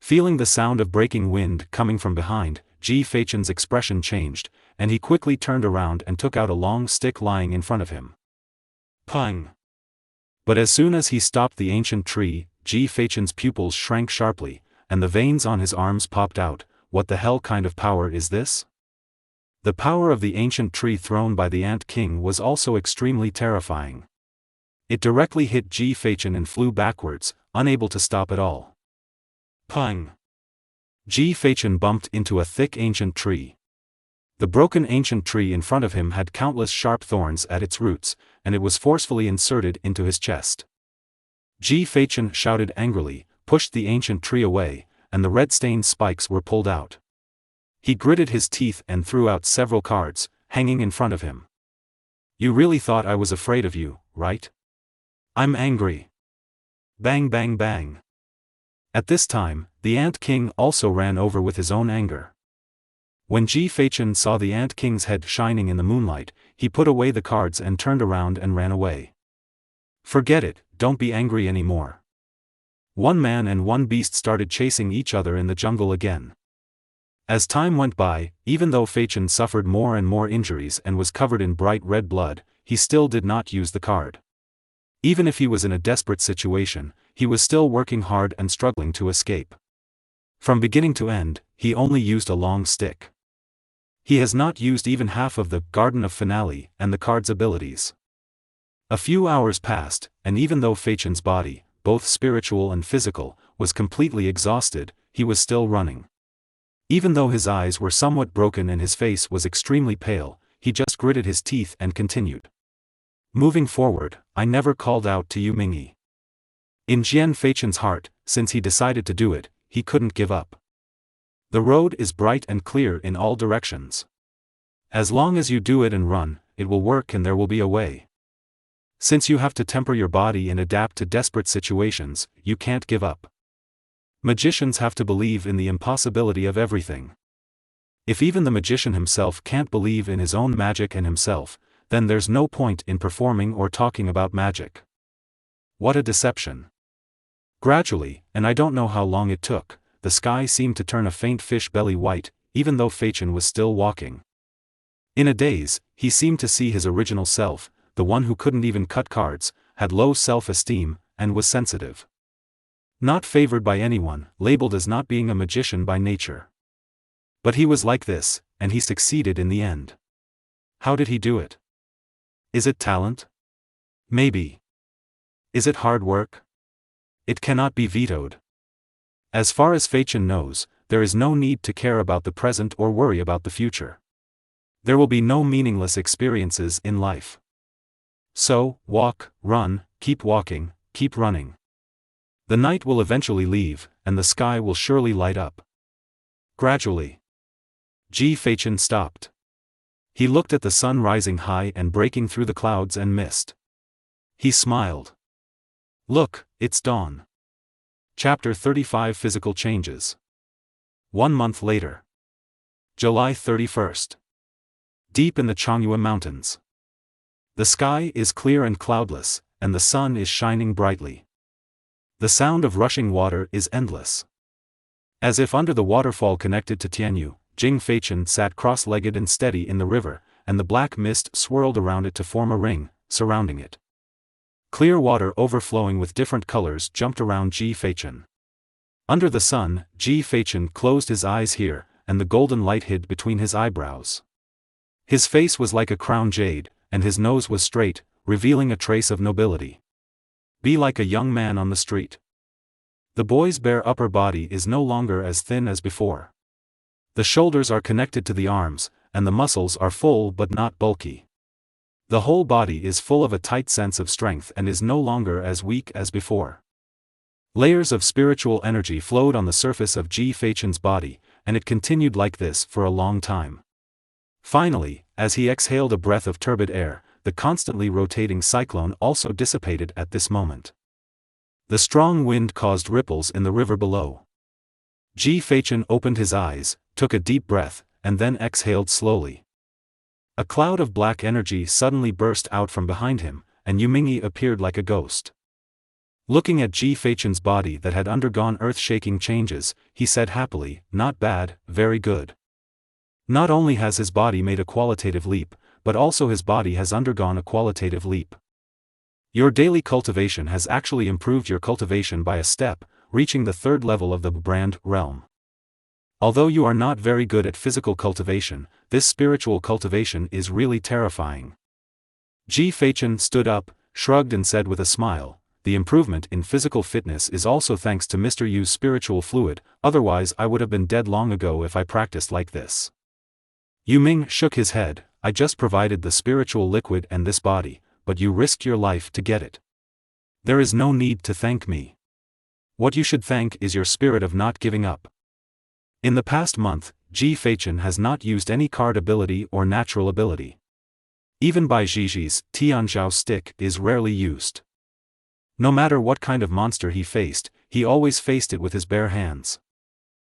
Feeling the sound of breaking wind coming from behind, Ji Feichen's expression changed, and he quickly turned around and took out a long stick lying in front of him. Pung! But as soon as he stopped the ancient tree, Ji Feichen's pupils shrank sharply, and the veins on his arms popped out. What the hell kind of power is this? The power of the ancient tree thrown by the Ant King was also extremely terrifying. It directly hit Ji Feichen and flew backwards, unable to stop at all. Pang! Ji Feichen bumped into a thick ancient tree. The broken ancient tree in front of him had countless sharp thorns at its roots, and it was forcefully inserted into his chest. Ji Feichen shouted angrily, pushed the ancient tree away, and the red-stained spikes were pulled out. He gritted his teeth and threw out several cards, hanging in front of him. You really thought I was afraid of you, right? I'm angry. Bang bang bang. At this time, the Ant King also ran over with his own anger. When Ji Feichen saw the Ant King's head shining in the moonlight, he put away the cards and turned around and ran away. Forget it, don't be angry anymore. One man and one beast started chasing each other in the jungle again. As time went by, even though Feichen suffered more and more injuries and was covered in bright red blood, he still did not use the card. Even if he was in a desperate situation, he was still working hard and struggling to escape. From beginning to end, he only used a long stick. He has not used even half of the Garden of Finale and the card's abilities. A few hours passed, and even though Feichen's body, both spiritual and physical, was completely exhausted, he was still running. Even though his eyes were somewhat broken and his face was extremely pale, he just gritted his teeth and continued. Moving forward, I never called out to you Mingyi. In Jian Feichen's heart, since he decided to do it, he couldn't give up. The road is bright and clear in all directions. As long as you do it and run, it will work and there will be a way. Since you have to temper your body and adapt to desperate situations, you can't give up. Magicians have to believe in the impossibility of everything. If even the magician himself can't believe in his own magic and himself, then there's no point in performing or talking about magic. What a deception. Gradually, and I don't know how long it took, the sky seemed to turn a faint fish belly white, even though Feichen was still walking. In a daze, he seemed to see his original self, the one who couldn't even cut cards, had low self-esteem, and was sensitive. Not favored by anyone, labeled as not being a magician by nature. But he was like this, and he succeeded in the end. How did he do it? Is it talent? Maybe. Is it hard work? It cannot be vetoed. As far as Feichen knows, there is no need to care about the present or worry about the future. There will be no meaningless experiences in life. So, walk, run, keep walking, keep running. The night will eventually leave, and the sky will surely light up. Gradually. Ji Feichen stopped. He looked at the sun rising high and breaking through the clouds and mist. He smiled. Look, it's dawn. Chapter 35 Physical Changes. 1 month later. July 31st. Deep in the Changyue Mountains. The sky is clear and cloudless, and the sun is shining brightly. The sound of rushing water is endless. As if under the waterfall connected to Tianyu, Jing Feichen sat cross-legged and steady in the river, and the black mist swirled around it to form a ring, surrounding it. Clear water overflowing with different colors jumped around Ji Feichen. Under the sun, Ji Feichen closed his eyes here, and the golden light hid between his eyebrows. His face was like a crown jade, and his nose was straight, revealing a trace of nobility. Be like a young man on the street. The boy's bare upper body is no longer as thin as before. The shoulders are connected to the arms, and the muscles are full but not bulky. The whole body is full of a tight sense of strength and is no longer as weak as before. Layers of spiritual energy flowed on the surface of Ji Feichen's body, and it continued like this for a long time. Finally, as he exhaled a breath of turbid air, the constantly rotating cyclone also dissipated at this moment. The strong wind caused ripples in the river below. Ji Feichen opened his eyes, took a deep breath, and then exhaled slowly. A cloud of black energy suddenly burst out from behind him, and Yu Mingyi appeared like a ghost. Looking at Ji Feichen's body that had undergone earth-shaking changes, he said happily, "Not bad, very good." Not only has his body made a qualitative leap, but also his body has undergone a qualitative leap. Your daily cultivation has actually improved your cultivation by a step, reaching the third level of the brand realm. Although you are not very good at physical cultivation, this spiritual cultivation is really terrifying. Ji Feichen stood up, shrugged and said with a smile, the improvement in physical fitness is also thanks to Mr. Yu's spiritual fluid, otherwise I would have been dead long ago if I practiced like this. Yu Ming shook his head, I just provided the spiritual liquid and this body, but you risked your life to get it. There is no need to thank me. What you should thank is your spirit of not giving up. In the past month, Ji Feichen has not used any card ability or natural ability. Even Bai Jiji's Tianzhao stick is rarely used. No matter what kind of monster he faced, he always faced it with his bare hands.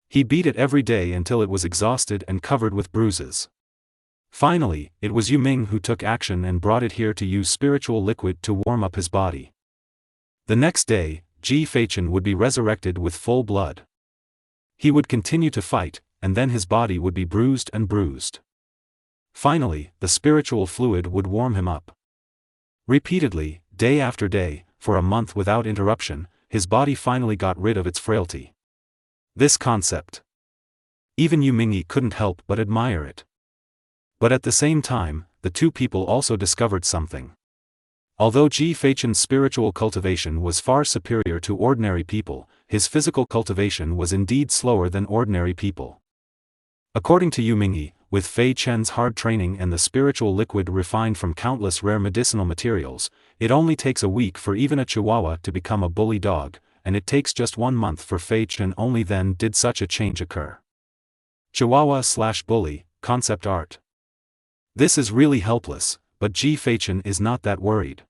He beat it every day until it was exhausted and covered with bruises. Finally, it was Yu Ming who took action and brought it here to use spiritual liquid to warm up his body. The next day, Ji Feichen would be resurrected with full blood. He would continue to fight, and then his body would be bruised and bruised. Finally, the spiritual fluid would warm him up. Repeatedly, day after day, for a month without interruption, his body finally got rid of its frailty. This concept. Even Yu Mingyi couldn't help but admire it. But at the same time, the two people also discovered something. Although Ji Feichen's spiritual cultivation was far superior to ordinary people, his physical cultivation was indeed slower than ordinary people. According to Yu Mingyi, with Fei Chen's hard training and the spiritual liquid refined from countless rare medicinal materials, it only takes a week for even a Chihuahua to become a bully dog, and it takes just 1 month for Fei Chen. Only then did such a change occur. Chihuahua/bully, concept art. This is really helpless, but Ji Feichen is not that worried.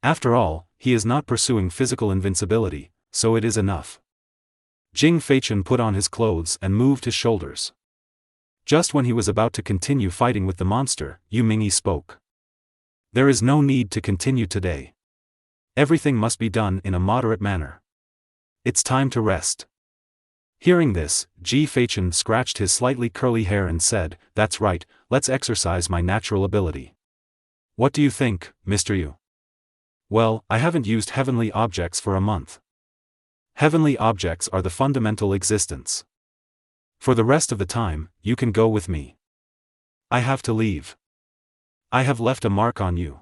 After all, he is not pursuing physical invincibility, so it is enough. Jing Feichen put on his clothes and moved his shoulders. Just when he was about to continue fighting with the monster, Yu Mingyi spoke. There is no need to continue today. Everything must be done in a moderate manner. It's time to rest. Hearing this, Ji Feichen scratched his slightly curly hair and said, "That's right, let's exercise my natural ability." What do you think, Mr. Yu? Well, I haven't used heavenly objects for a month. Heavenly objects are the fundamental existence. For the rest of the time, you can go with me. I have to leave. I have left a mark on you.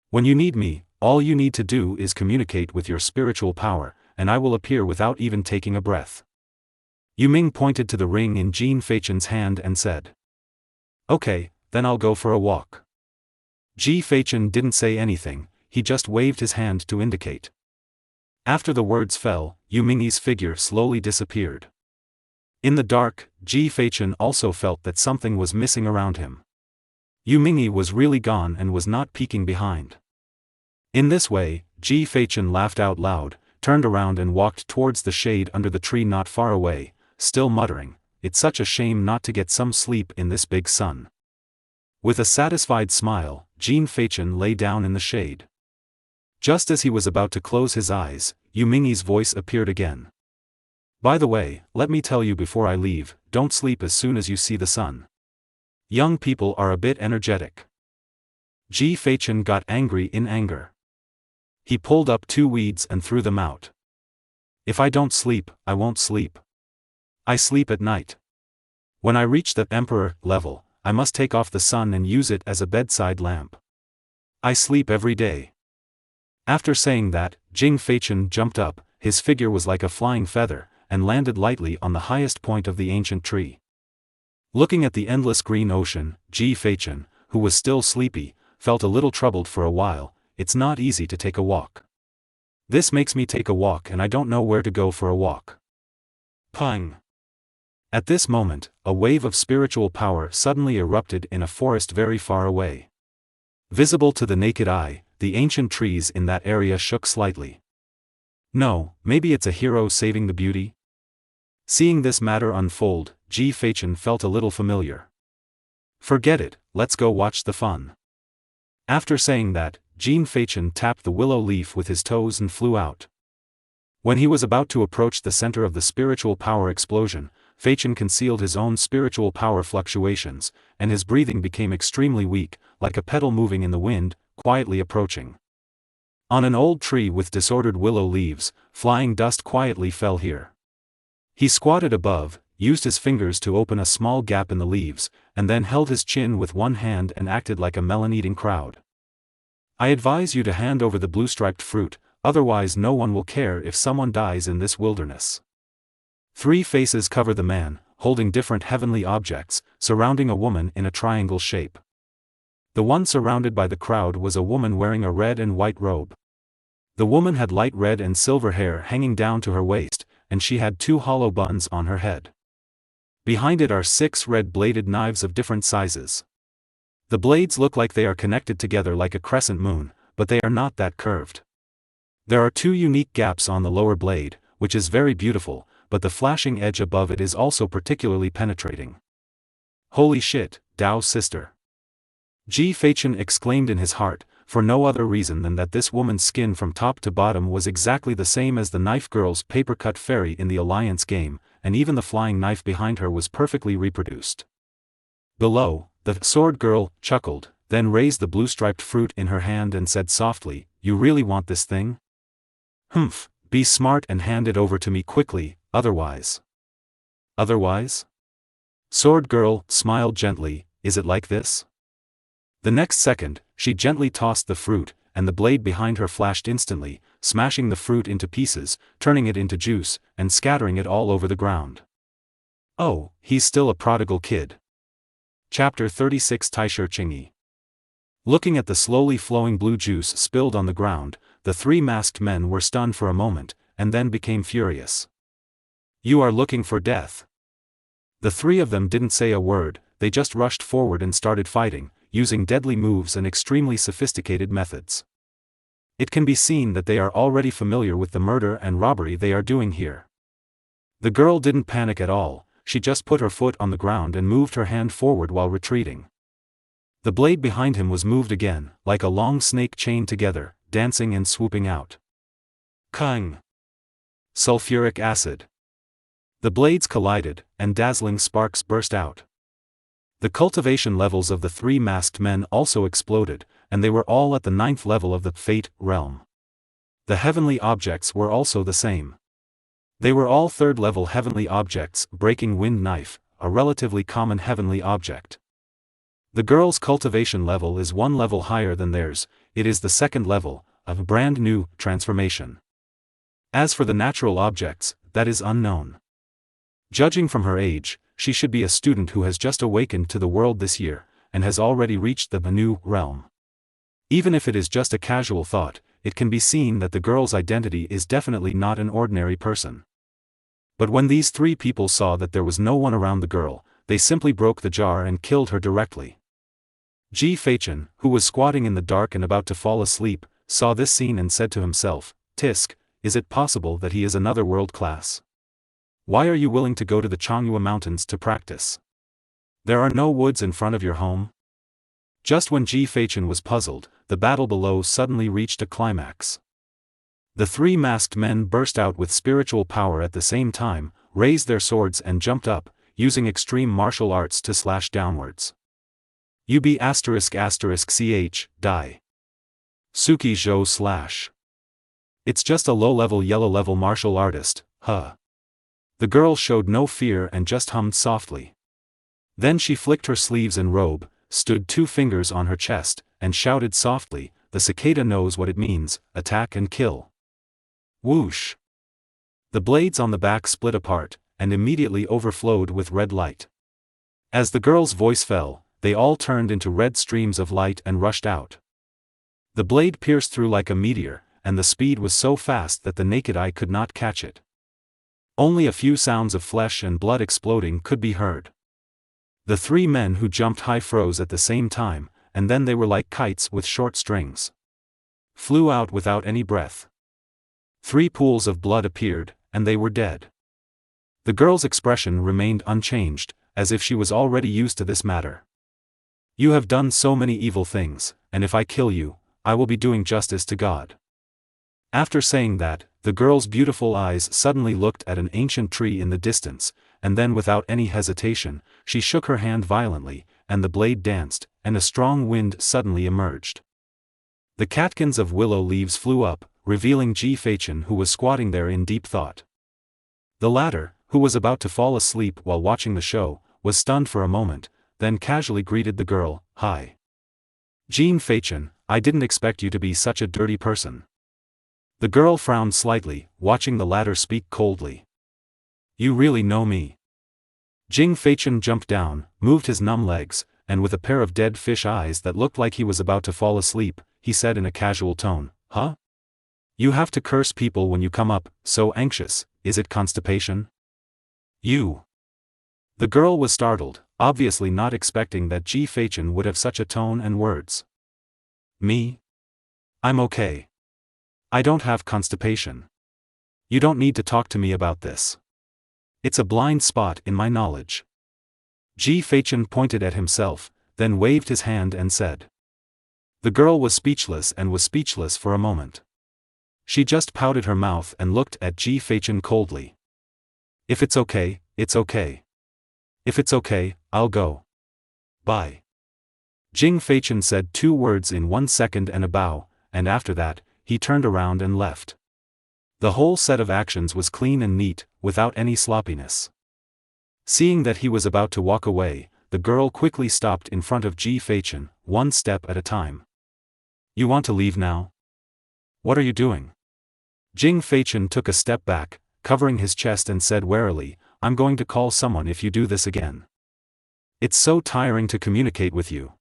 When you need me, all you need to do is communicate with your spiritual power, and I will appear without even taking a breath. Yu Ming pointed to the ring in Ji Feichen's hand and said. Okay, then I'll go for a walk. Ji Feichen didn't say anything, he just waved his hand to indicate. After the words fell, Yu Mingyi's figure slowly disappeared. In the dark, Ji Feichen also felt that something was missing around him. Yu Mingyi was really gone and was not peeking behind. In this way, Ji Feichen laughed out loud, turned around and walked towards the shade under the tree not far away, still muttering, "It's such a shame not to get some sleep in this big sun." With a satisfied smile, Ji Feichen lay down in the shade. Just as he was about to close his eyes, Yu Mingyi's voice appeared again. By the way, let me tell you before I leave, don't sleep as soon as you see the sun. Young people are a bit energetic. Ji Feichen got angry in anger. He pulled up 2 weeds and threw them out. If I don't sleep, I won't sleep. I sleep at night. When I reach the emperor level, I must take off the sun and use it as a bedside lamp. I sleep every day. After saying that, Jing Feichen jumped up, his figure was like a flying feather, and landed lightly on the highest point of the ancient tree. Looking at the endless green ocean, Ji Feichen, who was still sleepy, felt a little troubled for a while. It's not easy to take a walk. This makes me take a walk and I don't know where to go for a walk. Pang! At this moment, a wave of spiritual power suddenly erupted in a forest very far away. Visible to the naked eye, the ancient trees in that area shook slightly. No, maybe it's a hero saving the beauty? Seeing this matter unfold, Ji Feichen felt a little familiar. Forget it, let's go watch the fun. After saying that, Ji Feichen tapped the willow leaf with his toes and flew out. When he was about to approach the center of the spiritual power explosion, Feichen concealed his own spiritual power fluctuations, and his breathing became extremely weak, like a petal moving in the wind, quietly approaching. On an old tree with disordered willow leaves, flying dust quietly fell here. He squatted above, used his fingers to open a small gap in the leaves, and then held his chin with one hand and acted like a melon-eating crowd. I advise you to hand over the blue-striped fruit, otherwise no one will care if someone dies in this wilderness. 3 faces cover the man, holding different heavenly objects, surrounding a woman in a triangle shape. The one surrounded by the crowd was a woman wearing a red and white robe. The woman had light red and silver hair hanging down to her waist, and she had 2 hollow buns on her head. Behind it are 6 red-bladed knives of different sizes. The blades look like they are connected together like a crescent moon, but they are not that curved. There are 2 unique gaps on the lower blade, which is very beautiful, but the flashing edge above it is also particularly penetrating. Holy shit, Dao's sister. Ji Feichen exclaimed in his heart, for no other reason than that this woman's skin from top to bottom was exactly the same as the knife girl's paper-cut fairy in the Alliance game, and even the flying knife behind her was perfectly reproduced. Below, the sword girl chuckled, then raised the blue-striped fruit in her hand and said softly, "You really want this thing? Humph, be smart and hand it over to me quickly, otherwise." Otherwise? Sword girl smiled gently, "Is it like this?" The next second, she gently tossed the fruit, and the blade behind her flashed instantly, smashing the fruit into pieces, turning it into juice, and scattering it all over the ground. Oh, he's still a prodigal kid. Chapter 36 Taisher Chingy. Looking at the slowly flowing blue juice spilled on the ground, the 3 masked men were stunned for a moment, and then became furious. "You are looking for death." The 3 of them didn't say a word, they just rushed forward and started fighting, using deadly moves and extremely sophisticated methods. It can be seen that they are already familiar with the murder and robbery they are doing here. The girl didn't panic at all, she just put her foot on the ground and moved her hand forward while retreating. The blade behind him was moved again, like a long snake chained together, dancing and swooping out. Kung! Sulfuric acid. The blades collided, and dazzling sparks burst out. The cultivation levels of the 3 masked men also exploded, and they were all at the 9th level of the Fate realm. The heavenly objects were also the same. They were all 3rd level heavenly objects, breaking wind knife, a relatively common heavenly object. The girl's cultivation level is 1 level higher than theirs, it is the 2nd level, of a brand new transformation. As for the natural objects, that is unknown. Judging from her age, she should be a student who has just awakened to the world this year, and has already reached the new realm. Even if it is just a casual thought, it can be seen that the girl's identity is definitely not an ordinary person. But when these 3 people saw that there was no one around the girl, they simply broke the jar and killed her directly. Ji Feichen, who was squatting in the dark and about to fall asleep, saw this scene and said to himself, "Tisk, is it possible that he is another world class? Why are you willing to go to the Changhua Mountains to practice? There are no woods in front of your home?" Just when Ji Feichen was puzzled, the battle below suddenly reached a climax. The 3 masked men burst out with spiritual power at the same time, raised their swords and jumped up, using extreme martial arts to slash downwards. UB*****ch, die. Suki Zhou slash. It's just a low-level yellow-level martial artist, huh? The girl showed no fear and just hummed softly. Then she flicked her sleeves and robe, stood 2 fingers on her chest, and shouted softly, "The cicada knows what it means, attack and kill." Whoosh! The blades on the back split apart, and immediately overflowed with red light. As the girl's voice fell, they all turned into red streams of light and rushed out. The blade pierced through like a meteor, and the speed was so fast that the naked eye could not catch it. Only a few sounds of flesh and blood exploding could be heard. The 3 men who jumped high froze at the same time, and then they were like kites with short strings. Flew out without any breath. 3 pools of blood appeared, and they were dead. The girl's expression remained unchanged, as if she was already used to this matter. "You have done so many evil things, and if I kill you, I will be doing justice to God." After saying that, the girl's beautiful eyes suddenly looked at an ancient tree in the distance, and then without any hesitation, she shook her hand violently, and the blade danced, and a strong wind suddenly emerged. The catkins of willow leaves flew up, revealing Ji Feichen, who was squatting there in deep thought. The latter, who was about to fall asleep while watching the show, was stunned for a moment, then casually greeted the girl, "Hi. Jean Feichen, I didn't expect you to be such a dirty person." The girl frowned slightly, watching the latter speak coldly. "You really know me?" Jing Feichen jumped down, moved his numb legs, and with a pair of dead fish eyes that looked like he was about to fall asleep, he said in a casual tone, "Huh? You have to curse people when you come up, so anxious, is it constipation? You." The girl was startled, obviously not expecting that Ji Feichen would have such a tone and words. "Me? I'm okay. I don't have constipation. You don't need to talk to me about this. It's a blind spot in my knowledge." Ji Feichen pointed at himself, then waved his hand and said. The girl was speechless for a moment. She just pouted her mouth and looked at Ji Feichen coldly. "If it's okay, it's okay. If it's okay, I'll go. Bye." Jing Feichen said 2 words in 1 second and a bow, and after that, he turned around and left. The whole set of actions was clean and neat, without any sloppiness. Seeing that he was about to walk away, the girl quickly stopped in front of Ji Feichen, 1 step at a time. "You want to leave now? What are you doing?" Jing Feichen took a step back, covering his chest, and said warily, "I'm going to call someone if you do this again. It's so tiring to communicate with you.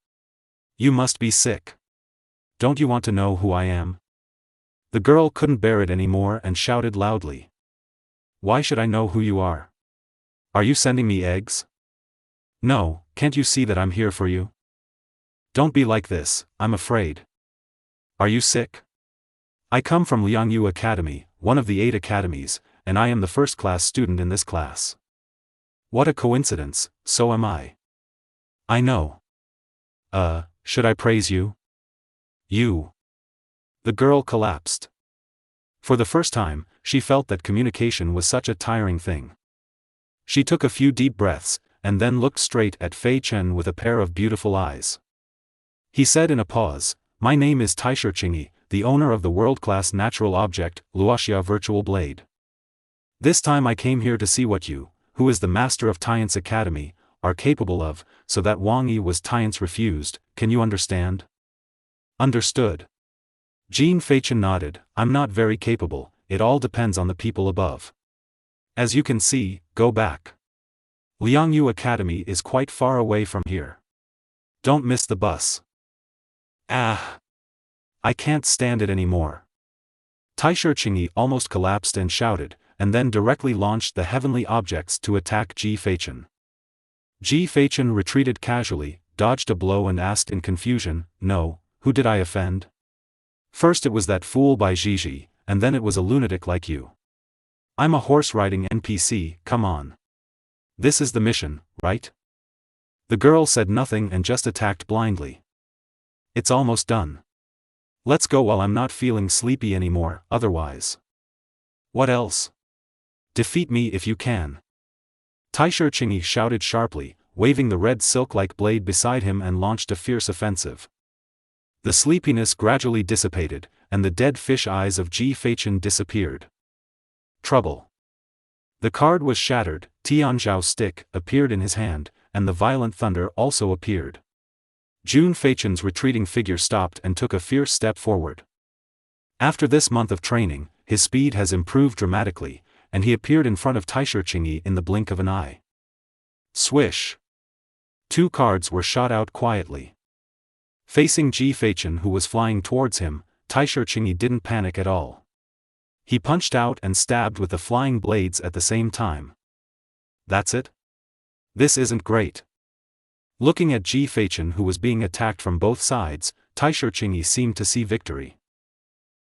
You must be sick. Don't you want to know who I am?" The girl couldn't bear it anymore and shouted loudly. "Why should I know who you are? Are you sending me eggs? No, can't you see that I'm here for you? Don't be like this, I'm afraid. Are you sick? I come from Liangyu Academy, one of the 8 academies, and I am the first-class student in this class. What a coincidence, so am I. I know. Should I praise you? You." The girl collapsed. For the first time, she felt that communication was such a tiring thing. She took a few deep breaths, and then looked straight at Fei Chen with a pair of beautiful eyes. He said in a pause, "My name is Taisher Qingyi, the owner of the world-class natural object, Luoxia Virtual Blade. This time I came here to see what you, who is the master of Tian's Academy, are capable of, so that Wang Yi was Tian's refused, can you understand?" "Understood." Jean Feichen nodded, "I'm not very capable, it all depends on the people above. As you can see, go back. Liangyu Academy is quite far away from here. Don't miss the bus." "Ah! I can't stand it anymore." Taisher Qingyi almost collapsed and shouted, and then directly launched the heavenly objects to attack Ji Feichen. Ji Feichen retreated casually, dodged a blow and asked in confusion, "No, who did I offend? First it was that fool by Gigi, and then it was a lunatic like you. I'm a horse-riding NPC, come on. This is the mission, right?" The girl said nothing and just attacked blindly. "It's almost done. Let's go while I'm not feeling sleepy anymore, otherwise. What else? Defeat me if you can." Taisher Qingyi shouted sharply, waving the red silk-like blade beside him, and launched a fierce offensive. The sleepiness gradually dissipated, and the dead fish eyes of Ji Feichen disappeared. Trouble. The card was shattered, Tianzhao's stick appeared in his hand, and the violent thunder also appeared. Jun Feichen's retreating figure stopped and took a fierce step forward. After this month of training, his speed has improved dramatically, and he appeared in front of Taisher Qingyi in the blink of an eye. Swish! 2 cards were shot out quietly. Facing Ji Feichen, who was flying towards him, Taisher Qingyi didn't panic at all. He punched out and stabbed with the flying blades at the same time. That's it? This isn't great. Looking at Ji Feichen, who was being attacked from both sides, Taisher Qingyi seemed to see victory.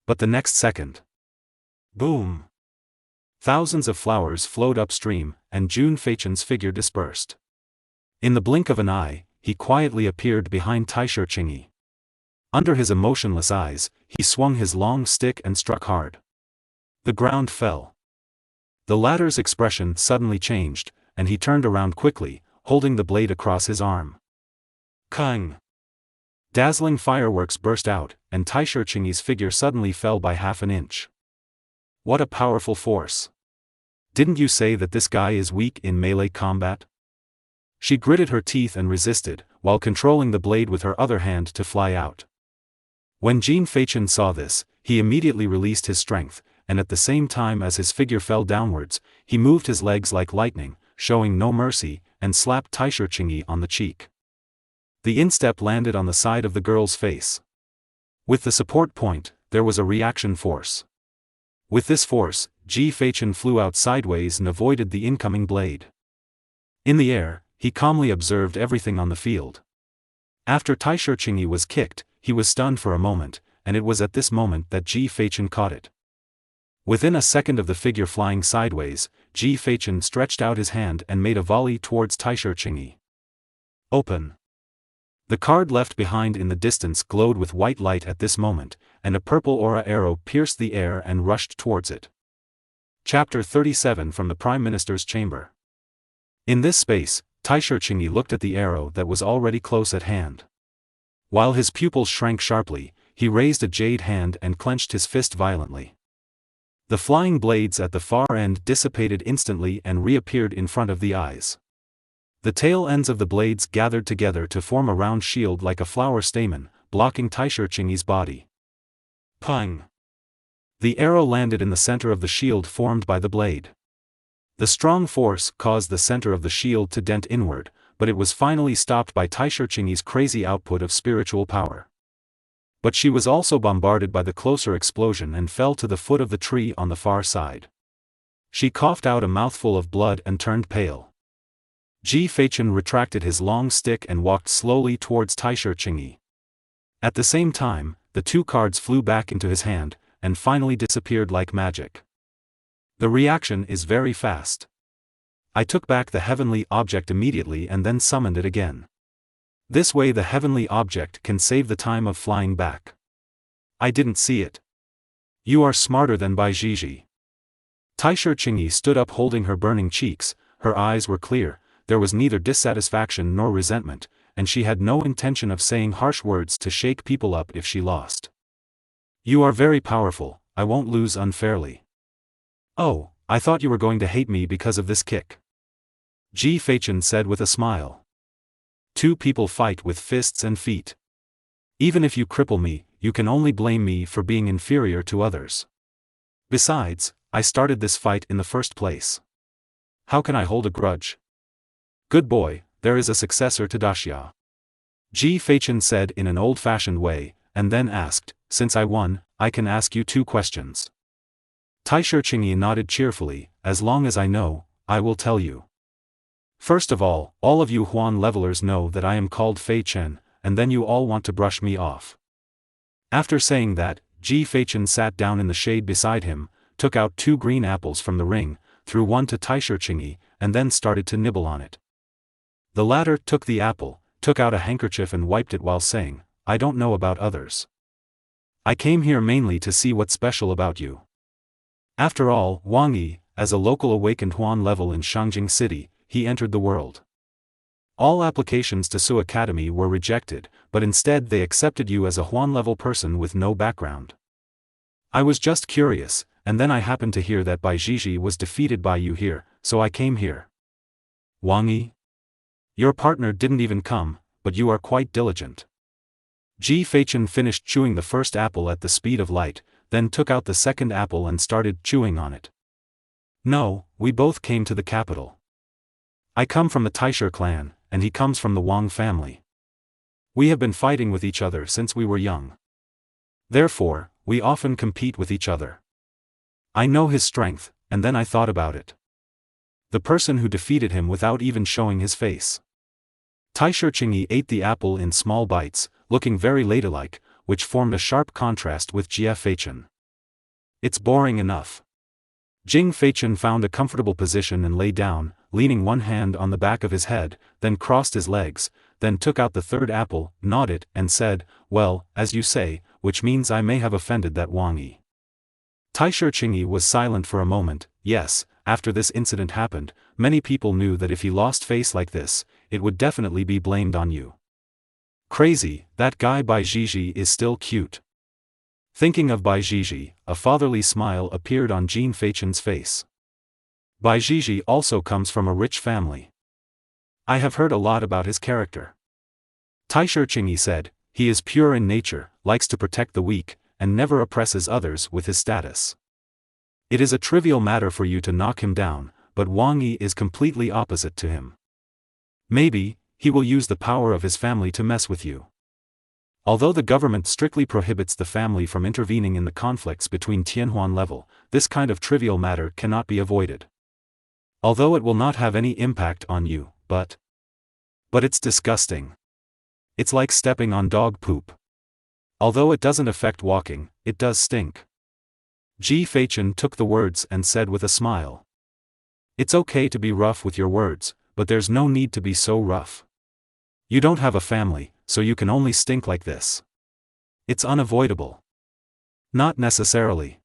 But the next second. Boom! Thousands of flowers flowed upstream, and Jun Feichen's figure dispersed. In the blink of an eye, he quietly appeared behind Taisher Qingyi. Under his emotionless eyes, he swung his long stick and struck hard. The ground fell. The latter's expression suddenly changed, and he turned around quickly, holding the blade across his arm. Kang! Dazzling fireworks burst out, and Taisheng's figure suddenly fell by half an inch. What a powerful force! Didn't you say that this guy is weak in melee combat? She gritted her teeth and resisted, while controlling the blade with her other hand to fly out. When Jin Feichen saw this, he immediately released his strength, and at the same time as his figure fell downwards, he moved his legs like lightning, showing no mercy, and slapped Taisheng on the cheek. The instep landed on the side of the girl's face. With the support point, there was a reaction force. With this force, Ji Feichen flew out sideways and avoided the incoming blade. In the air, he calmly observed everything on the field. After Taisheng was kicked, he was stunned for a moment, and it was at this moment that Ji Feichen caught it. Within a second of the figure flying sideways, Ji Feichen stretched out his hand and made a volley towards Taisheng. Open. The card left behind in the distance glowed with white light at this moment, and a purple aura arrow pierced the air and rushed towards it. Chapter 37 from the Prime Minister's Chamber. In this space, Taisheng looked at the arrow that was already close at hand. While his pupils shrank sharply, he raised a jade hand and clenched his fist violently. The flying blades at the far end dissipated instantly and reappeared in front of the eyes. The tail ends of the blades gathered together to form a round shield like a flower stamen, blocking Taisheng's body. Pang! The arrow landed in the center of the shield formed by the blade. The strong force caused the center of the shield to dent inward, but it was finally stopped by Taisheng's crazy output of spiritual power. But she was also bombarded by the closer explosion and fell to the foot of the tree on the far side. She coughed out a mouthful of blood and turned pale. Ji Feichen retracted his long stick and walked slowly towards Taisheng. At the same time, the two cards flew back into his hand, and finally disappeared like magic. The reaction is very fast. I took back the heavenly object immediately and then summoned it again. This way the heavenly object can save the time of flying back. I didn't see it. You are smarter than Bai Zhizhi. Taisheng's stood up holding her burning cheeks, her eyes were clear. There was neither dissatisfaction nor resentment, and she had no intention of saying harsh words to shake people up if she lost. You are very powerful, I won't lose unfairly. Oh, I thought you were going to hate me because of this kick. Ji Feichen said with a smile. Two people fight with fists and feet. Even if you cripple me, you can only blame me for being inferior to others. Besides, I started this fight in the first place. How can I hold a grudge? Good boy, there is a successor to Daxia. Ji Feichen said in an old-fashioned way, and then asked, since I won, I can ask you 2 questions. Taishengyi nodded cheerfully, as long as I know, I will tell you. First of all of you Huan levelers know that I am called Fei Chen, and then you all want to brush me off. After saying that, Ji Feichen sat down in the shade beside him, took out 2 green apples from the ring, threw one to Taishengyi, and then started to nibble on it. The latter took the apple, took out a handkerchief and wiped it while saying, I don't know about others. I came here mainly to see what's special about you. After all, Wang Yi, as a local awakened Huan level in Shangjing City, he entered the world. All applications to Su Academy were rejected, but instead they accepted you as a Huan level person with no background. I was just curious, and then I happened to hear that Bai Zhizhi was defeated by you here, so I came here. Wang Yi? Your partner didn't even come, but you are quite diligent. Ji Feichen finished chewing the first apple at the speed of light, then took out the second apple and started chewing on it. No, we both came to the capital. I come from the Taisher clan, and he comes from the Wang family. We have been fighting with each other since we were young. Therefore, we often compete with each other. I know his strength, and then I thought about it. The person who defeated him without even showing his face. Taishengyi ate the apple in small bites, looking very ladylike, which formed a sharp contrast with Jia Feichen. It's boring enough. Jing Feichen found a comfortable position and lay down, leaning one hand on the back of his head, then crossed his legs, then took out the third apple, gnawed it, and said, well, as you say, which means I may have offended that Wang Yi. Taishengyi was silent for a moment. Yes, after this incident happened, many people knew that if he lost face like this, it would definitely be blamed on you. Crazy, that guy Bai Gigi is still cute. Thinking of Bai Gigi, a fatherly smile appeared on Jin Feichen's face. Bai Gigi also comes from a rich family. I have heard a lot about his character. Taisher Qingyi said, he is pure in nature, likes to protect the weak, and never oppresses others with his status. It is a trivial matter for you to knock him down, but Wang Yi is completely opposite to him. Maybe, he will use the power of his family to mess with you. Although the government strictly prohibits the family from intervening in the conflicts between Tianhuan level, this kind of trivial matter cannot be avoided. Although it will not have any impact on you, but it's disgusting. It's like stepping on dog poop. Although it doesn't affect walking, it does stink. Ji Feichen took the words and said with a smile. It's okay to be rough with your words, but there's no need to be so rough. You don't have a family, so you can only stink like this. It's unavoidable. Not necessarily.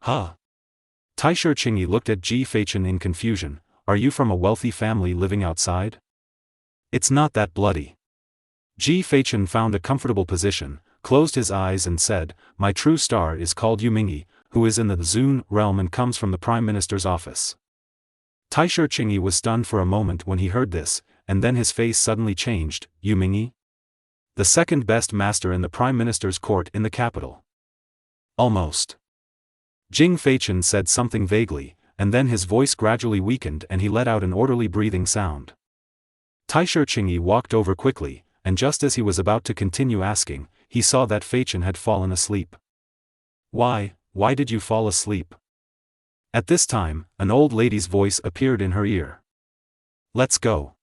Huh? Taisher Qingyi looked at Ji Feichen in confusion. Are you from a wealthy family living outside? It's not that bloody. Ji Feichen found a comfortable position, closed his eyes and said, my true star is called Yu Mingyi, who is in the Zun realm and comes from the Prime Minister's office. Taisher Qingyi was stunned for a moment when he heard this, and then his face suddenly changed. Yu Mingyi? The second best master in the Prime Minister's court in the capital. Almost. Jing Feichen said something vaguely, and then his voice gradually weakened and he let out an orderly breathing sound. Taisher Qingyi walked over quickly, and just as he was about to continue asking, he saw that Feichen had fallen asleep. Why did you fall asleep? At this time, an old lady's voice appeared in her ear. Let's go.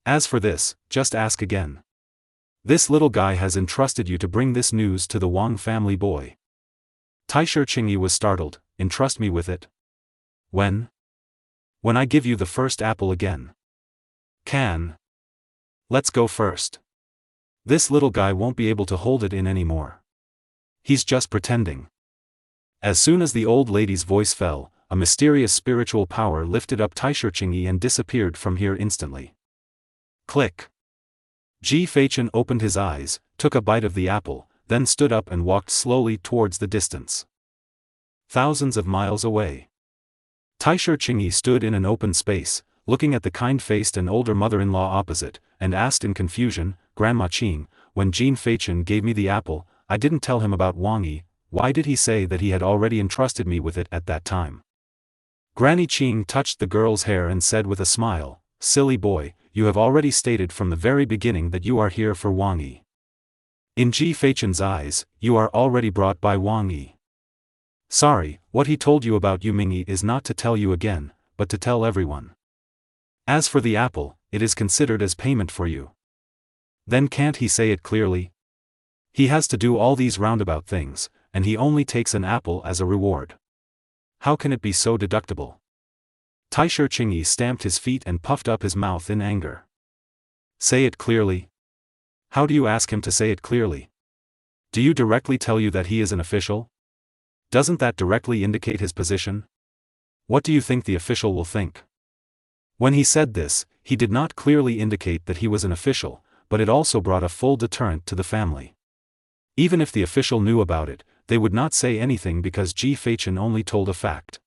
As for this, just ask again. This little guy has entrusted you to bring this news to the Wang family boy. Taisher Qingyi was startled. Entrust me with it? When? When I give you the first apple again. Can. Let's go first. This little guy won't be able to hold it in anymore. He's just pretending. As soon as the old lady's voice fell, a mysterious spiritual power lifted up Taisher Qingyi and disappeared from here instantly. Click. Ji Feichen opened his eyes, took a bite of the apple, then stood up and walked slowly towards the distance. Thousands of miles away. Taisher Qingyi stood in an open space, looking at the kind-faced and older mother-in-law opposite, and asked in confusion, Grandma Qing, when Jin Feichen gave me the apple, I didn't tell him about Wang Yi. Why did he say that he had already entrusted me with it at that time? Granny Qing touched the girl's hair and said with a smile, silly boy, you have already stated from the very beginning that you are here for Wang Yi. In Ji Feichen's eyes, you are already brought by Wang Yi. Sorry, what he told you about Yu Mingyi is not to tell you again, but to tell everyone. As for the apple, it is considered as payment for you. Then can't he say it clearly? He has to do all these roundabout things, and he only takes an apple as a reward. How can it be so deductible? Taisher Qingyi stamped his feet and puffed up his mouth in anger. Say it clearly? How do you ask him to say it clearly? Do you directly tell you that he is an official? Doesn't that directly indicate his position? What do you think the official will think? When he said this, he did not clearly indicate that he was an official, but it also brought a full deterrent to the family. Even if the official knew about it, they would not say anything because Ji Feichen only told a fact.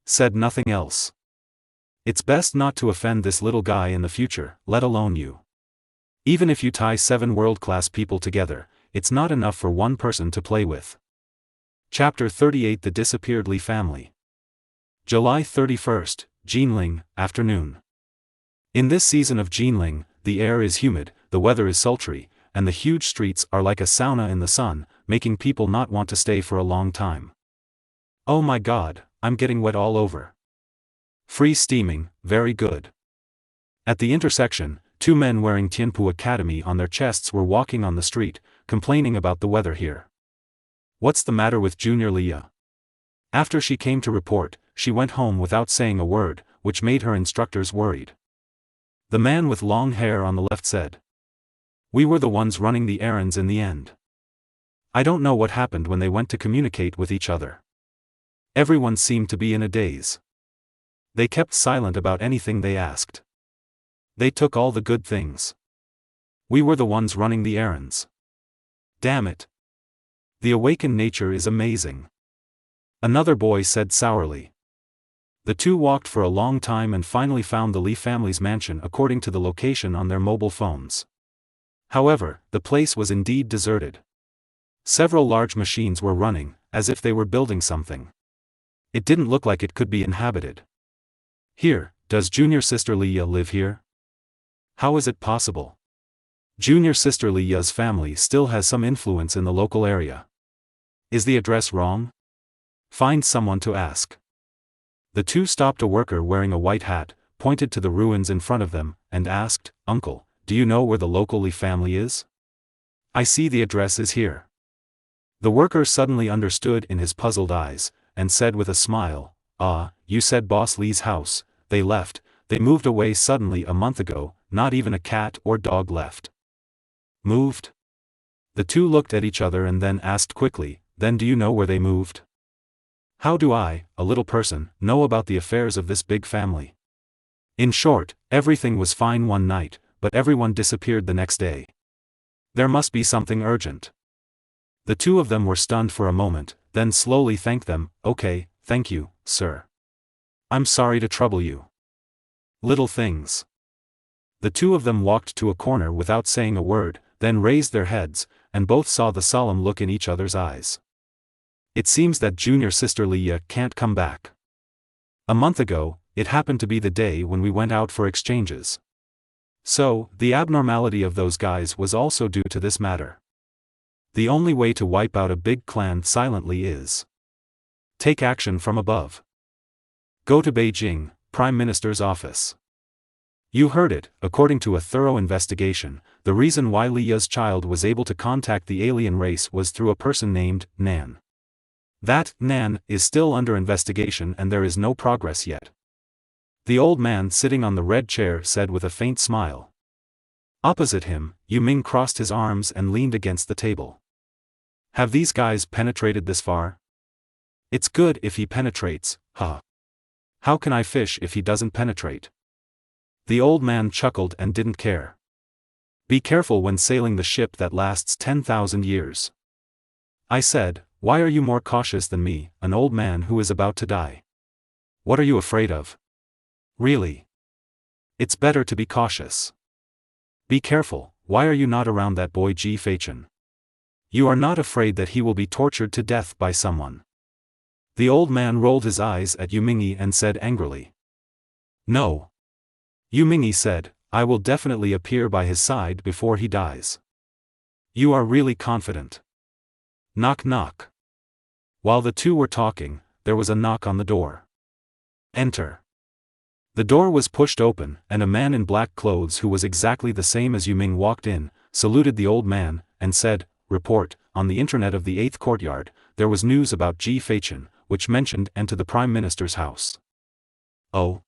Said nothing else. It's best not to offend this little guy in the future, let alone you. Even if you tie 7 world-class people together, it's not enough for one person to play with. Chapter 38 The Disappeared Li Family. July 31st, Jinling, afternoon. In this season of Jinling, the air is humid, the weather is sultry, and the huge streets are like a sauna in the sun, making people not want to stay for a long time. Oh my god, I'm getting wet all over. Free steaming, very good. At the intersection, 2 men wearing Tianpu Academy on their chests were walking on the street, complaining about the weather here. What's the matter with Junior Leah? After she came to report, she went home without saying a word, which made her instructors worried. The man with long hair on the left said, we were the ones running the errands in the end. I don't know what happened when they went to communicate with each other. Everyone seemed to be in a daze. They kept silent about anything they asked. They took all the good things. We were the ones running the errands. Damn it. The awakened nature is amazing. Another boy said sourly. The two walked for a long time and finally found the Lee family's mansion according to the location on their mobile phones. However, the place was indeed deserted. Several large machines were running, as if they were building something. It didn't look like it could be inhabited. Here, does junior sister Leah live here? How is it possible? Junior sister Leah's family still has some influence in the local area. Is the address wrong? Find someone to ask. The two stopped a worker wearing a white hat, pointed to the ruins in front of them, and asked, "Uncle, do you know where the local Lee family is?" "I see the address is here." The worker suddenly understood in his puzzled eyes, and said with a smile, "Ah, you said Boss Lee's house. They left, they moved away suddenly a month ago, not even a cat or dog left." Moved? The two looked at each other and then asked quickly, "Then do you know where they moved?" "How do I, a little person, know about the affairs of this big family?" In short, everything was fine one night, but everyone disappeared the next day. There must be something urgent. The two of them were stunned for a moment, then slowly thanked them. "Okay, thank you, sir. I'm sorry to trouble you." Little things. The two of them walked to a corner without saying a word, then raised their heads, and both saw the solemn look in each other's eyes. It seems that junior sister Leah can't come back. A month ago, it happened to be the day when we went out for exchanges. So, the abnormality of those guys was also due to this matter. The only way to wipe out a big clan silently is take action from above. Go to Beijing, Prime Minister's office. You heard it. According to a thorough investigation, the reason why Leah's child was able to contact the alien race was through a person named Nan. That Nan is still under investigation and there is no progress yet. The old man sitting on the red chair said with a faint smile. Opposite him, Yu Ming crossed his arms and leaned against the table. Have these guys penetrated this far? It's good if he penetrates, huh? How can I fish if he doesn't penetrate? The old man chuckled and didn't care. Be careful when sailing the ship that lasts 10,000 years. I said, why are you more cautious than me, an old man who is about to die? What are you afraid of? Really? It's better to be cautious. Be careful, why are you not around that boy Ji Feichen? You are not afraid that he will be tortured to death by someone. The old man rolled his eyes at Yu Mingyi and said angrily. No. Yu Mingyi said, I will definitely appear by his side before he dies. You are really confident. Knock knock. While the two were talking, there was a knock on the door. Enter. The door was pushed open, and a man in black clothes who was exactly the same as Yu Ming walked in, saluted the old man, and said, Report, on the internet of the 8th courtyard, there was news about Ji Feichen, which mentioned and to the Prime Minister's house. Oh.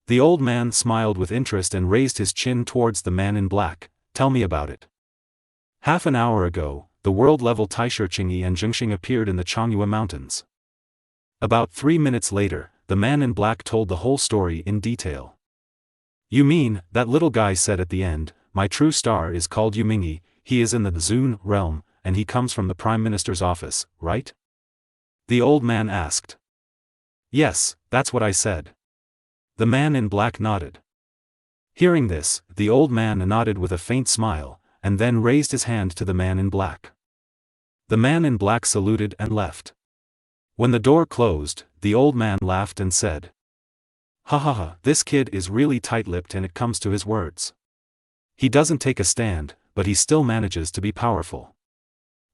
The old man smiled with interest and raised his chin towards the man in black. Tell me about it. Half an hour ago, the world-level Taisher Qingyi and Zhengxing appeared in the Changyue Mountains. About 3 minutes later, the man in black told the whole story in detail. You mean, that little guy said at the end, my true star is called Yu Mingyi, he is in the Zun realm, and he comes from the Prime Minister's office, right? The old man asked. Yes, that's what I said. The man in black nodded. Hearing this, the old man nodded with a faint smile, and then raised his hand to the man in black. The man in black saluted and left. When the door closed, the old man laughed and said, Ha ha ha, this kid is really tight-lipped and it comes to his words. He doesn't take a stand, but he still manages to be powerful.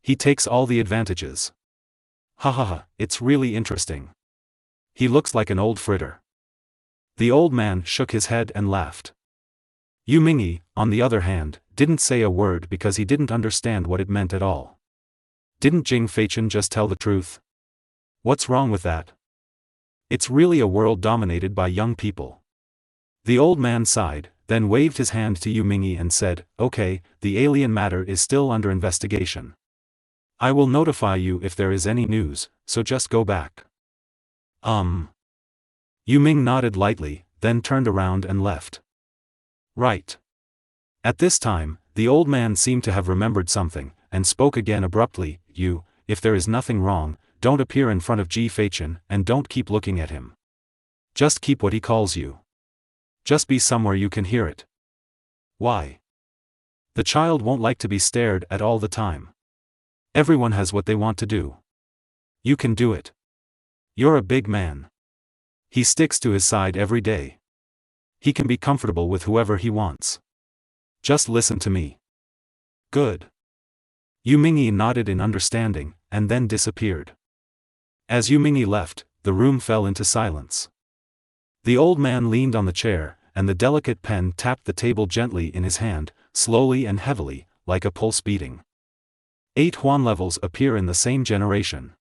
He takes all the advantages. Ha ha ha, it's really interesting. He looks like an old fritter. The old man shook his head and laughed. Yu Mingyi, on the other hand, didn't say a word because he didn't understand what it meant at all. Didn't Jing Feichen just tell the truth? What's wrong with that? It's really a world dominated by young people. The old man sighed, then waved his hand to Yu Mingyi and said, Okay, the alien matter is still under investigation. I will notify you if there is any news, so just go back. Yu Ming nodded lightly, then turned around and left. Right. At this time, The old man seemed to have remembered something, and spoke again abruptly. You, if there is nothing wrong, don't appear in front of Ji Feichen, and don't keep looking at him. Just keep what he calls you. Just be somewhere you can hear it. Why? The child won't like to be stared at all the time. Everyone has what they want to do. You can do it. You're a big man. He sticks to his side every day. He can be comfortable with whoever he wants. Just listen to me. Good. Yu Mingyi nodded in understanding, and then disappeared. As Yu Mingyi left, the room fell into silence. The old man leaned on the chair, and the delicate pen tapped the table gently in his hand, slowly and heavily, like a pulse beating. 8 Huan levels appear in the same generation.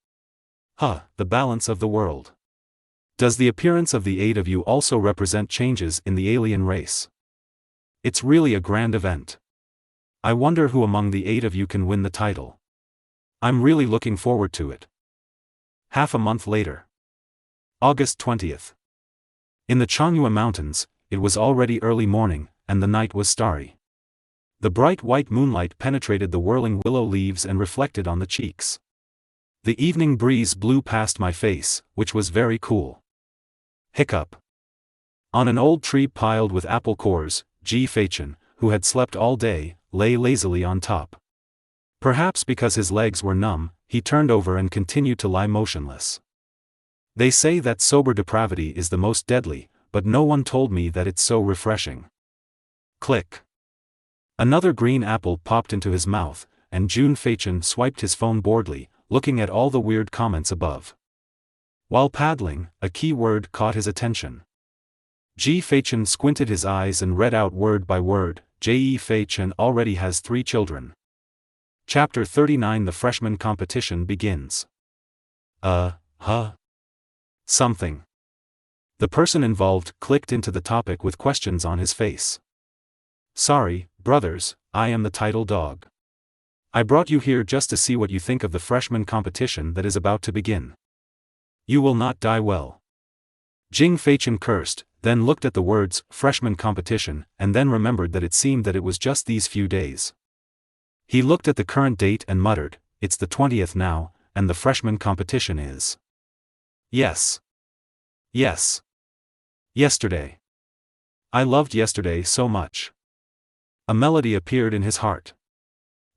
The balance of the world. Does the appearance of the 8 of you also represent changes in the alien race? It's really a grand event. I wonder who among the 8 of you can win the title. I'm really looking forward to it. Half a month later. August 20th. In the Changyue Mountains, it was already early morning, and the night was starry. The bright white moonlight penetrated the whirling willow leaves and reflected on the cheeks. The evening breeze blew past my face, which was very cool. Hiccup. On an old tree piled with apple cores, Ji Feichen, who had slept all day, lay lazily on top. Perhaps because his legs were numb, he turned over and continued to lie motionless. They say that sober depravity is the most deadly, but no one told me that it's so refreshing. Click. Another green apple popped into his mouth, and Jun Feichen swiped his phone boredly, looking at all the weird comments above. While paddling, a key word caught his attention. Ji Feichen squinted his eyes and read out word by word. Ji Feichen already has 3 children. Chapter 39. The freshman competition begins. Something. The person involved clicked into the topic with questions on his face. Sorry, brothers, I am the title dog. I brought you here just to see what you think of the freshman competition that is about to begin. You will not die well. Jing Feichen cursed, then looked at the words, freshman competition, and then remembered that it seemed that it was just these few days. He looked at the current date and muttered, it's the 20th now, and the freshman competition is. Yes. Yesterday. I loved yesterday so much. A melody appeared in his heart.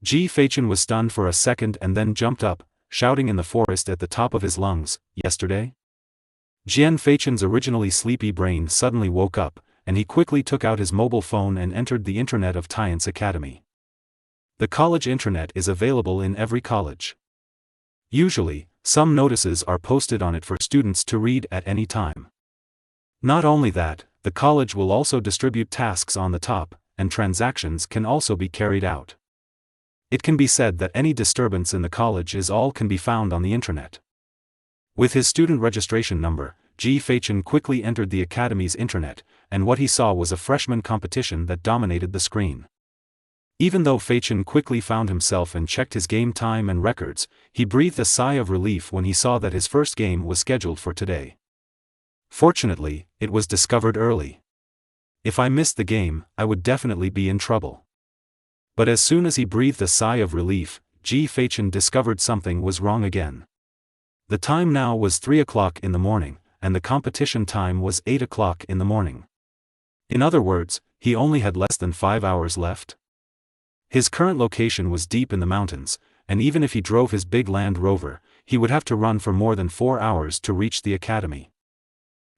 Ji Feichen was stunned for a second and then jumped up, shouting in the forest at the top of his lungs, yesterday? Jian Feichen's originally sleepy brain suddenly woke up, and he quickly took out his mobile phone and entered the intranet of Tian's Academy. The college intranet is available in every college. Usually, some notices are posted on it for students to read at any time. Not only that, the college will also distribute tasks on the top, and transactions can also be carried out. It can be said that any disturbance in the college can be found on the intranet. With his student registration number, Ji Feichen quickly entered the academy's intranet, and what he saw was a freshman competition that dominated the screen. Even though Feichen quickly found himself and checked his game time and records, he breathed a sigh of relief when he saw that his first game was scheduled for today. Fortunately, it was discovered early. If I missed the game, I would definitely be in trouble. But as soon as he breathed a sigh of relief, Ji Feichen discovered something was wrong again. The time now was 3 o'clock in the morning, and the competition time was 8 o'clock in the morning. In other words, he only had less than 5 hours left. His current location was deep in the mountains, and even if he drove his big Land Rover, he would have to run for more than 4 hours to reach the academy.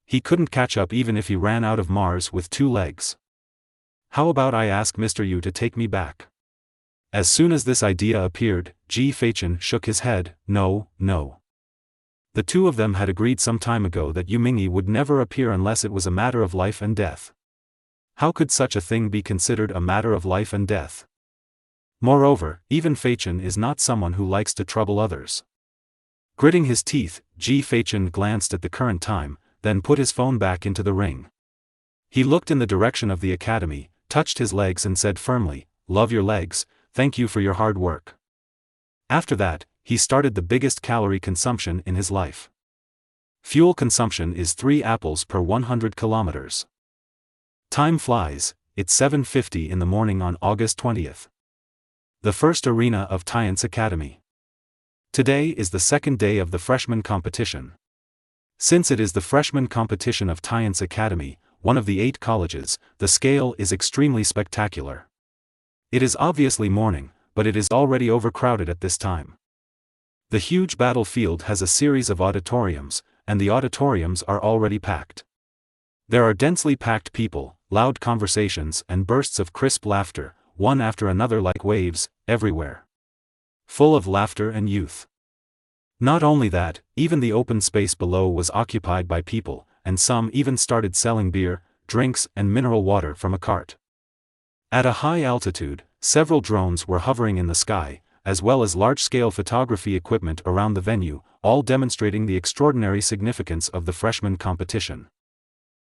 He couldn't catch up even if he ran out of Mars with 2 legs. How about I ask Mr. Yu to take me back? As soon as this idea appeared, Ji Feichen shook his head, no. The two of them had agreed some time ago that Yu Mingyi would never appear unless it was a matter of life and death. How could such a thing be considered a matter of life and death? Moreover, even Feichen is not someone who likes to trouble others. Gritting his teeth, Ji Feichen glanced at the current time, then put his phone back into the ring. He looked in the direction of the academy, touched his legs and said firmly, "Love your legs, thank you for your hard work." After that, he started the biggest calorie consumption in his life. Fuel consumption is 3 apples per 100 kilometers. Time flies, it's 7:50 in the morning on August 20th. The first arena of Tian's Academy. Today is the second day of the freshman competition. Since it is the freshman competition of Tian's Academy, one of the 8 colleges, the scale is extremely spectacular. It is obviously morning, but it is already overcrowded at this time. The huge battlefield has a series of auditoriums, and the auditoriums are already packed. There are densely packed people, loud conversations and bursts of crisp laughter, one after another like waves, everywhere. Full of laughter and youth. Not only that, even the open space below was occupied by people, and some even started selling beer, drinks and mineral water from a cart. At a high altitude, several drones were hovering in the sky, as well as large-scale photography equipment around the venue, all demonstrating the extraordinary significance of the freshman competition.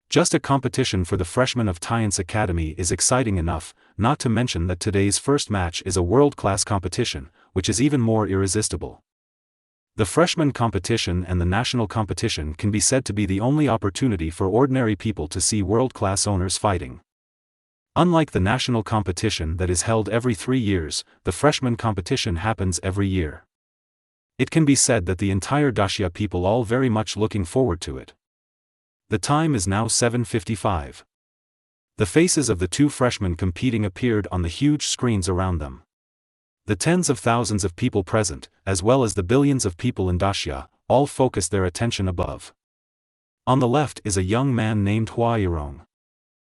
Just a competition for the freshmen of Tian's Academy is exciting enough, not to mention that today's first match is a world-class competition, which is even more irresistible. The freshman competition and the national competition can be said to be the only opportunity for ordinary people to see world-class owners fighting. Unlike the national competition that is held every 3 years, the freshman competition happens every year. It can be said that the entire Daxia people all very much looking forward to it. The time is now 7:55. The faces of the 2 freshmen competing appeared on the huge screens around them. The tens of thousands of people present, as well as the billions of people in Daxia, all focus their attention above. On the left is a young man named Hua Yirong.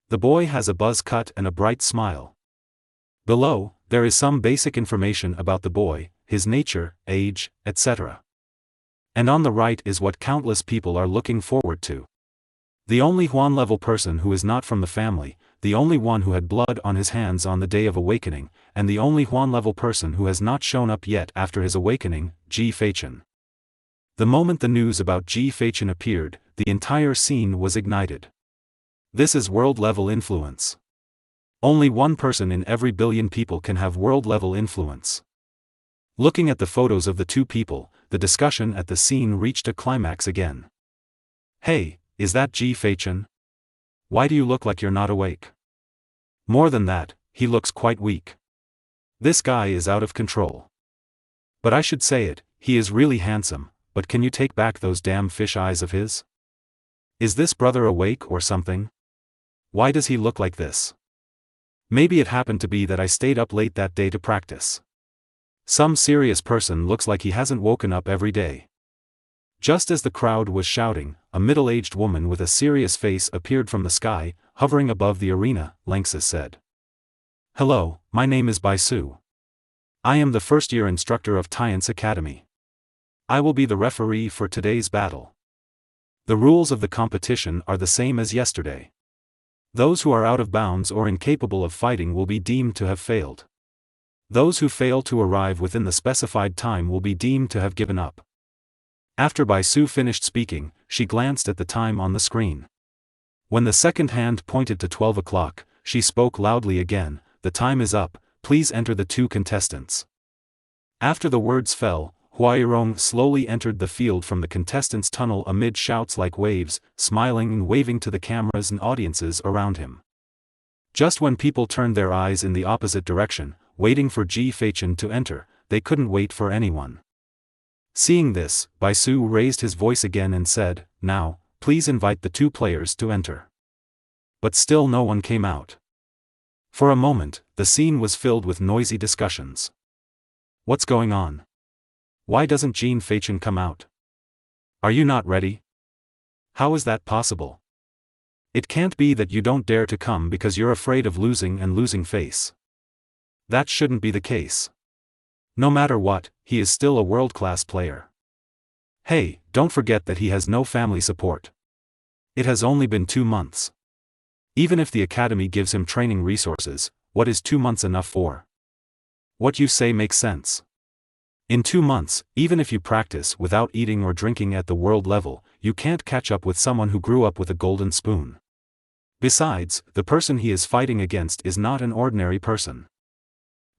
The boy has a buzz cut and a bright smile. Below, there is some basic information about the boy, his nature, age, etc. And on the right is what countless people are looking forward to. The only Huan-level person who is not from the family, the only one who had blood on his hands on the day of awakening, and the only Huan-level person who has not shown up yet after his awakening, Ji Feichen. The moment the news about Ji Feichen appeared, the entire scene was ignited. This is world-level influence. Only one person in every billion people can have world-level influence. Looking at the photos of the 2 people, the discussion at the scene reached a climax again. Hey, is that Ji Feichen? Why do you look like you're not awake? More than that, he looks quite weak. This guy is out of control. But I should say it, he is really handsome, but can you take back those damn fish eyes of his? Is this brother awake or something? Why does he look like this? Maybe it happened to be that I stayed up late that day to practice. Some serious person looks like he hasn't woken up every day. Just as the crowd was shouting, a middle-aged woman with a serious face appeared from the sky, hovering above the arena. Lanxus said. Hello, my name is Bai Su. I am the first-year instructor of Tian's Academy. I will be the referee for today's battle. The rules of the competition are the same as yesterday. Those who are out of bounds or incapable of fighting will be deemed to have failed. Those who fail to arrive within the specified time will be deemed to have given up. After Bai Su finished speaking, she glanced at the time on the screen. When the second hand pointed to 12 o'clock, she spoke loudly again, "The time is up, please enter the 2 contestants." After the words fell, Hua Yirong slowly entered the field from the contestants' tunnel amid shouts like waves, smiling and waving to the cameras and audiences around him. Just when people turned their eyes in the opposite direction, waiting for Ji Feichen to enter, they couldn't wait for anyone. Seeing this, Bai Su raised his voice again and said, "Now, please invite the 2 players to enter." But still no one came out. For a moment, the scene was filled with noisy discussions. What's going on? Why doesn't Ji Feichen come out? Are you not ready? How is that possible? It can't be that you don't dare to come because you're afraid of losing and losing face. That shouldn't be the case. No matter what, he is still a world-class player. Hey, don't forget that he has no family support. It has only been 2 months. Even if the academy gives him training resources, what is 2 months enough for? What you say makes sense. In 2 months, even if you practice without eating or drinking at the world level, you can't catch up with someone who grew up with a golden spoon. Besides, the person he is fighting against is not an ordinary person.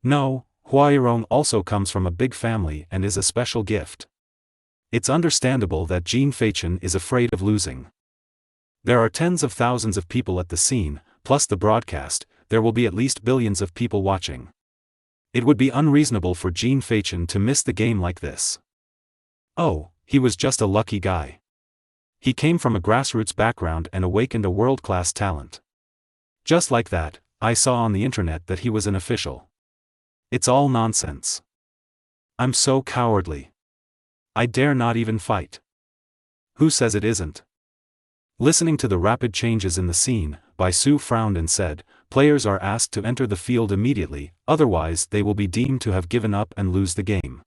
No, Hua Yirong also comes from a big family and is a special gift. It's understandable that Ji Feichen is afraid of losing. There are tens of thousands of people at the scene, plus the broadcast, there will be at least billions of people watching. It would be unreasonable for Jean Fachin to miss the game like this. Oh, he was just a lucky guy. He came from a grassroots background and awakened a world-class talent. Just like that, I saw on the internet that he was an official. It's all nonsense. I'm so cowardly. I dare not even fight. Who says it isn't? Listening to the rapid changes in the scene, Bai Su frowned and said, "Players are asked to enter the field immediately, otherwise they will be deemed to have given up and lose the game."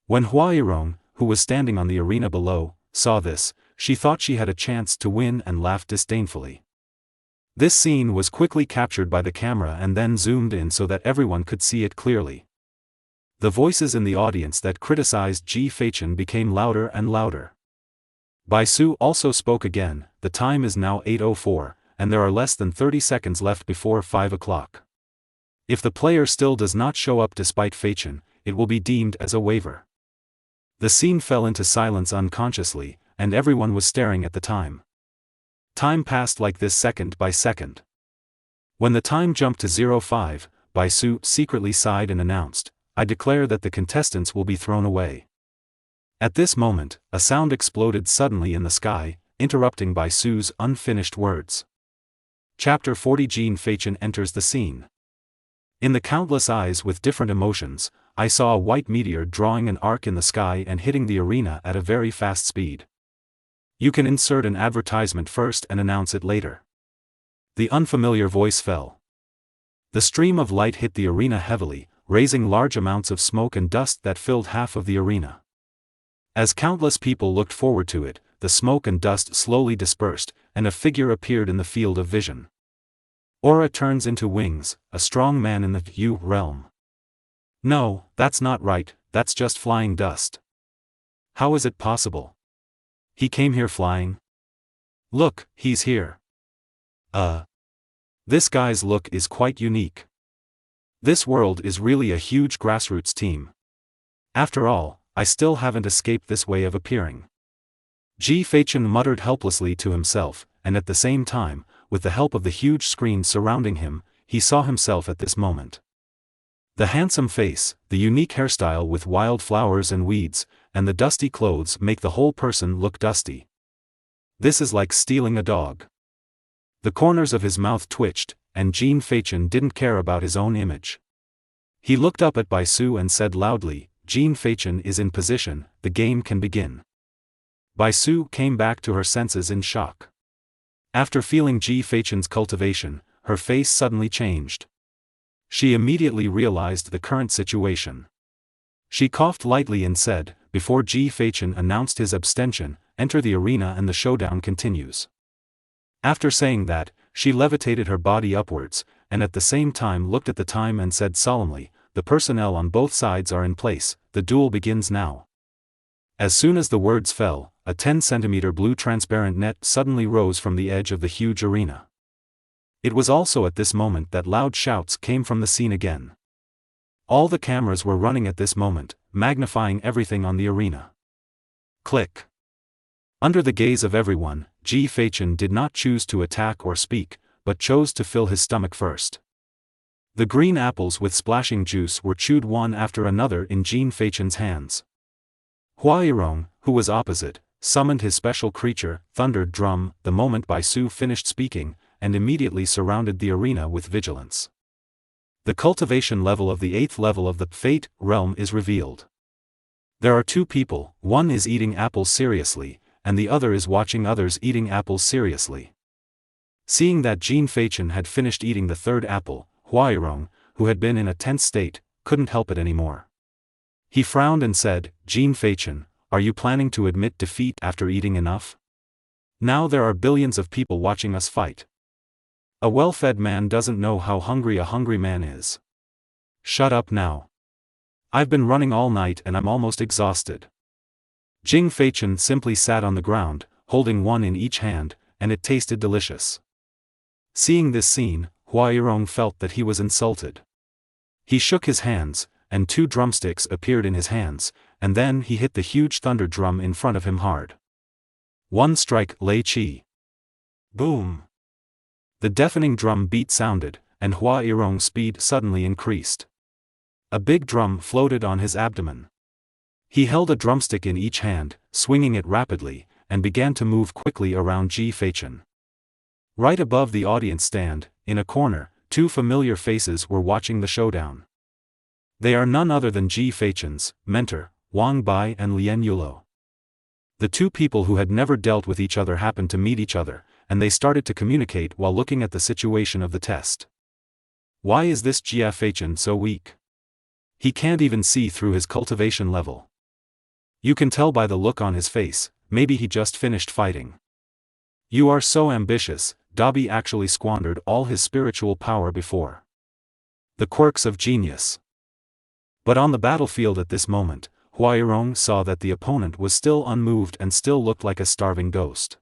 When Hua Yirong, who was standing on the arena below, saw this, she thought she had a chance to win and laughed disdainfully. This scene was quickly captured by the camera and then zoomed in so that everyone could see it clearly. The voices in the audience that criticized Ji Feichin became louder and louder. Bai Su also spoke again. "The time is now 8:04, and there are less than 30 seconds left before 5 o'clock. If the player still does not show up despite Feichin, it will be deemed as a waiver." The scene fell into silence unconsciously, and everyone was staring at the time. Time passed like this second by second. When the time jumped to 05, Bai Su secretly sighed and announced, "I declare that the contestants will be thrown away." At this moment, a sound exploded suddenly in the sky, interrupting Bai Su's unfinished words. Chapter 40 Jean Feichin enters the scene. In the countless eyes with different emotions, I saw a white meteor drawing an arc in the sky and hitting the arena at a very fast speed. "You can insert an advertisement first and announce it later." The unfamiliar voice fell. The stream of light hit the arena heavily, raising large amounts of smoke and dust that filled half of the arena. As countless people looked forward to it, the smoke and dust slowly dispersed, and a figure appeared in the field of vision. "Aura turns into wings, a strong man in the Yu realm." "No, that's not right, that's just flying dust." "How is it possible? He came here flying?" "Look, he's here." This guy's look is quite unique. This world is really a huge grassroots team. After all, I still haven't escaped this way of appearing." Ji Feichin muttered helplessly to himself, and at the same time, with the help of the huge screen surrounding him, he saw himself at this moment. The handsome face, the unique hairstyle with wild flowers and weeds, and the dusty clothes make the whole person look dusty. This is like stealing a dog. The corners of his mouth twitched, and Jean Feichin didn't care about his own image. He looked up at Bai Su and said loudly, "Jean Feichin is in position, the game can begin." Bai Su came back to her senses in shock. After feeling Ji Feichin's cultivation, her face suddenly changed. She immediately realized the current situation. She coughed lightly and said, before Ji Feichin announced his abstention, "Enter the arena and the showdown continues." After saying that, she levitated her body upwards, and at the same time looked at the time and said solemnly, "The personnel on both sides are in place, the duel begins now." As soon as the words fell, a 10-centimeter blue transparent net suddenly rose from the edge of the huge arena. It was also at this moment that loud shouts came from the scene again. All the cameras were running at this moment, magnifying everything on the arena. Click. Under the gaze of everyone, Ji Feichin did not choose to attack or speak, but chose to fill his stomach first. The green apples with splashing juice were chewed one after another in Jean Feichin's hands. Hua Yirong, who was opposite, summoned his special creature, Thunder Drum, the moment Bai Su finished speaking, and immediately surrounded the arena with vigilance. The cultivation level of the 8th level of the Fate realm is revealed. There are two people, one is eating apples seriously, and the other is watching others eating apples seriously. Seeing that Jean Feichin had finished eating the third apple, Hua Yirong, who had been in a tense state, couldn't help it anymore. He frowned and said, "Jean Feichin, are you planning to admit defeat after eating enough? Now there are billions of people watching us fight. A well-fed man doesn't know how hungry a hungry man is. Shut up now. I've been running all night and I'm almost exhausted." Jean Feichin simply sat on the ground, holding one in each hand, and it tasted delicious. Seeing this scene, Hua Yirong felt that he was insulted. He shook his hands, and two drumsticks appeared in his hands, and then he hit the huge thunder drum in front of him hard. One strike, Lei Chi. Boom! The deafening drum beat sounded, and Hua Yirong's speed suddenly increased. A big drum floated on his abdomen. He held a drumstick in each hand, swinging it rapidly, and began to move quickly around Ji Feichen. Right above the audience stand, in a corner, two familiar faces were watching the showdown. They are none other than Ji Feichen's mentor, Wang Bai and Lien Yulo. The two people who had never dealt with each other happened to meet each other, and they started to communicate while looking at the situation of the test. Why is this Jia Feichen so weak? He can't even see through his cultivation level. You can tell by the look on his face, maybe he just finished fighting. You are so ambitious. Dabi actually squandered all his spiritual power before. The quirks of genius. But on the battlefield at this moment, Hua Yirong saw that the opponent was still unmoved and still looked like a starving ghost.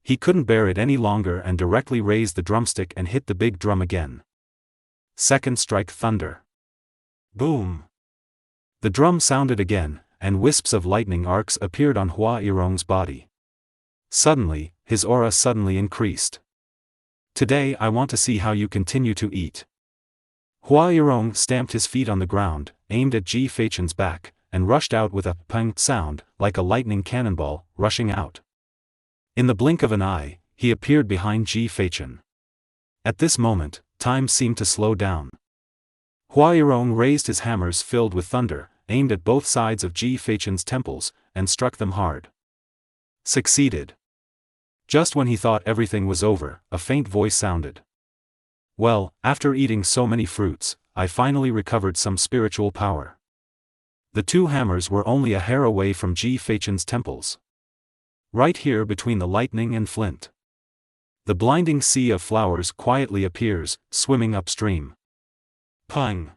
He couldn't bear it any longer and directly raised the drumstick and hit the big drum again. Second strike thunder. Boom! The drum sounded again, and wisps of lightning arcs appeared on Hua Yirong's body. Suddenly, his aura suddenly increased. Today I want to see how you continue to eat. Hua Yirong stamped his feet on the ground, aimed at Ji Feichen's back, and rushed out with a pang sound, like a lightning cannonball, rushing out. In the blink of an eye, he appeared behind Ji Feichen. At this moment, time seemed to slow down. Hua Yirong raised his hammers filled with thunder, aimed at both sides of Ji Feichen's temples, and struck them hard. Succeeded. Just when he thought everything was over, a faint voice sounded. Well, after eating so many fruits, I finally recovered some spiritual power. The two hammers were only a hair away from Ji Feichen's temples. Right here between the lightning and flint. The blinding sea of flowers quietly appears, swimming upstream. Pang!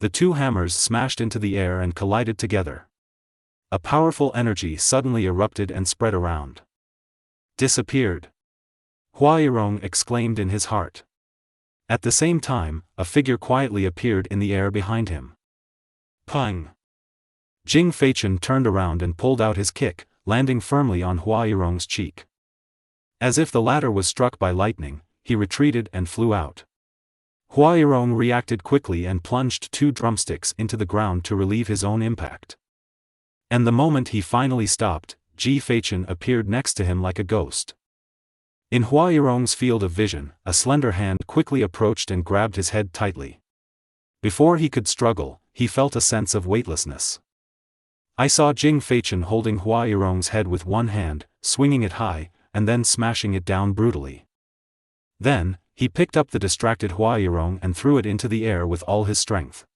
The two hammers smashed into the air and collided together. A powerful energy suddenly erupted and spread around. Disappeared. Hua Yirong exclaimed in his heart. At the same time, a figure quietly appeared in the air behind him. Pang! Jing Feichen turned around and pulled out his kick, landing firmly on Hua Yirong's cheek. As if the latter was struck by lightning, he retreated and flew out. Hua Yirong reacted quickly and plunged two drumsticks into the ground to relieve his own impact. And the moment he finally stopped, Ji Feichen appeared next to him like a ghost. In Hua Yirong's field of vision, a slender hand quickly approached and grabbed his head tightly. Before he could struggle, he felt a sense of weightlessness. I saw Jing Feichen holding Hua Yirong's head with one hand, swinging it high, and then smashing it down brutally. Then, he picked up the distracted Hua Yirong and threw it into the air with all his strength.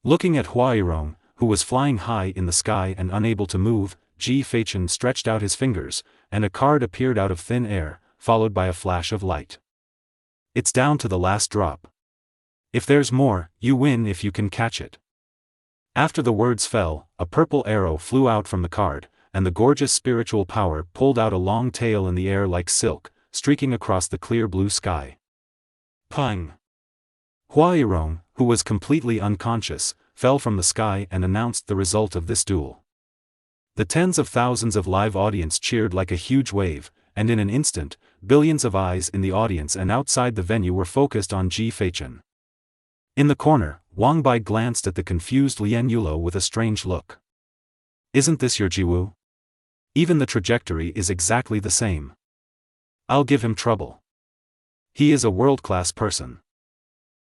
Looking at Hua Yirong, who was flying high in the sky and unable to move, Ji Feichen stretched out his fingers, and a card appeared out of thin air, followed by a flash of light. It's down to the last drop. If there's more, you win if you can catch it. After the words fell, a purple arrow flew out from the card, and the gorgeous spiritual power pulled out a long tail in the air like silk, streaking across the clear blue sky. Pang! Hua Yirong, who was completely unconscious, fell from the sky and announced the result of this duel. The tens of thousands of live audience cheered like a huge wave, and in an instant, billions of eyes in the audience and outside the venue were focused on Ji Feichen. In the corner, Wang Bai glanced at the confused Lien Yulo with a strange look. Isn't this your Jiwu? Even the trajectory is exactly the same. I'll give him trouble. He is a world-class person.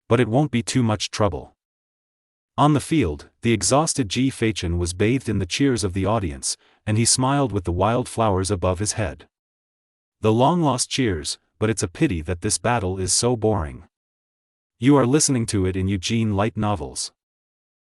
But it won't be too much trouble. On the field, the exhausted Ji Feichen was bathed in the cheers of the audience, and he smiled with the wild flowers above his head. The long-lost cheers, but it's a pity that this battle is so boring. You are listening to it in Eugene light novels.